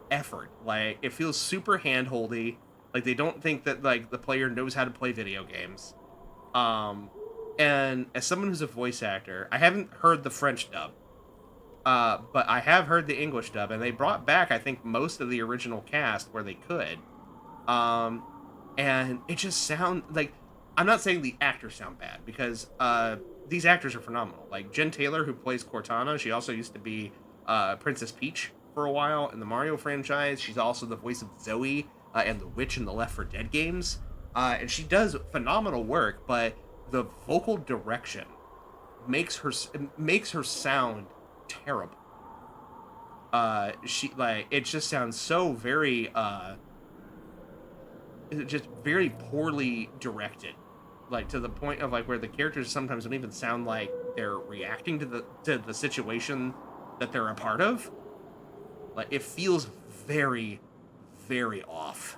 effort. Like, it feels super handholdy. Like, they don't think that, like, the player knows how to play video games. And as someone who's a voice actor, I haven't heard the French dub. But I have heard the English dub, and they brought back, I think, most of the original cast where they could. And it just sounds like, I'm not saying the actors sound bad, because these actors are phenomenal. Like Jen Taylor, who plays Cortana, she also used to be Princess Peach for a while in the Mario franchise. She's also the voice of Zoe and the Witch in the Left 4 Dead games. And she does phenomenal work, but the vocal direction makes her sound terrible. It just sounds so very just very poorly directed, like to the point of like where the characters sometimes don't even sound like they're reacting to the situation that they're a part of. Like, it feels very, very off.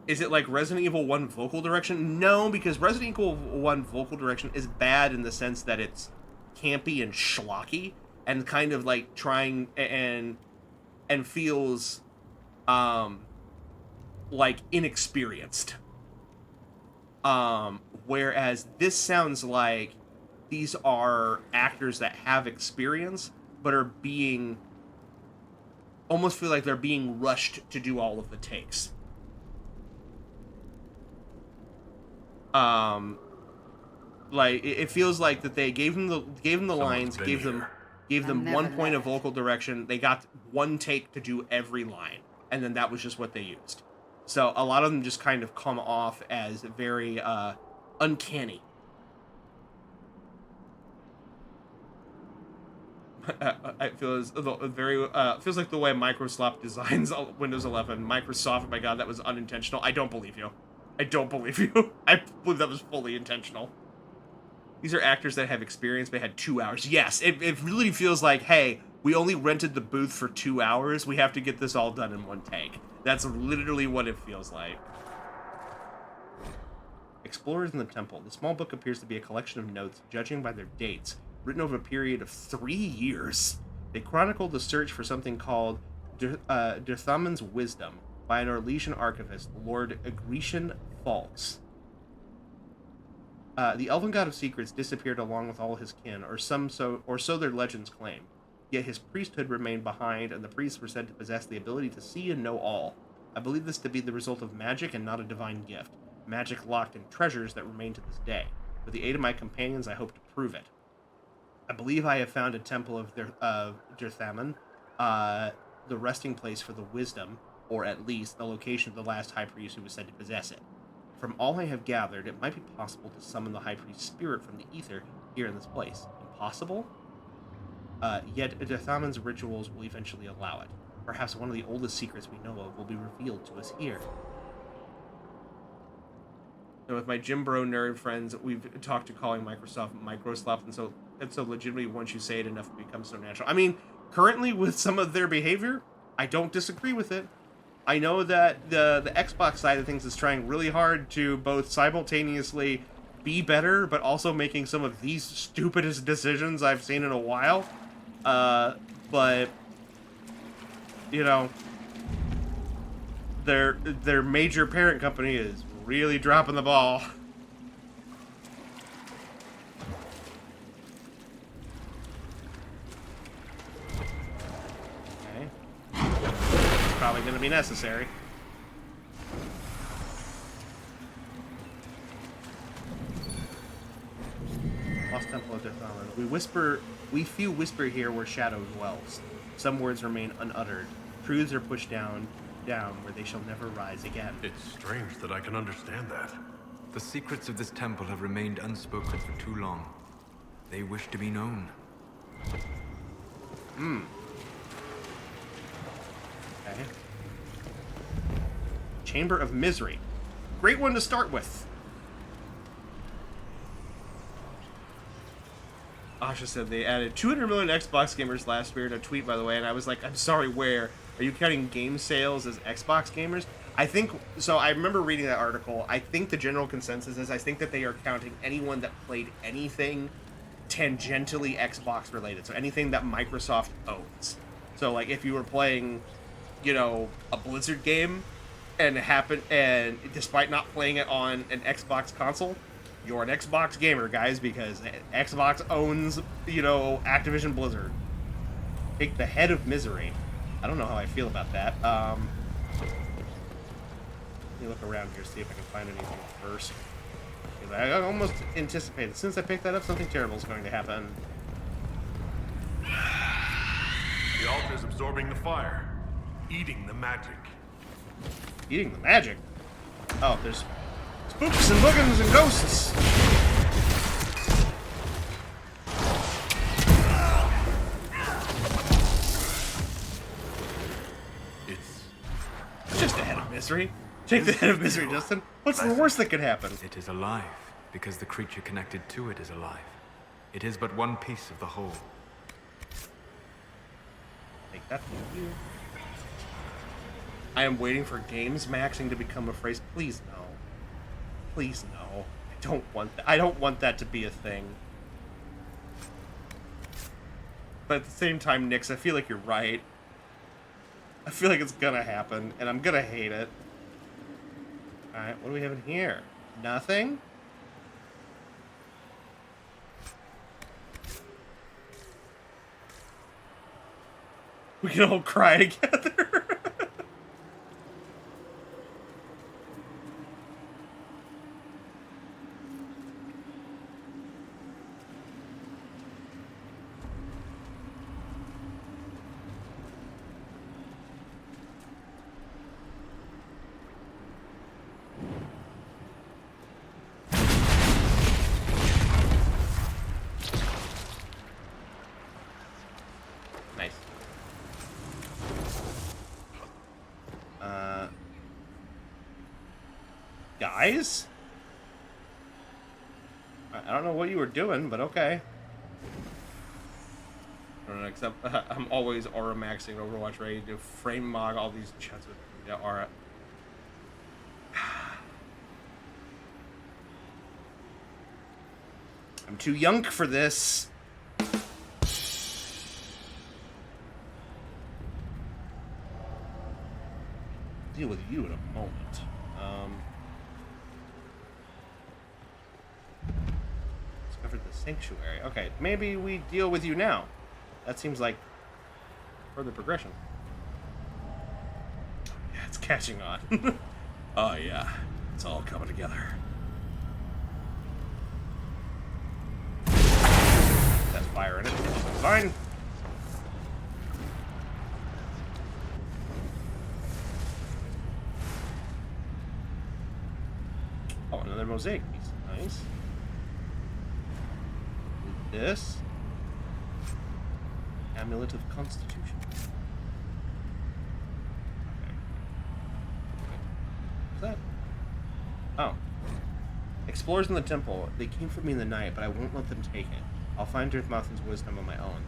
Is it like Resident Evil 1 vocal direction? No, because Resident Evil 1 vocal direction is bad in the sense that it's campy and schlocky and kind of like trying and feels like inexperienced. Whereas this sounds like these are actors that have experience but are being almost feel like they're being rushed to do all of the takes. Like it feels like that they gave them the lines, gave them 1 point of vocal direction. They got 1 take to do every line, and then that was just what they used. So a lot of them just kind of come off as very uncanny. It feels very feels like the way Microsoft designs Windows 11. Microsoft, my God, that was unintentional. I don't believe you. I don't believe you. I believe that was fully intentional. These are actors that have experience. They had 2 hours. Yes, it really feels like, hey, we only rented the booth for 2 hours. We have to get this all done in 1 take. That's literally what it feels like. Explorers in the Temple. The small book appears to be a collection of notes, judging by their dates, written over a period of 3 years. They chronicle the search for something called Dirthaman's Wisdom by an Orlesian archivist, Lord Grecian Falks. The elven god of secrets disappeared along with all his kin, or so their legends claim. Yet his priesthood remained behind, and the priests were said to possess the ability to see and know all. I believe this to be the result of magic and not a divine gift. Magic locked in treasures that remain to this day. With the aid of my companions, I hope to prove it. I believe I have found a temple of Dirthaman, the resting place for the wisdom, or at least the location of the last high priest who was said to possess it. From all I have gathered, it might be possible to summon the high priest's spirit from the ether here in this place. Impossible? Yet Dirthaman's rituals will eventually allow it. Perhaps one of the oldest secrets we know of will be revealed to us here. So with my Jim Bro nerd friends, we've talked to calling Microsoft Microsoft, and so legitimately once you say it enough, it becomes so natural. I mean, currently with some of their behavior, I don't disagree with it. I know that the Xbox side of things is trying really hard to both simultaneously be better, but also making some of these stupidest decisions I've seen in a while. But you know, their major parent company is really dropping the ball. Okay. It's probably going to be necessary. Lost Temple of Death. We few whisper here where shadow dwells. Some words remain unuttered. Truths are pushed down where they shall never rise again. It's strange that I can understand that. The secrets of this temple have remained unspoken for too long. They wish to be known. Okay. Chamber of Misery. Great one to start with. Asha said they added 200 million Xbox gamers last year in a tweet, by the way, and I was like, I'm sorry, where? Are you counting game sales as Xbox gamers? I think, so I remember reading that article. I think the general consensus is, I think that they are counting anyone that played anything tangentially Xbox related. So anything that Microsoft owns. So like if you were playing, you know, a Blizzard game and despite not playing it on an Xbox console, you're an Xbox gamer, guys, because Xbox owns, you know, Activision Blizzard. Take the head of misery. I don't know how I feel about that. Let me look around here, see if I can find anything first. Because I almost anticipated, as soon as I pick that up, something terrible is going to happen. The altar's absorbing the fire, eating the magic. Eating the magic? Oh, there's spooks and boogans and ghosts. It's just a head of misery. Take the head of misery, Justin. What's the worst that could happen? It is alive, because the creature connected to it is alive. It is but one piece of the whole. Take that. Thank you. I am waiting for games maxing to become a phrase. Please no. Please no. I don't want that. I don't want that to be a thing. But at the same time, Nix, I feel like you're right. I feel like it's gonna happen, and I'm gonna hate it. Alright, what do we have in here? Nothing? We can all cry together. Guys? I don't know what you were doing, but okay. I don't know, except I'm always aura maxing Overwatch, ready to frame mog all these chats with aura. I'm too young for this. Deal with you in a moment. Discovered the sanctuary. Okay, maybe we deal with you now. That seems like further progression. Yeah, it's catching on. Oh yeah, it's all coming together. That's fire in it. Fine. Oh, another mosaic piece. Nice. This. Amulet of Constitution. Okay. What's that? Oh. explorers in the temple, they came for me in the night, but I won't let them take it. I'll find Dirtmouthen's wisdom on my own.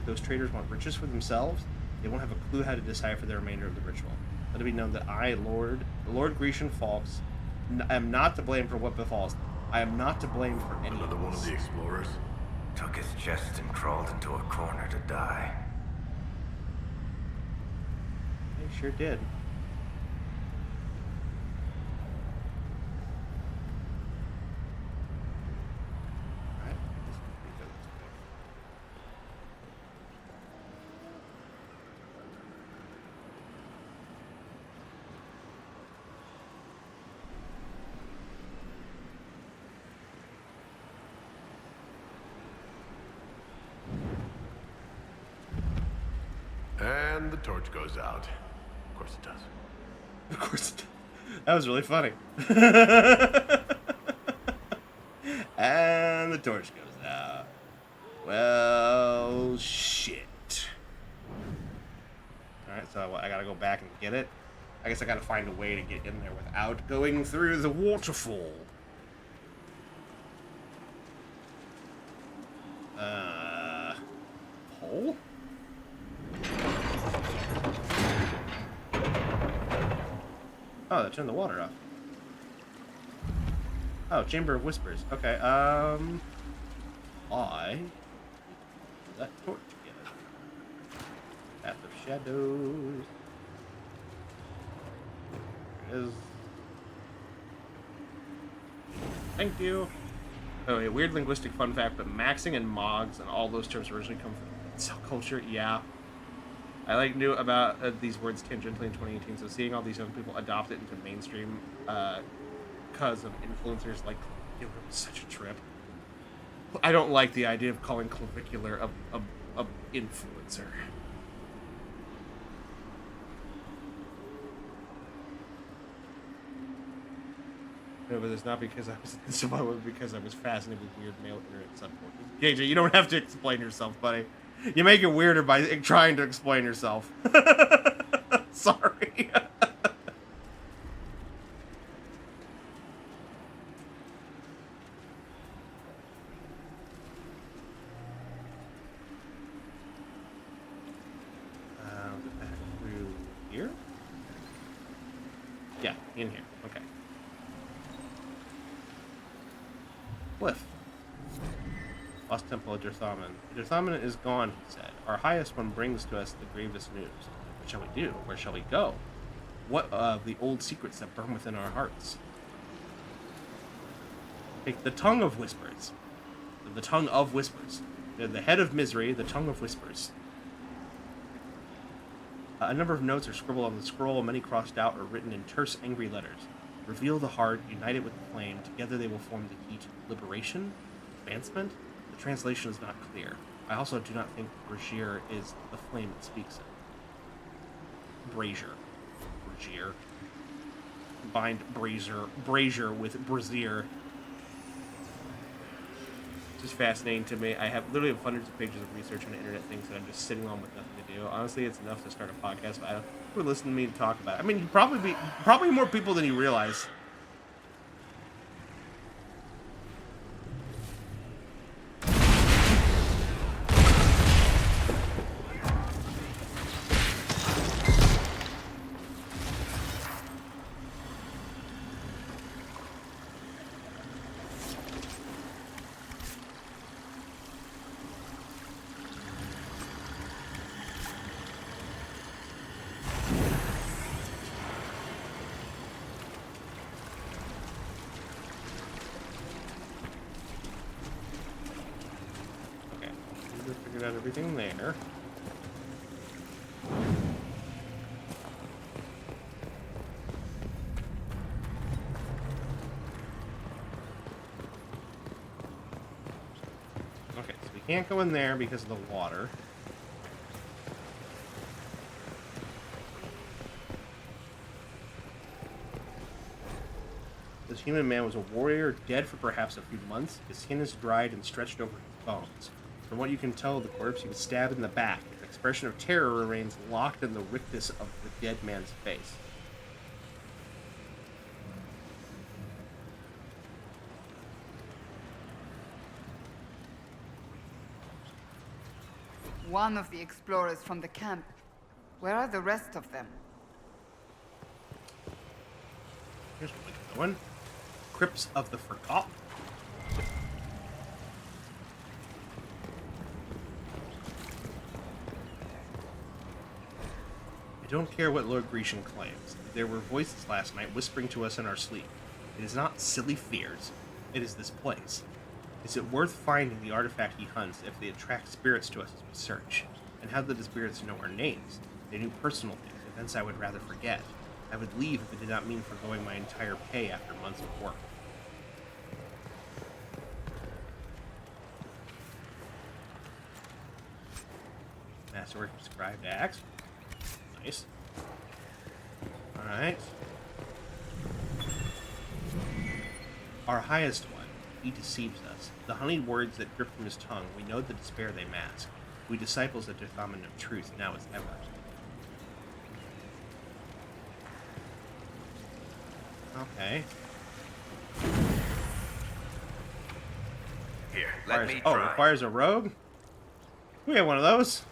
Those traitors want riches for themselves. They won't have a clue how to decipher the remainder of the ritual. Let it be known that I, the Lord Grecian Falks, am not to blame for what befalls them. I am not to blame for any. Another one of the explorers? Took his chest and crawled into a corner to die. They sure did. And the torch goes out. Of course it does. Of course it does. That was really funny. And the torch goes out. Well, shit. Alright, so I gotta go back and get it. I guess I gotta find a way to get in there without going through the waterfall. Hole? Oh, that turned the water off. Oh, Chamber of Whispers. Okay, I that torch together. Path of Shadows. There it is. Thank you. Oh, a weird linguistic fun fact, but maxing and mogs and all those terms originally come from subculture. Yeah. I knew about these words tangentially in 2018, so seeing all these young people adopt it into mainstream because of influencers like Clavicular was such a trip. I don't like the idea of calling Clavicular a influencer. No, but it's not because I was in Samoa, because I was fascinated with weird male internet subcultures. KJ, you don't have to explain yourself, buddy. You make it weirder by trying to explain yourself. Sorry. Back through here? Yeah, in here. Okay. Cliff. Lost Temple of Dirthaman. Dirthaman is gone, he said. Our highest one brings to us the gravest news. What shall we do? Where shall we go? What of the old secrets that burn within our hearts? Take the tongue of whispers. The tongue of whispers. The head of misery, the tongue of whispers. A number of notes are scribbled on the scroll, many crossed out or written in terse, angry letters. Reveal the heart, unite it with the flame. Together they will form the key to liberation, advancement. The translation is not clear. I also do not think Brazier is the flame it speaks of. Brazier. Combined Brazier with Brazier. It's just fascinating to me. I have literally hundreds of pages of research on internet things that I'm just sitting on with nothing to do. Honestly, it's enough to start a podcast, but I don't would listen to me talk about it. I mean, you probably more people than you realize. Figured out everything there. Okay, so we can't go in there because of the water. This human man was a warrior, dead for perhaps a few months. His skin is dried and stretched over his bones. From what you can tell of the corpse, he was stabbed in the back. An expression of terror remains locked in the rictus of the dead man's face. One of the explorers from the camp. Where are the rest of them? Here's another one. Crypts of the Forgotten. I don't care what Lord Grecian claims. There were voices last night whispering to us in our sleep. It is not silly fears. It is this place. Is it worth finding the artifact he hunts if they attract spirits to us as we search? And how did the spirits know our names? They knew personal things, events I would rather forget. I would leave if it did not mean foregoing my entire pay after months of work. Masterwork inscribed axe. Nice. Alright. Our highest one, he deceives us. The honeyed words that drip from his tongue, we know the despair they mask. We disciples of Derthaman of truth, now as ever. Okay. Here, let me try. try. Oh, requires a rogue? We have one of those.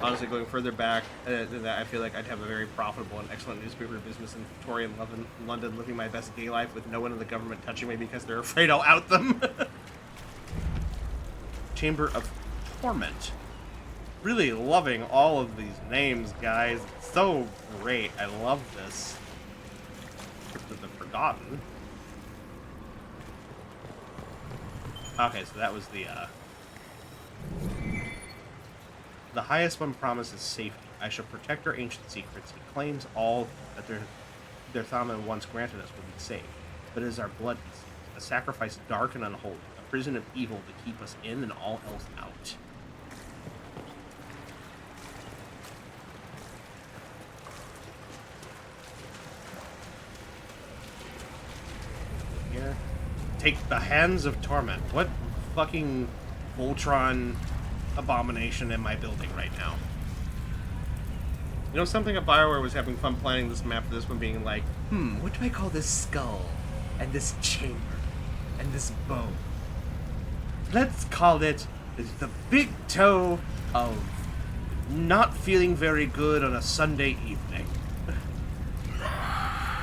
Honestly, going further back than that, I feel like I'd have a very profitable and excellent newspaper business in Victorian London, living my best gay life with no one in the government touching me because they're afraid I'll out them. Chamber of Torment. Really loving all of these names, guys. It's so great. I love this. Crypt of the Forgotten. Okay, so that was the highest one promises safety. I shall protect our ancient secrets. He claims all that their Thaman once granted us will be safe. But it is our blood, a sacrifice dark and unholy, a prison of evil to keep us in and all else out. Here. Take the hands of torment. What fucking Voltron abomination in my building right now? You know, something at BioWare was having fun planning this map for this one, being like, what do I call this skull? And this chamber? And this bone? Let's call it the big toe of not feeling very good on a Sunday evening.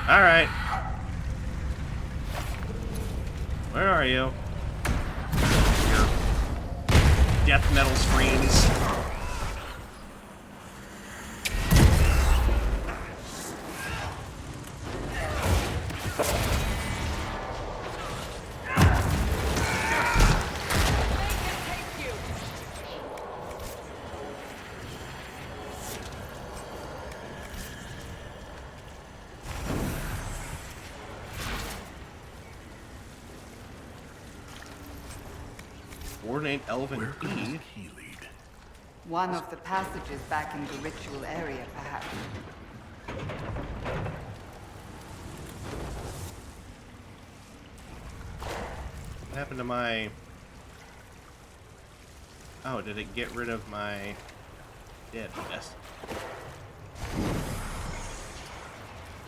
Alright. Where are you? Death metal screams. Coordinate elven key. One of the passages back in the ritual area, perhaps. What happened to my... Oh, did it get rid of my... It did, I guess.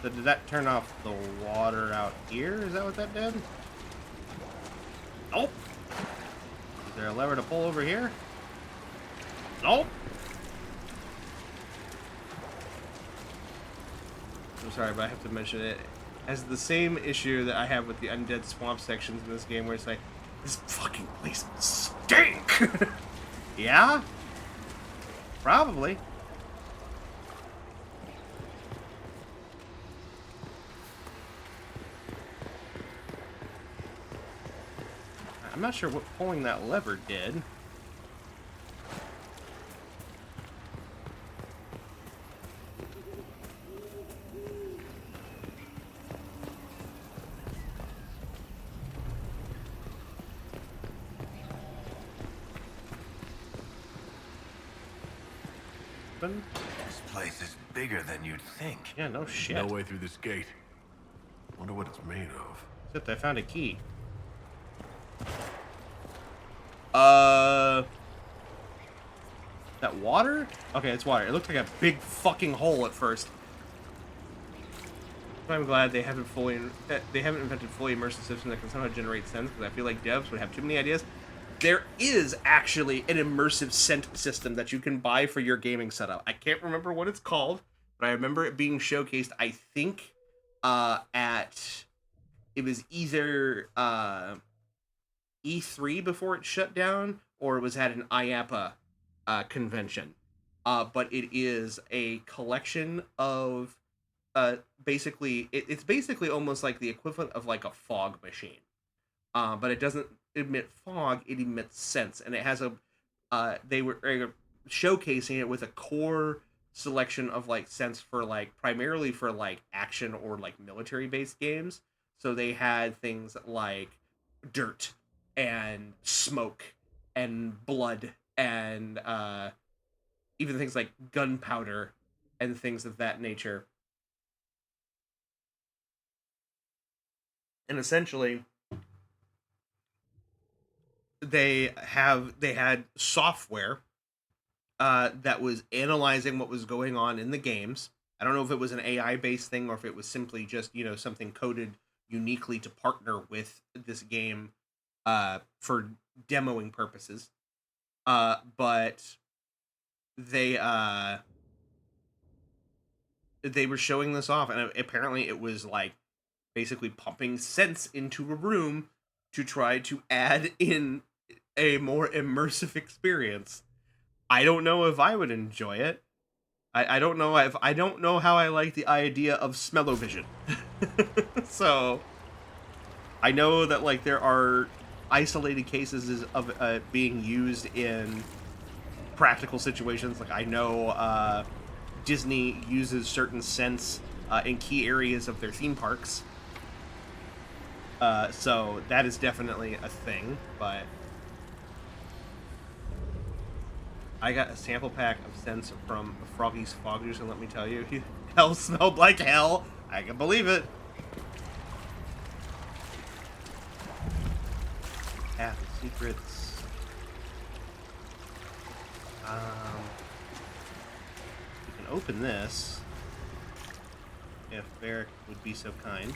So did that turn off the water out here? Is that what that did? Nope. Is there a lever to pull over here? Nope. I'm sorry, but I have to mention it. Has the same issue that I have with the undead swamp sections in this game, where it's like, this fucking place stink. Yeah? Probably. I'm not sure what pulling that lever did. This place is bigger than you'd think. Yeah, no shit. No way through this gate. Wonder what it's made of. Except I found a key. That water? Okay, it's water. It looked like a big fucking hole at first. I'm glad they haven't invented fully immersive systems that can somehow generate sense, because I feel like devs would have too many ideas. There is actually an immersive scent system that you can buy for your gaming setup. I can't remember what it's called, but I remember it being showcased, I think, it was either E3 before it shut down, or it was at an IAPA convention. But it is a collection of basically it's basically almost like the equivalent of like a fog machine, but it doesn't emit fog, it emits sense, and it has they were showcasing it with a core selection of like sense for like primarily for like action or like military based games. So they had things like dirt and smoke and blood and even things like gunpowder and things of that nature. And essentially, they had software that was analyzing what was going on in the games. I don't know if it was an AI based thing or if it was simply just, you know, something coded uniquely to partner with this game for demoing purposes. But they were showing this off, and apparently it was like basically pumping sense into a room to try to add in a more immersive experience. I don't know if I would enjoy it. I don't know how I like the idea of smell-o-vision. So I know that like there are isolated cases of being used in practical situations. Like I know Disney uses certain scents in key areas of their theme parks. So that is definitely a thing, but I got a sample pack of scents from Froggy's Fog Juice, and let me tell you, hell smelled like hell. I can believe it. Path of Secrets. We can open this if Barrick would be so kind.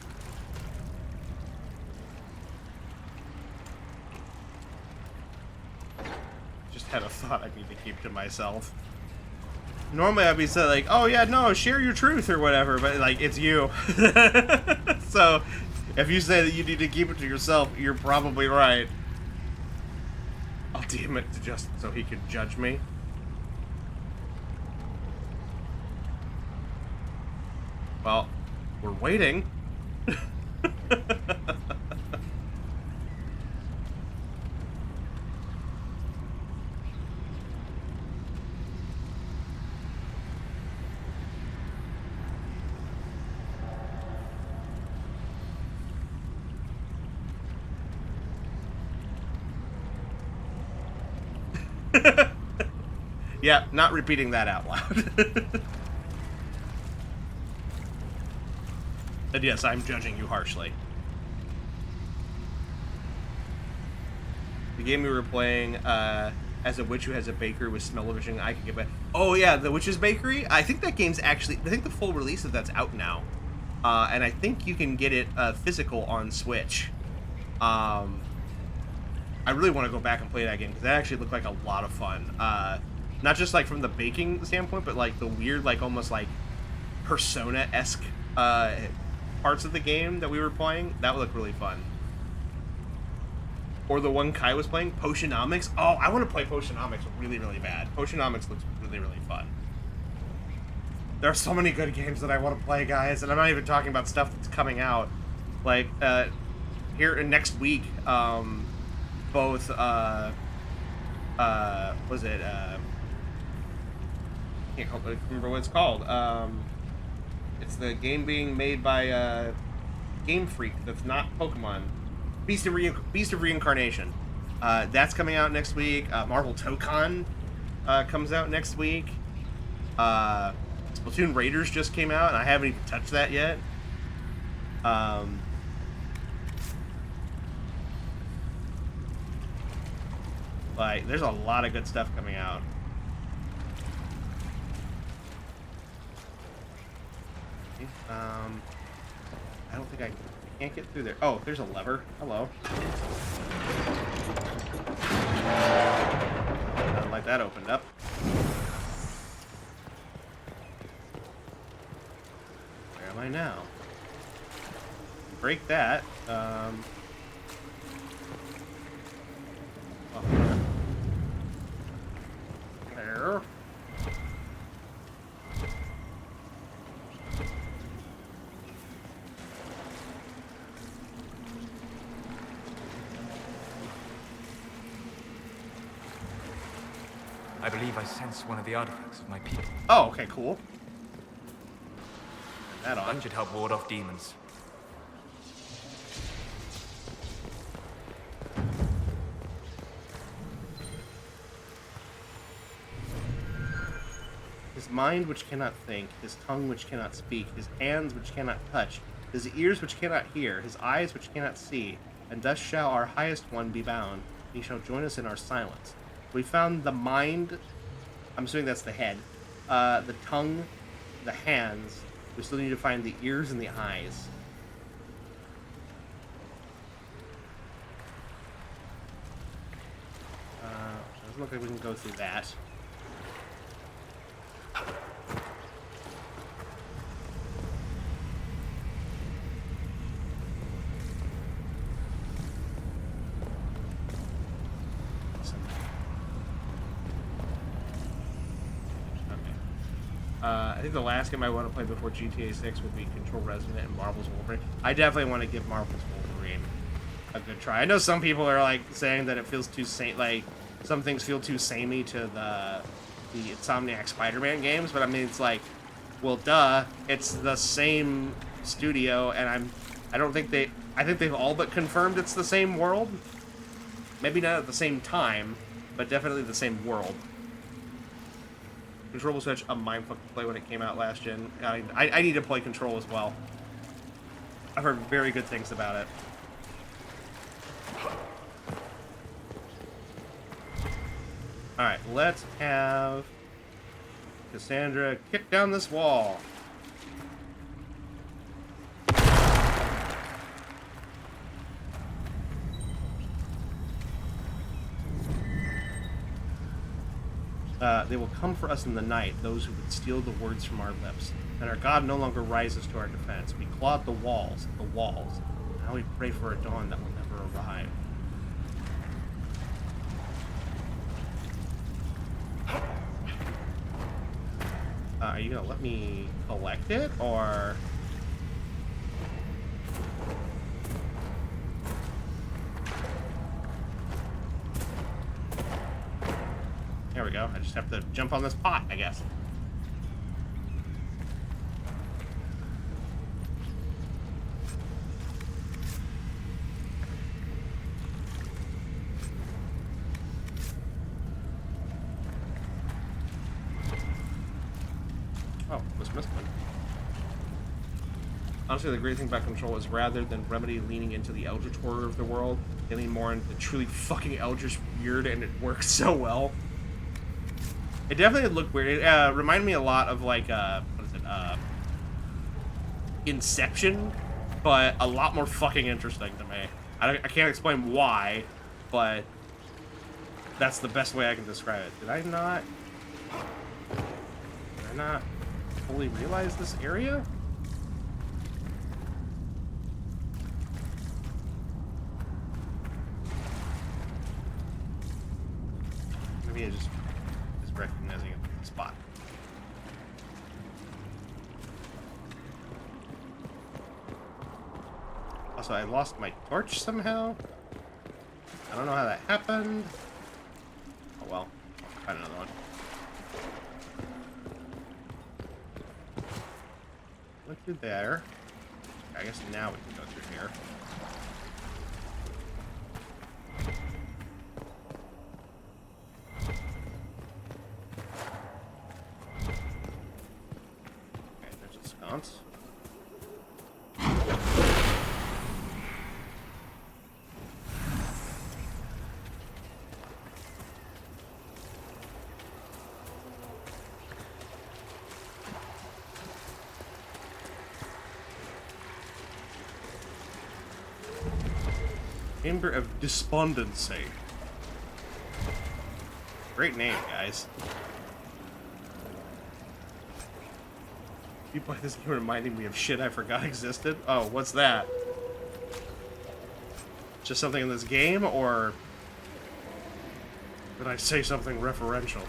Just had a thought I need to keep to myself. Normally I'd be saying like, oh yeah, no, share your truth or whatever, but like, it's you. So if you say that you need to keep it to yourself, you're probably right. I'll DM it to Justin so he can judge me. Well, we're waiting. Yeah, not repeating that out loud. And yes, I'm judging you harshly. The game we were playing as a witch who has a bakery with smell-o-vision, I could get back. Oh yeah, the Witch's Bakery? I think that game's actually, I think the full release of that's out now. And I think you can get it physical on Switch. I really want to go back and play that game because that actually looked like a lot of fun. Not just like from the baking standpoint, but like the weird, like almost like Persona-esque parts of the game that we were playing. That would look really fun. Or the one Kai was playing, Potionomics. Oh, I want to play Potionomics really, really bad. Potionomics looks really, really fun. There are so many good games that I want to play, guys, and I'm not even talking about stuff that's coming out. Like, here next week, both, was it, can't remember what it's called. It's the game being made by, Game Freak that's not Pokemon. Beast of Reincarnation. That's coming out next week. Marvel Tokon comes out next week. Splatoon Raiders just came out, and I haven't even touched that yet. Like, there's a lot of good stuff coming out. I don't think I can't get through there. Oh, there's a lever. Hello. I'd like that opened up. Where am I now? Break that. Oh. There. I believe I sense one of the artifacts of my people. Oh, okay, cool. Turn that on. That should help ward off demons. His mind which cannot think, his tongue which cannot speak, his hands which cannot touch, his ears which cannot hear, his eyes which cannot see, and thus shall our highest one be bound. He shall join us in our silence. We found the mind, I'm assuming that's the head, the tongue, the hands. We still need to find the ears and the eyes. Doesn't look like we can go through that. I think the last game I want to play before GTA 6 would be Control Resident and Marvel's Wolverine. I definitely want to give Marvel's Wolverine a good try. I know some people are like saying that it feels too like some things feel too samey to the Insomniac Spider-Man games, but I mean it's like, well, duh, it's the same studio, and I think they've all but confirmed it's the same world. Maybe not at the same time, but definitely the same world. Control was such a mindfuck to play when it came out last gen. I need to play Control as well. I've heard very good things about it. Alright, let's have Cassandra kick down this wall. They will come for us in the night, those who would steal the words from our lips. And our God no longer rises to our defense. We clawed the walls. Now we pray for a dawn that will never arrive. Are you gonna let me collect it, or...? There we go. I just have to jump on this pot, I guess. Oh, was missed one. Honestly, the great thing about Control is rather than Remedy leaning into the Eldritch horror of the world, they lean more into the truly fucking Eldritch weird, and it works so well. It definitely looked weird. It reminded me a lot of, like, what is it, Inception, but a lot more fucking interesting to me. I can't explain why, but that's the best way I can describe it. Did I not fully realize this area? Maybe I just recognizing a spot. Also, I lost my torch somehow. I don't know how that happened. Oh well, I'll find another one. Went through there. I guess now we can go through here. Chamber of Despondency. Great name, guys. People like this game reminding me of shit I forgot existed. Oh, what's that? Just something in this game, or did I say something referential?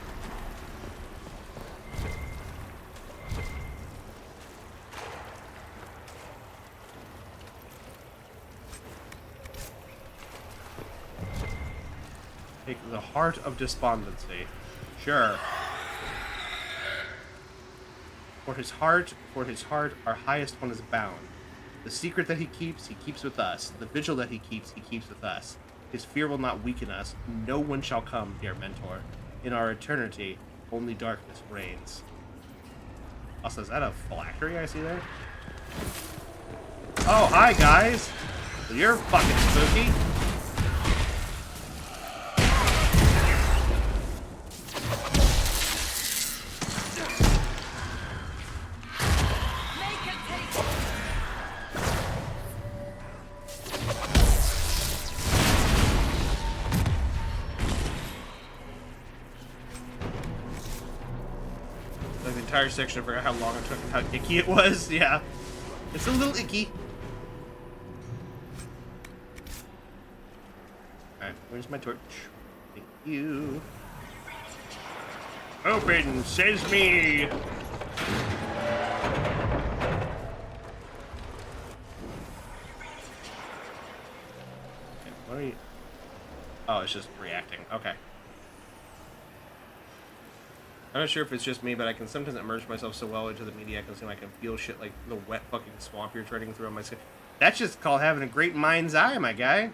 Take the Heart of Despondency. Sure. For his heart, our highest one is bound. The secret that he keeps with us. The vigil that he keeps with us. His fear will not weaken us. No one shall come, dear mentor. In our eternity, only darkness reigns. Also, is that a phylactery I see there? Oh, hi, guys! You're fucking spooky. Entire section, I forgot how long it took and how icky it was. Yeah, it's a little icky. Alright, where's my torch? Thank you. Open sesame! Okay, what are you? Oh, it's just reacting. Okay. I'm not sure if it's just me, but I can sometimes immerse myself so well into the media, I can feel shit like the wet fucking swamp you're treading through on my skin. That's just called having a great mind's eye, my guy.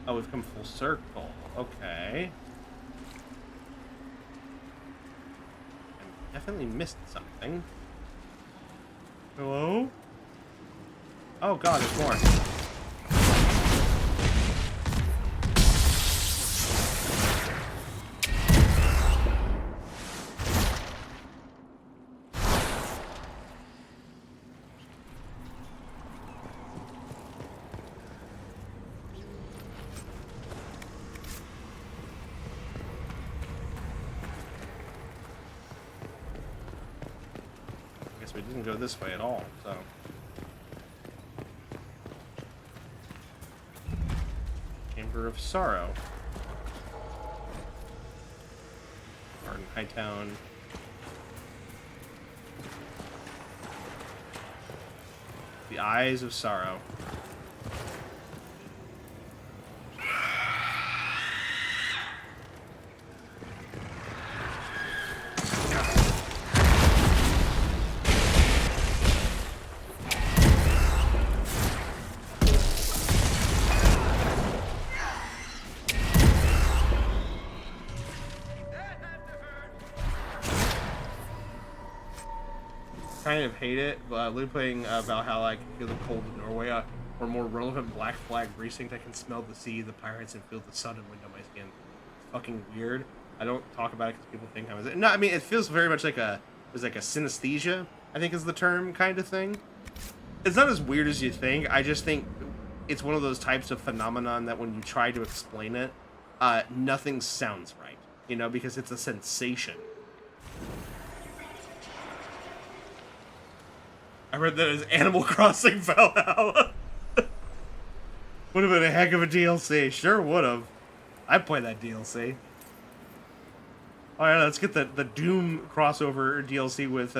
Oh, we've come full circle. Okay. I definitely missed something. Hello? Oh god, there's more. We didn't go this way at all, so. Chamber of Sorrow. Garden Hightown. The Eyes of Sorrow. Kind of hate it, but literally playing Valhalla, I can feel the cold of Norway, or more relevant Black Flag precinct. I can smell the sea, the pirates, and feel the sun and wind on my skin. It's fucking weird. I don't talk about it because people think I'm. No, I mean it feels very much like there's like a synesthesia, I think is the term, kind of thing. It's not as weird as you think. I just think it's one of those types of phenomenon that when you try to explain it, nothing sounds right. You know, because it's a sensation. I read that as Animal Crossing Valhalla. Would have been a heck of a DLC. Sure would have. I'd play that DLC. Alright, let's get the Doom crossover DLC with,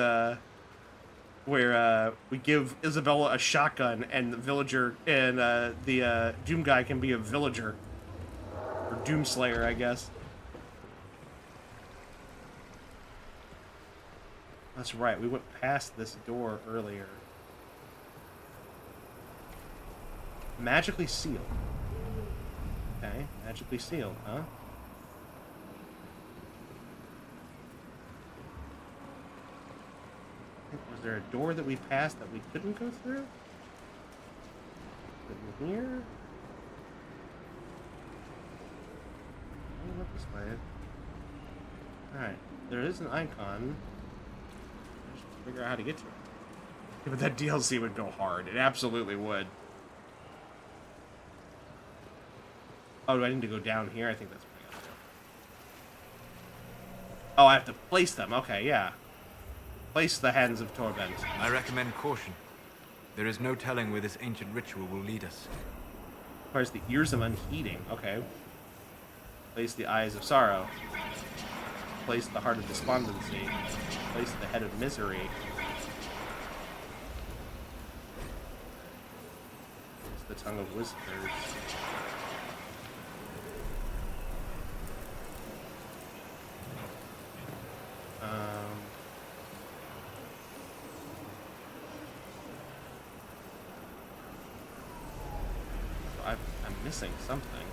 where, we give Isabella a shotgun and the villager, and, the Doom guy can be a villager. Or Doom Slayer, I guess. That's right, we went past this door earlier. Magically sealed. Okay, magically sealed, huh? Was there a door that we passed that we couldn't go through? In here? I don't know this way. Alright, there is an icon. I should figure out how to get to it. Yeah, but that DLC would go hard. It absolutely would. Oh, do I need to go down here? I think that's what I gotta do. Oh, I have to place them. Okay, yeah. Place the hands of Torment. I recommend caution. There is no telling where this ancient ritual will lead us. Requires the ears of unheeding. Okay. Place the eyes of sorrow. Place the heart of despondency. Place the head of misery. Place the tongue of whispers. I'm missing something.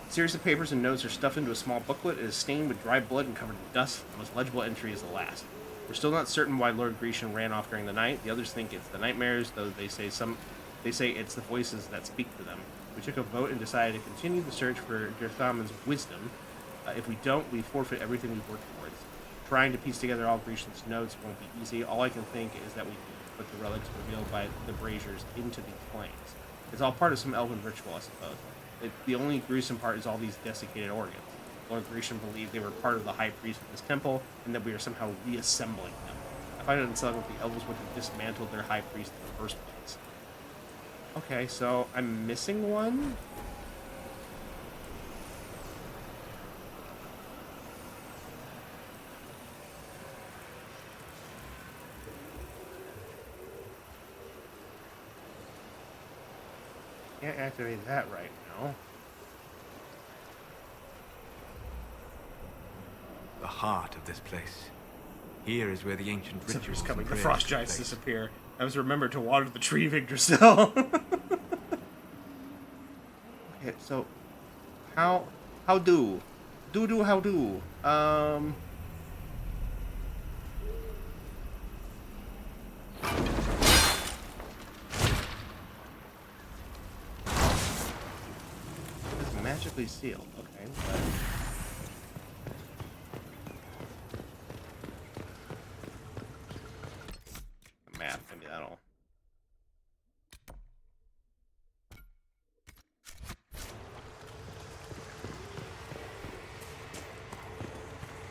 Series of papers and notes are stuffed into a small booklet. It is stained with dry blood and covered in dust. The most legible entry is the last. We're still not certain why Lord Grecian ran off during the night. The others think it's the nightmares, though they say it's the voices that speak to them. We took a vote and decided to continue the search for Dirthaman's wisdom. If we don't, we forfeit everything we've worked towards. Trying to piece together all Grecian's notes won't be easy. All I can think is that we put the relics revealed by the braziers into these flames. It's all part of some elven ritual, I suppose. The only gruesome part is all these desiccated organs. Lord Grecian believed they were part of the high priest of this temple, and that we are somehow reassembling them. I find it unsettling that the elves would have dismantled their high priest in the first place. Okay, so I'm missing one? Can't activate that right now. The heart of this place. Here is where the ancient rituals Something's coming. The and frost prayers giants took place. disappear. I was remembered to water the tree, Yggdrasil. Okay, so how do? It's magically sealed. Okay, but map, maybe that'll.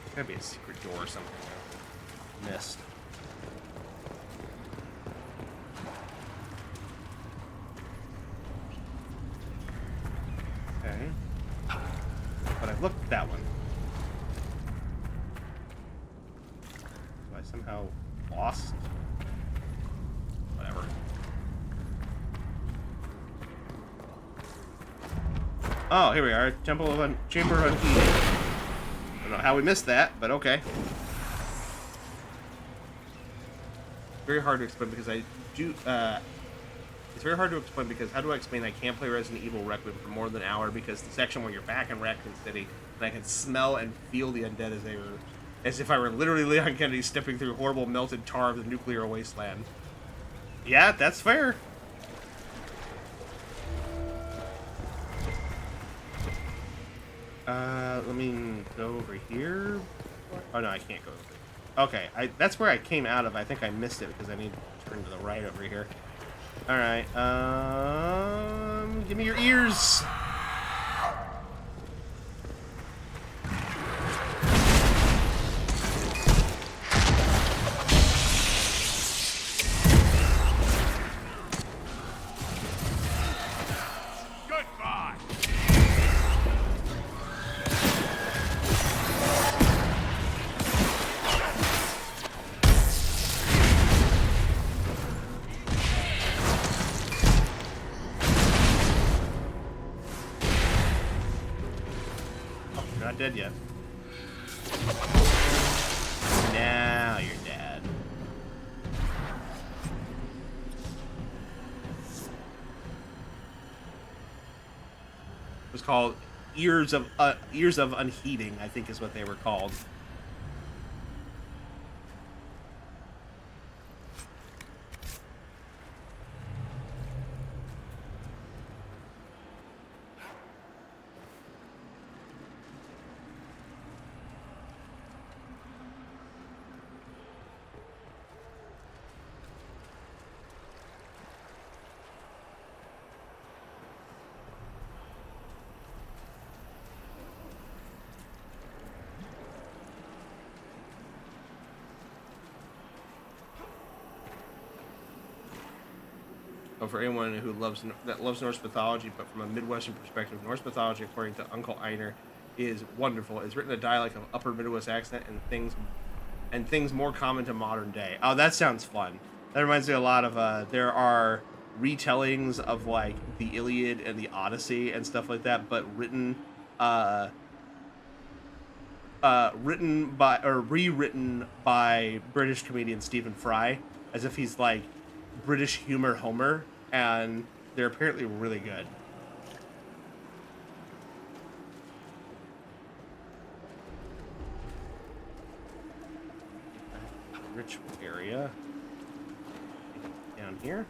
There's gotta be a secret door or something I missed. Okay. But I've looked at that one. So I somehow lost. Whatever. Oh, here we are. Chamber of Unheeding. I don't know how we missed that, but okay. Very hard to explain because I do. It's very hard to explain because how do I explain I can't play Resident Evil Requiem for more than an hour because the section where you're back in Raccoon City and I can smell and feel the undead as if I were literally Leon Kennedy stepping through horrible melted tar of the nuclear wasteland. Yeah, that's fair. Let me go over here. Oh no, I can't go over here. Okay, that's where I came out of. I think I missed it because I need to turn to the right over here. Alright, give me your ears! Goodbye. You're not dead yet. Now you're dead. It was called Ears of Unheeding, I think is what they were called. for anyone who loves Norse mythology, but from a Midwestern perspective, Norse mythology, according to Uncle Einar, is wonderful. It's written in a dialect of Upper Midwest accent and things more common to modern day. Oh, that sounds fun. That reminds me a lot of there are retellings of like the Iliad and the Odyssey and stuff like that, but written rewritten by British comedian Stephen Fry, as if he's like British humor Homer, and they're apparently really good. Ritual area down here.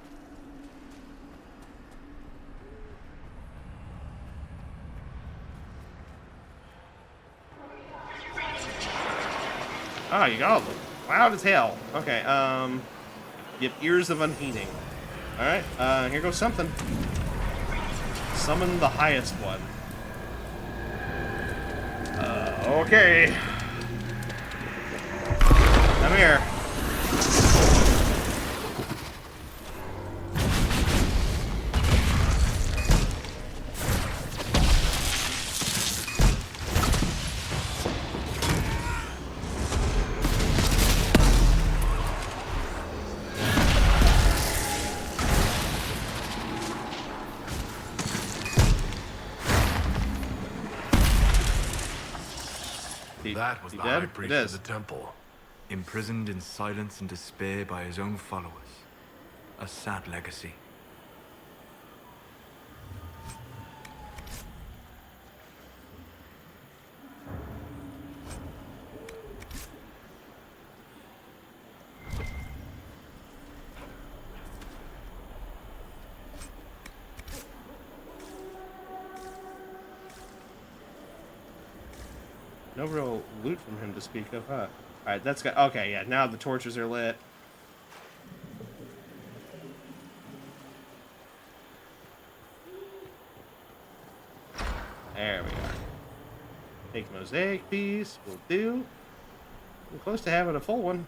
Oh, you got loud as hell. Okay, you have ears of unheeding. Alright, here goes something. Summon the highest one. Okay. Come here. That was the high priest of the temple. Imprisoned in silence and despair by his own followers. A sad legacy. No real loot from him to speak of, huh? Alright, that's got... Okay, yeah, now the torches are lit. There we are. Take mosaic piece, will do. We're close to having a full one.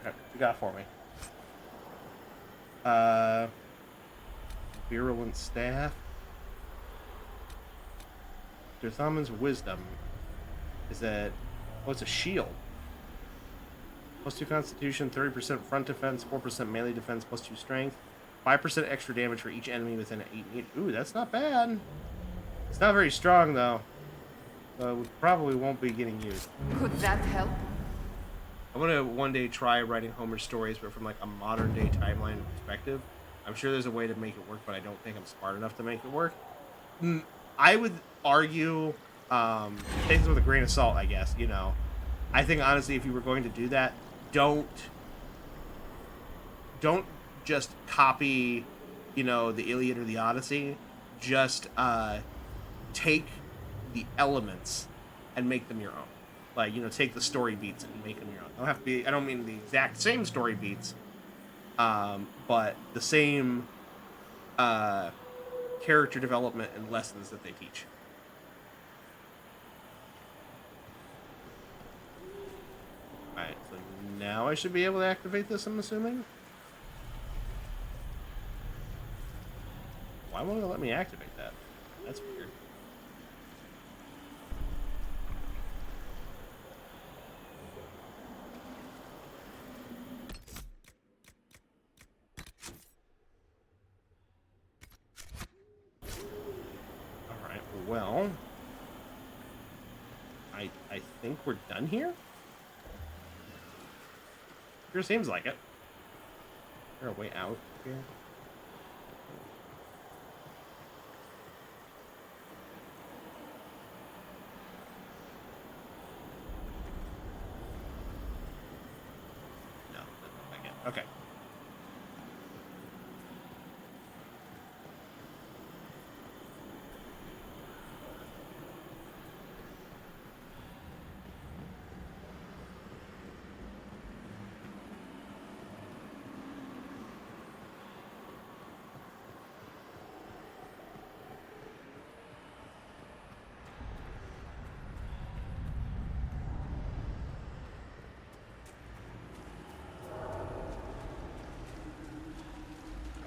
What you got for me? Virulent staff. Derthaman's wisdom is that... Oh, it's a shield. +2 constitution, 30% front defense, 4% melee defense, +2 strength, 5% extra damage for each enemy within 8 meters. Ooh, that's not bad. It's not very strong, though. We probably won't be getting used. Could that help? I want to one day try writing Homer stories, but from like a modern day timeline perspective. I'm sure there's a way to make it work, but I don't think I'm smart enough to make it work. I would argue, take this with a grain of salt, I guess, you know. I think honestly, if you were going to do that, don't just copy, you know, the Iliad or the Odyssey. Just take the elements and make them your own. Like, you know, take the story beats and make them your own. Don't have to be, I don't mean the exact same story beats, but the same character development and lessons that they teach. Alright, so now I should be able to activate this, I'm assuming? Why won't it let me activate that? That's weird. Alright, well... I think we're done here? Sure seems like it. Is there a way out here? No, I can't. Okay.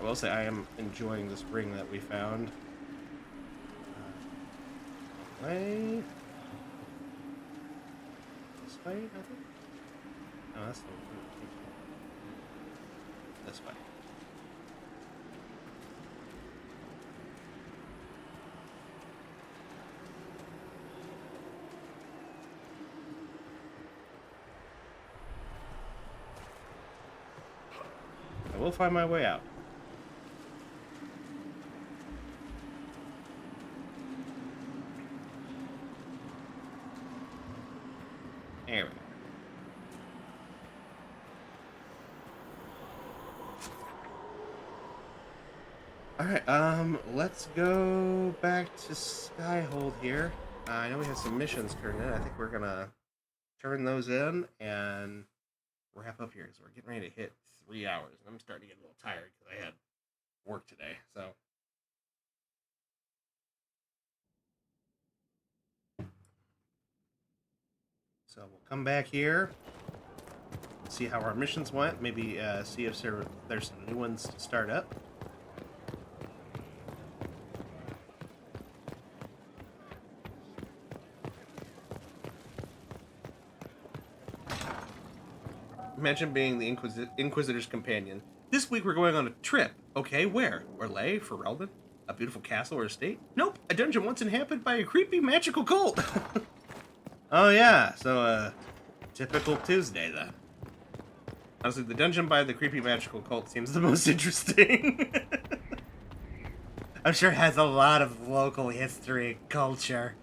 will say I am enjoying this ring that we found. Way. This way, I think? No, that's the one. This way. I will find my way out. There we go. Alright, let's go back to Skyhold here. I know we have some missions turned in. I think we're gonna turn those in and wrap up here. So we're getting ready to hit 3 hours. I'm starting to get a little tired because I had work today, so. So we'll come back here, see how our missions went, maybe see if there's some new ones to start up. Imagine being the Inquisitor's companion. This week we're going on a trip. Okay, where? Orlais? Ferelden? A beautiful castle or estate? Nope, a dungeon once inhabited by a creepy magical cult. Oh yeah, so typical Tuesday then. Honestly, the dungeon by the creepy magical cult seems the most interesting. I'm sure it has a lot of local history and culture.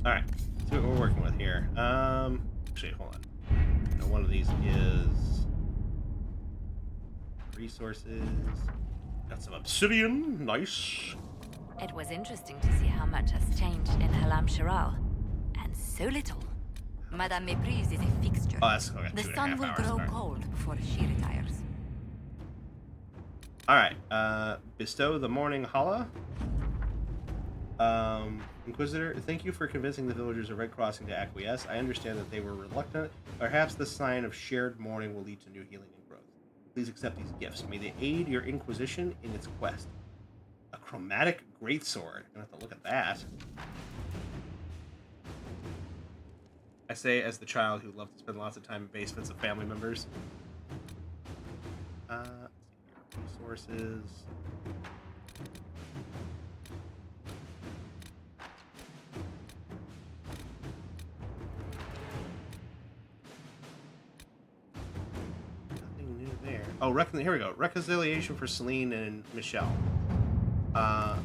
Alright, let's see what we're working with here. Actually, hold on. Now, one of these is resources. Got some obsidian, nice. It was interesting to see how much has changed in Halam Shiral. And so little. Madame Méprise is a fixture. Oh, that's okay. The sun will grow cold before she retires. Alright, bestow the morning Hala. Inquisitor, thank you for convincing the villagers of Red Crossing to acquiesce. I understand that they were reluctant. Perhaps the sign of shared mourning will lead to new healing and growth. Please accept these gifts. May they aid your Inquisition in its quest. A chromatic greatsword. I'm gonna have to look at that. I say as the child who loved to spend lots of time in basements of family members. Let's see here. Resources. Oh, here we go. Reconciliation for Celine and Michelle.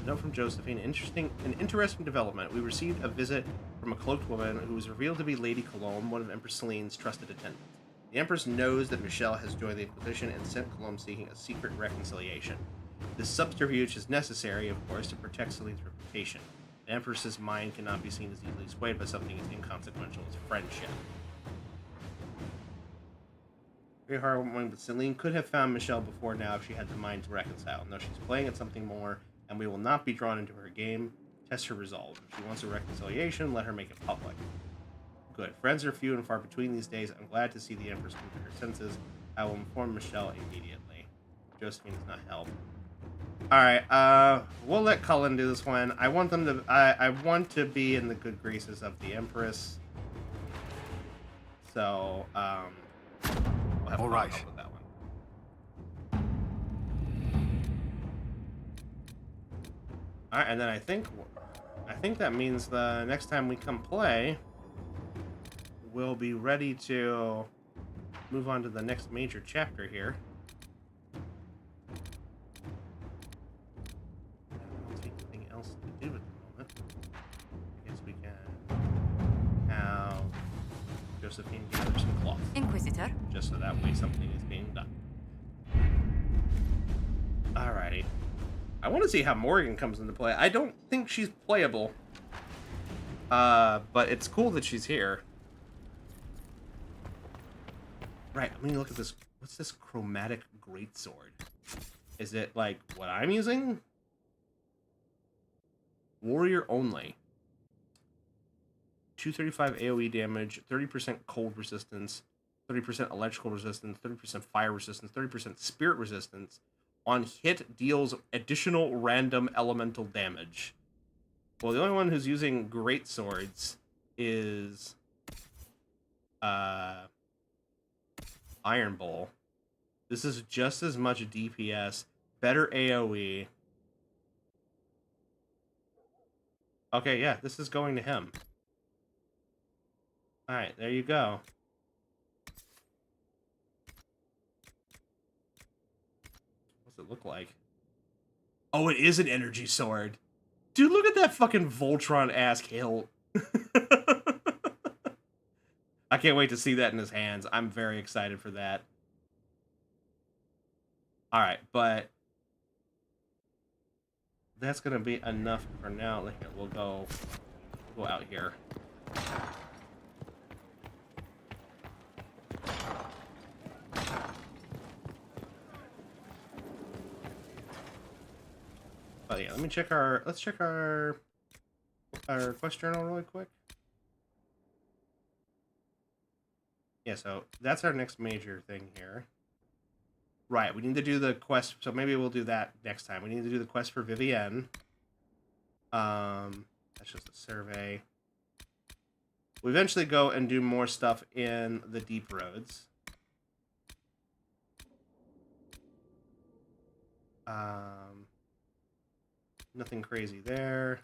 Note from Josephine. An interesting development. We received a visit from a cloaked woman who was revealed to be Lady Cologne, one of Empress Celine's trusted attendants. The Empress knows that Michelle has joined the Inquisition and sent Cologne seeking a secret reconciliation. This subterfuge is necessary, of course, to protect Celine's reputation. The Empress's mind cannot be seen as easily swayed by something as inconsequential as friendship. Very heartwarming, but Celine could have found Michelle before now if she had the mind to reconcile. Now she's playing at something more, and we will not be drawn into her game. Test her resolve. If she wants a reconciliation, let her make it public. Good. Friends are few and far between these days. I'm glad to see the Empress come to her senses. I will inform Michelle immediately. Josephine does not help. Alright, we'll let Cullen do this one. I want them to I want to be in the good graces of the Empress. So, we'll have all right. with that one. Alright, and then I think that means the next time we come play, we'll be ready to move on to the next major chapter here. I don't see anything else to do at the moment. I guess we can have Josephine gather some cloth. Inquisitor. Just so that way something is being done. Alrighty. I want to see how Morgan comes into play. I don't think she's playable. But it's cool that she's here. Right, let me look at this. What's this chromatic greatsword? Is it like what I'm using? Warrior only. 235 AoE damage, 30% cold resistance, 30% electrical resistance, 30% fire resistance, 30% spirit resistance. On hit, deals additional random elemental damage. Well, the only one who's using great swords is Iron Bowl. This is just as much DPS, better AoE. Okay, yeah, this is going to him. Alright, there you go. What's it look like? Oh, it is an energy sword. Dude, look at that fucking Voltron-ass hilt. I can't wait to see that in his hands. I'm very excited for that. Alright, but that's gonna be enough for now. Here, we'll go out here. Oh yeah, let me check our. Let's check our quest journal really quick. Yeah, so that's our next major thing here. Right, we need to do the quest, so maybe we'll do that next time. We need to do the quest for Vivienne. That's just a survey. We'll eventually go and do more stuff in the Deep Roads. Nothing crazy there.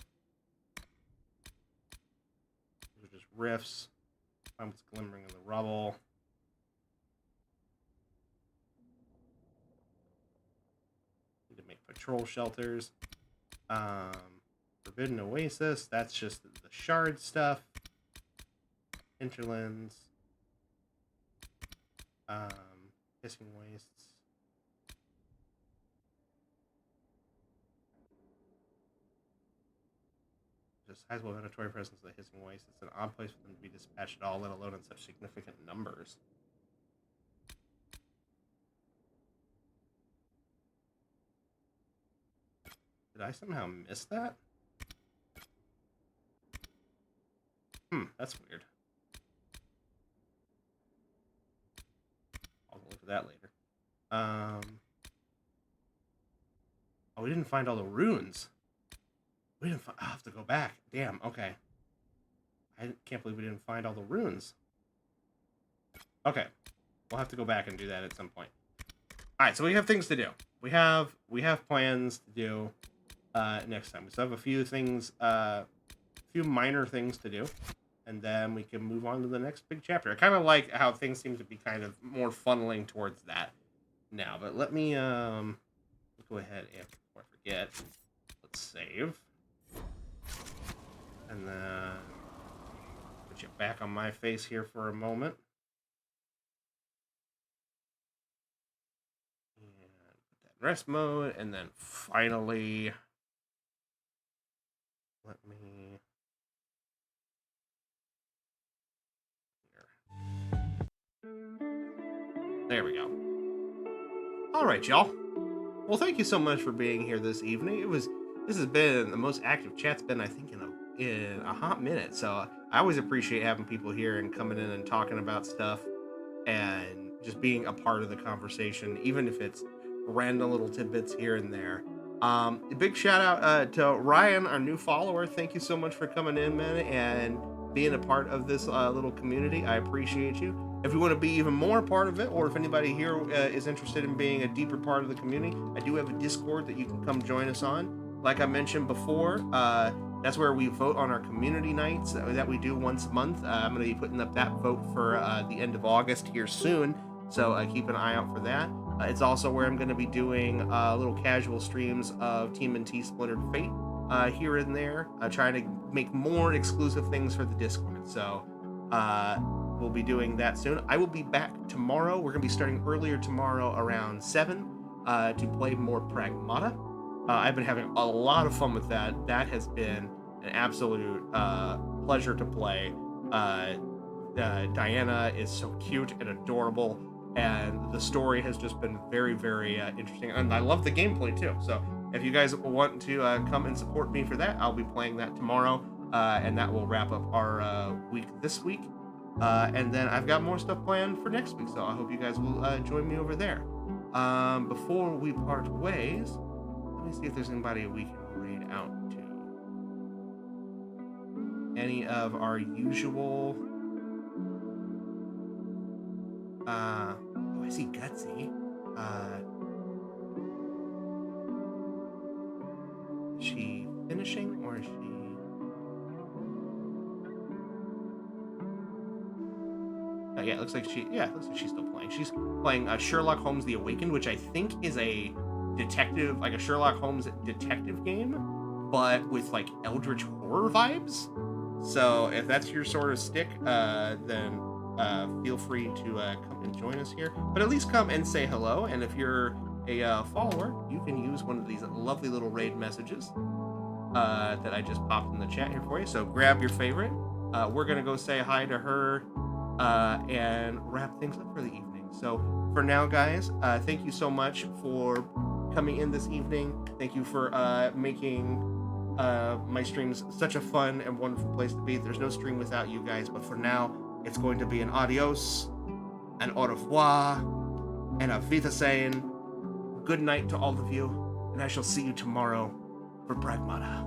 Those are just riffs. What's glimmering in the rubble. Need to make patrol shelters. Forbidden Oasis. That's just the shard stuff. Hinterlands. Hissing Wastes. Just sizable inventory presence of the Hissing Waste. It's an odd place for them to be dispatched at all, let alone in such significant numbers. Did I somehow miss that? That's weird. I'll look at that later. Oh, we didn't find all the runes. We didn't I'll have to go back. Damn, okay. I can't believe we didn't find all the runes. Okay. We'll have to go back and do that at some point. Alright, so we have things to do. We have plans to do next time. We still have a few things, few minor things to do. And then we can move on to the next big chapter. I kind of like how things seem to be kind of more funneling towards that now. But let me go ahead and, before I forget, let's save. And then put you back on my face here for a moment. And put that in rest mode. And then finally, let me... There we go. All right, y'all. Well, thank you so much for being here this evening. This has been the most active chat's been, I think, in a hot minute. So I always appreciate having people here and coming in and talking about stuff and just being a part of the conversation, even if it's random little tidbits here and there. A big shout out to Ryan, our new follower. Thank you so much for coming in, man, and being a part of this little community. I appreciate you. If you want to be even more a part of it, or if anybody here is interested in being a deeper part of the community, I do have a Discord that you can come join us on. Like I mentioned before, that's where we vote on our community nights that we do once a month. I'm going to be putting up that vote for the end of August here soon, so keep an eye out for that. It's also where I'm going to be doing little casual streams of TMNT Splintered Fate here and there, trying to make more exclusive things for the Discord. So we'll be doing that soon. I will be back tomorrow. We're going to be starting earlier tomorrow around 7 to play more Pragmata. I've been having a lot of fun with that. That has been an absolute pleasure to play. Diana is so cute and adorable, and the story has just been very, very interesting. And I love the gameplay too. So if you guys want to come and support me for that, I'll be playing that tomorrow, and that will wrap up our week this week. And then I've got more stuff planned for next week, so I hope you guys will join me over there. Before we part ways, let me see if there's anybody we can raid out to. Any of our usual... oh, I see Gutsy. Is she finishing, or is she... yeah, it looks like she's still playing. She's playing Sherlock Holmes: The Awakened, which I think is a detective, like a Sherlock Holmes detective game, but with like eldritch horror vibes. So if that's your sort of stick, then feel free to come and join us here. But at least come and say hello. And if you're a follower, you can use one of these lovely little raid messages that I just popped in the chat here for you. So grab your favorite. We're gonna go say hi to her and wrap things up for the evening. So for now, guys, thank you so much for coming in this evening. Thank you for making my streams such a fun and wonderful place to be. There's no stream without you guys, but for now, it's going to be an adios, an au revoir, and a Wiedersehen. Good night to all of you, and I shall see you tomorrow for Pragmata.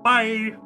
Bye!